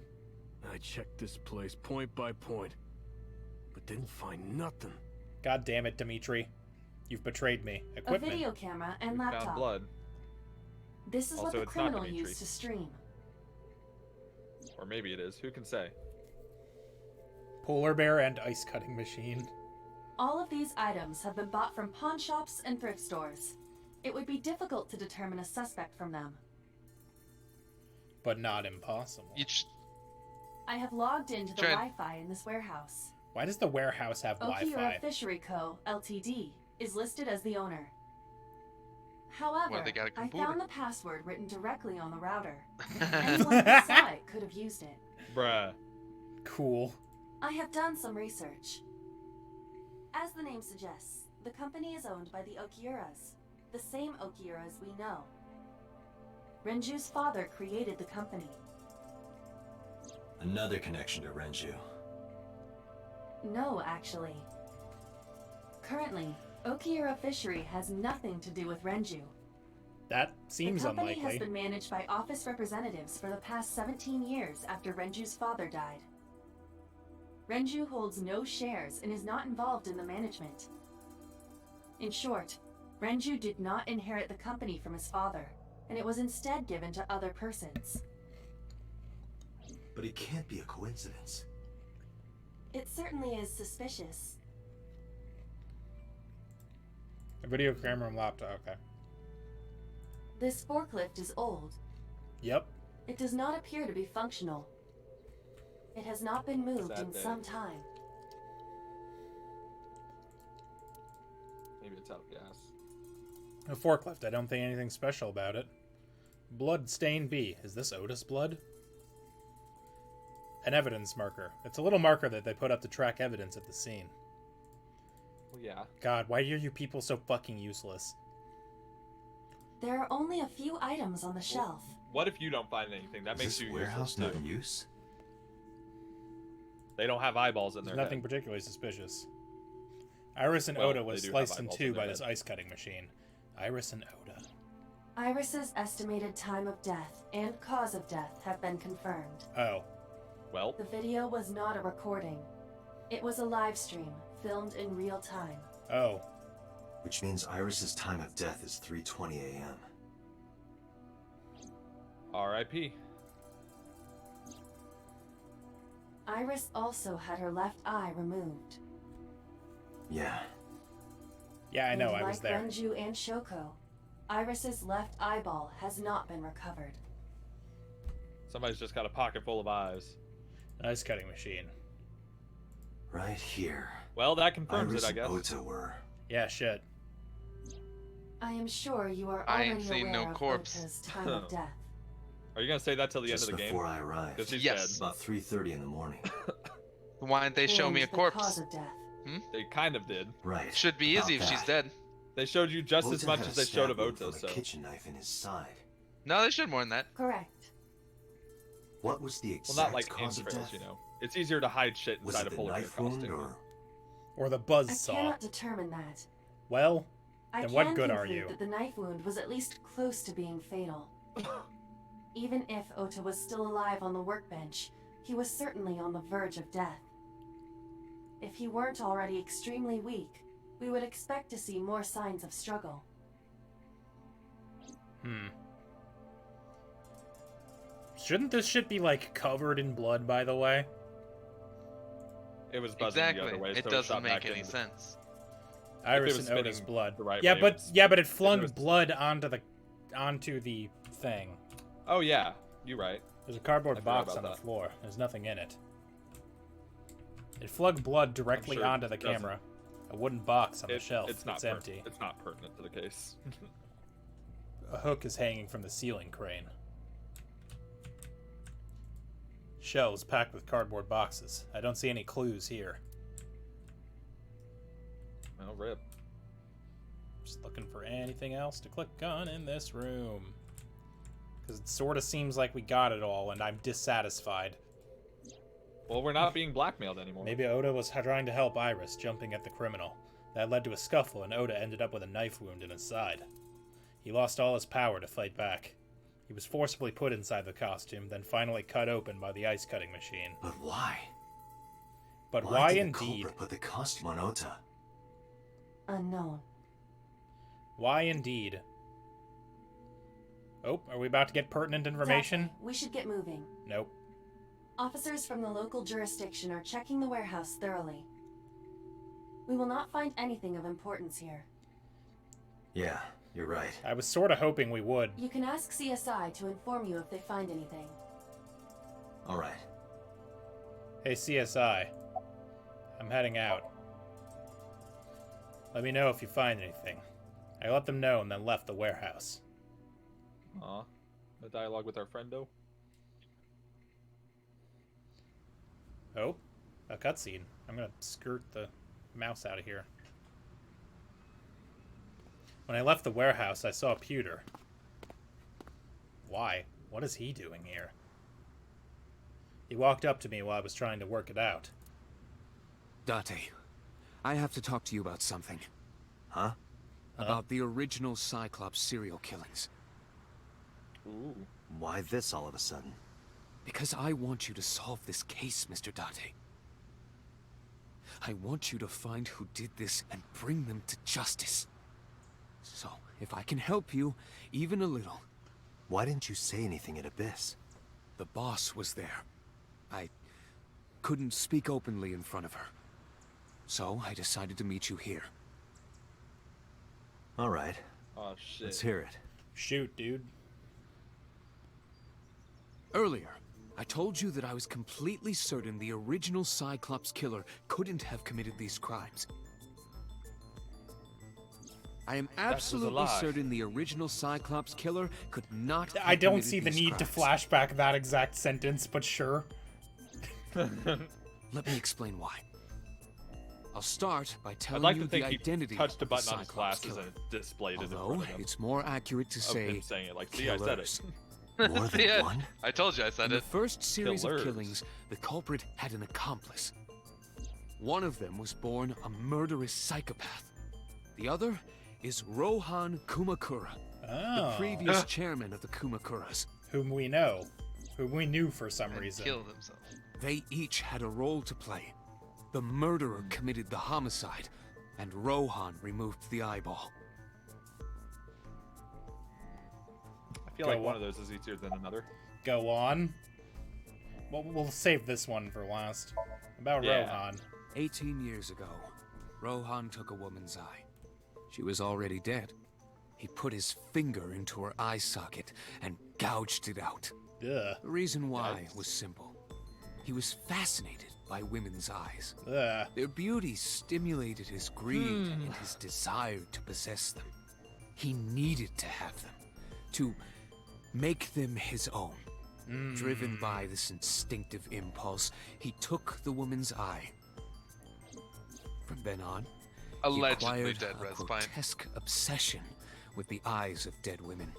I checked this place point by point, but didn't find nothing. God damn it, Dimitri. You've betrayed me. A Equipment. video camera and We laptop. found blood. This is Also, what the it's not criminal Dimitri. used to stream. Or maybe it is. Who can say? Polar bear and ice cutting machine. All of these items have been bought from pawn shops and thrift stores. It would be difficult to determine a suspect from them. But not impossible. I have logged into the Try- Wi-Fi in this warehouse. Why does the warehouse have Okiura Wi-Fi? Fishery Co., Ltd. is listed as the owner. However, Well, they got a I computer. found the password written directly on the router. Anyone who saw it could have used it. Bruh. Cool. I have done some research. As the name suggests, the company is owned by the Okiuras, the same Okiuras we know. Renju's father created the company. Another connection to Renju. No, actually. Currently, Okiura Fishery has nothing to do with Renju. That seems The company unlikely. has been managed by office representatives for the past 17 years after Renju's father died. Renju holds no shares and is not involved in the management. In short, Renju did not inherit the company from his father, and it was instead given to other persons. But it can't be a coincidence. It certainly is suspicious. A video camera and laptop. Okay. This forklift is old. Yep. It does not appear to be functional. It has not been moved Sad in day. some time. Maybe it's out of gas. A forklift. I don't think anything special about it. Blood stain B. Is this Otis blood? An evidence marker. It's a little marker that they put up to track evidence at the scene. Well, yeah. God, why are you people so fucking useless? There are only a few items on the shelf. What if you don't find anything? That makes Is you this warehouse useless, not too. in use? They don't have eyeballs in There's their nothing head. particularly suspicious. Iris and Well, Oda was they do sliced have in eyeballs two in their by this head. ice cutting machine. Iris and Oda. Iris's estimated time of death and cause of death have been confirmed. Oh. Well. The video was not a recording. It was a live stream, filmed in real time. Oh. Which means Iris's time of death is 3:20 a.m. R.I.P. Iris also had her left eye removed. Yeah. Yeah, I know, And I was like there. Renju and Shoko, Iris's left eyeball has not been recovered. Somebody's just got a pocket full of eyes. Ice cutting machine. Right here. Well, that confirms Iris it, I guess. and Ota were. Yeah, shit. I am sure you are I already ain't seen aware no of corpse. Ota's time of death. Are you gonna say that till the Just end of the game? before I arrived. 'Cause he's Yes. dead. About 3:30 in the morning. Why didn't they show me a And the cause corpse? of death. They kind of did. Right. Should be easy if about she's that. dead. They showed you just as Ota much had as a they showed stab of wound Ota, from so. a kitchen knife in his side. No, they showed more than that. Correct. What was the exact Well, not like cause of entrails, death? you know. It's easier to hide shit Was inside it a the polar bear knife wound costume. Or the I buzzsaw. cannot determine that. Well, I then can what good conclude are you? that the knife wound was at least close to being fatal. Even if Ota was still alive on the workbench, he was certainly on the verge of death. If he weren't already extremely weak, we would expect to see more signs of struggle. Shouldn't this shit be, like, covered in blood, by the way? It was buzzing Exactly. the other way, It so doesn't shot make back any into- sense. Iris was and Oda's spinning blood. the right yeah, way, but it it flung was- blood onto the thing. Oh yeah, you're right. There's a cardboard I forgot box on about the that. floor. There's nothing in it. It flung blood directly sure onto the it doesn't. camera. A wooden box on the It- shelf. It's not empty. It's not pertinent to the case. A hook is hanging from the ceiling crane. Shelves packed with cardboard boxes. I don't see any clues here. Oh, rip. Just looking for anything else to click on in this room. Because it sort of seems like we got it all, and I'm dissatisfied. Well, we're not being blackmailed anymore. Maybe Oda was trying to help Iris, jumping at the criminal. That led to a scuffle, and Oda ended up with a knife wound in his side. He lost all his power to fight back. He was forcibly put inside the costume, then finally cut open by the ice cutting machine. But why? But why did indeed? The culprit put the costume on Ota? Unknown. Why indeed? Oh, are we about to get pertinent information? Daphne, we should get moving. Nope. Officers from the local jurisdiction are checking the warehouse thoroughly. We will not find anything of importance here. Yeah, you're right. I was sort of hoping we would. You can ask CSI to inform you if they find anything. All right. Hey, CSI. I'm heading out. Let me know if you find anything. I let them know and then left the warehouse. Aw. The dialogue with our friendo. Oh? A cutscene. I'm gonna skirt the mouse out of here. When I left the warehouse, I saw Pewter. Why? What is he doing here? He walked up to me while I was trying to work it out. Date, I have to talk to you about something. Huh? About the original Cyclops serial killings. Ooh. Why this all of a sudden? Because I want you to solve this case, Mr. Date. I want you to find who did this and bring them to justice. So, if I can help you, even a little... Why didn't you say anything at Abyss? The boss was there. I couldn't speak openly in front of her. So, I decided to meet you here. All right. Oh, shit. Let's hear it. Shoot, dude. Earlier, I told you that I was completely certain the original Cyclops Killer couldn't have committed these crimes. I am absolutely certain the original Cyclops Killer could not have I don't committed see the these need to crimes. flashback that exact sentence, but sure. Let me explain why. I'll start by I'd telling like you to think the he identity touched a of the button on his Cyclops glasses Killer. and it displayed it in Although, front of him. it's more accurate to Of say him saying it like, see, I said it. killers. More than Yeah, one? I told you I said In it. the first series Killers. of killings, the culprit had an accomplice. One of them was born a murderous psychopath. The other is Rohan Kumakura, the previous chairman of the Kumakuras. Whom we know. Whom we knew for some reason. Killed himself. They each had a role to play. The murderer committed the homicide, and Rohan removed the eyeball. I feel like one of those is easier than another. Go on. Well, we'll save this one for last. About Rohan. 18 years ago, Rohan took a woman's eye. She was already dead. He put his finger into her eye socket and gouged it out. Ugh. The reason why was simple. He was fascinated by women's eyes. Ugh. Their beauty stimulated his greed and his desire to possess them. He needed to have them, to make them his own. Driven by this instinctive impulse, he took the woman's eye. From then on, Allegedly he dead, acquired a Red Spine. grotesque obsession with the eyes of dead women.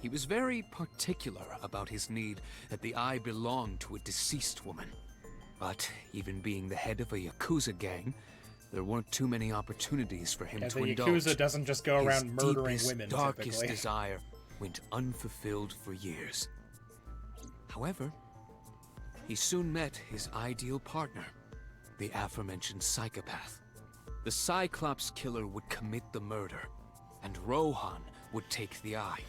He was very particular about his need that the eye belonged to a deceased woman. But even being the head of a Yakuza gang, there weren't too many opportunities for him Yeah, to the indulge. Yakuza doesn't just go around His murdering deepest, women, darkest typically. desire went unfulfilled for years. However, he soon met his ideal partner, the aforementioned psychopath. The Cyclops Killer would commit the murder, and Rohan would take the eye.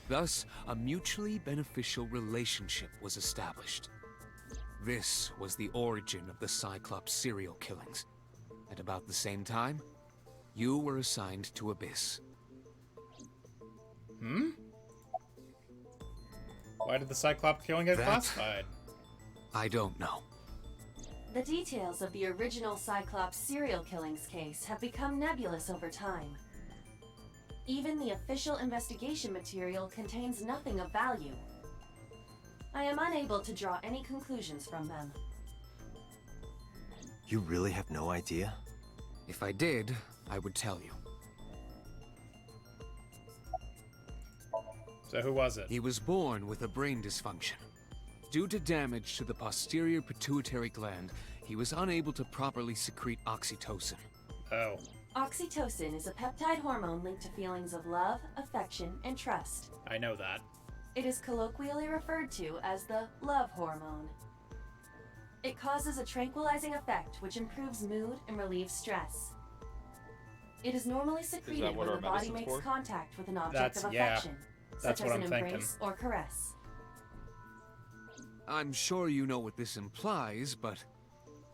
Thus, a mutually beneficial relationship was established. This was the origin of the Cyclops serial killings. At about the same time, you were assigned to Abyss. Why did the Cyclops killing get That- classified? I don't know. The details of the original Cyclops serial killings case have become nebulous over time. Even the official investigation material contains nothing of value. I am unable to draw any conclusions from them. You really have no idea? If I did, I would tell you. So who was it? He was born with a brain dysfunction. Due to damage to the posterior pituitary gland, he was unable to properly secrete oxytocin. Oh. Oxytocin is a peptide hormone linked to feelings of love, affection, and trust. I know that. It is colloquially referred to as the love hormone. It causes a tranquilizing effect which improves mood and relieves stress. It is normally secreted what when our the body medicine's makes for? contact with an object of Yeah. affection, That's such what as I'm an thinking. embrace or caress. I'm sure you know what this implies, but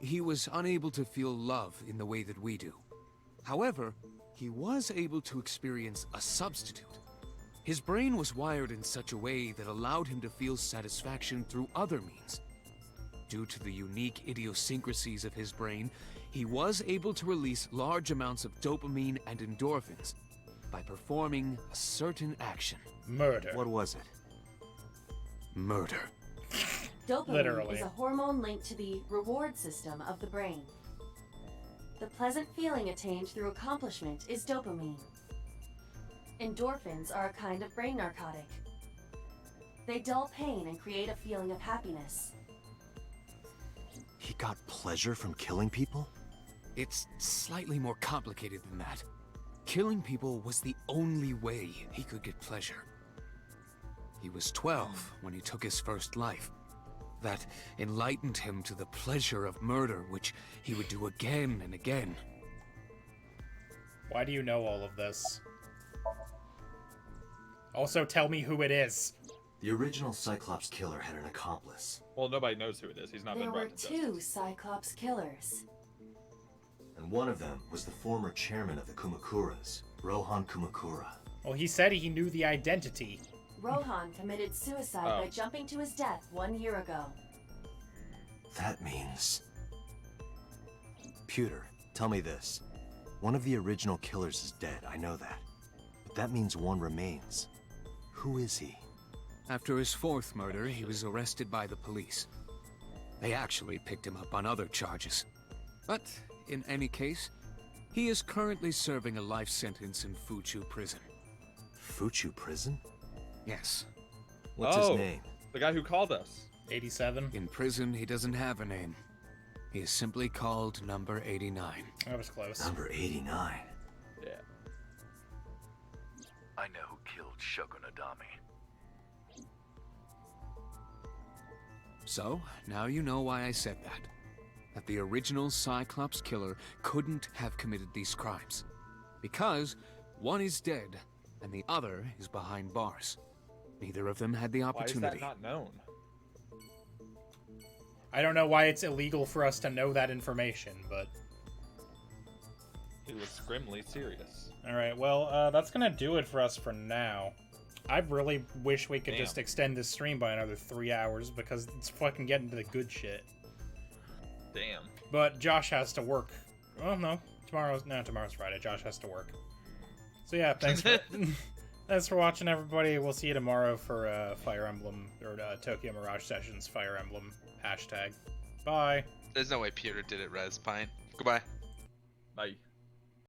he was unable to feel love in the way that we do. However, he was able to experience a substitute. His brain was wired in such a way that allowed him to feel satisfaction through other means. Due to the unique idiosyncrasies of his brain, he was able to release large amounts of dopamine and endorphins by performing a certain action. Murder. What was it? Murder. Dopamine Literally. is a hormone linked to the reward system of the brain. The pleasant feeling attained through accomplishment is dopamine. Endorphins are a kind of brain narcotic. They dull pain and create a feeling of happiness. He got pleasure from killing people? It's slightly more complicated than that. Killing people was the only way he could get pleasure. He was 12 when he took his first life. That enlightened him to the pleasure of murder, which he would do again and again. Why do you know all of this? Also, tell me who it is. The original Cyclops Killer had an accomplice. Well, nobody knows who it is. He's not There been were brought to two justice. Cyclops Killers. And one of them was the former chairman of the Kumakuras, Rohan Kumakura. Well, he said he knew the identity. Rohan committed suicide by jumping to his death 1 year ago. That means... Pewter, tell me this. One of the original killers is dead, I know that. But that means one remains. Who is he? After his fourth murder, he was arrested by the police. They actually picked him up on other charges. But, in any case, he is currently serving a life sentence in Fuchu prison. Fuchu prison? Yes. What's his name? The guy who called us. 87. In prison, he doesn't have a name. He is simply called Number 89. That was close. Number 89? Yeah. I know who killed Shoko Nadami. So, now you know why I said that. That the original Cyclops Killer couldn't have committed these crimes. Because one is dead, and the other is behind bars. Neither of them had the opportunity. Why is that not known? I don't know why it's illegal for us to know that information, but... He was grimly serious. Alright, well, that's gonna do it for us for now. I really wish we could Damn. just extend this stream by another 3 hours, because it's fucking getting to the good shit. Damn. But Josh has to work. Well, no. Tomorrow's Friday. Josh has to work. So yeah, thanks for... Thanks for watching, everybody. We'll see you tomorrow for Fire Emblem, or Tokyo Mirage Sessions Fire Emblem #. Bye. There's no way Peter did it, Res Pint. Goodbye. Bye.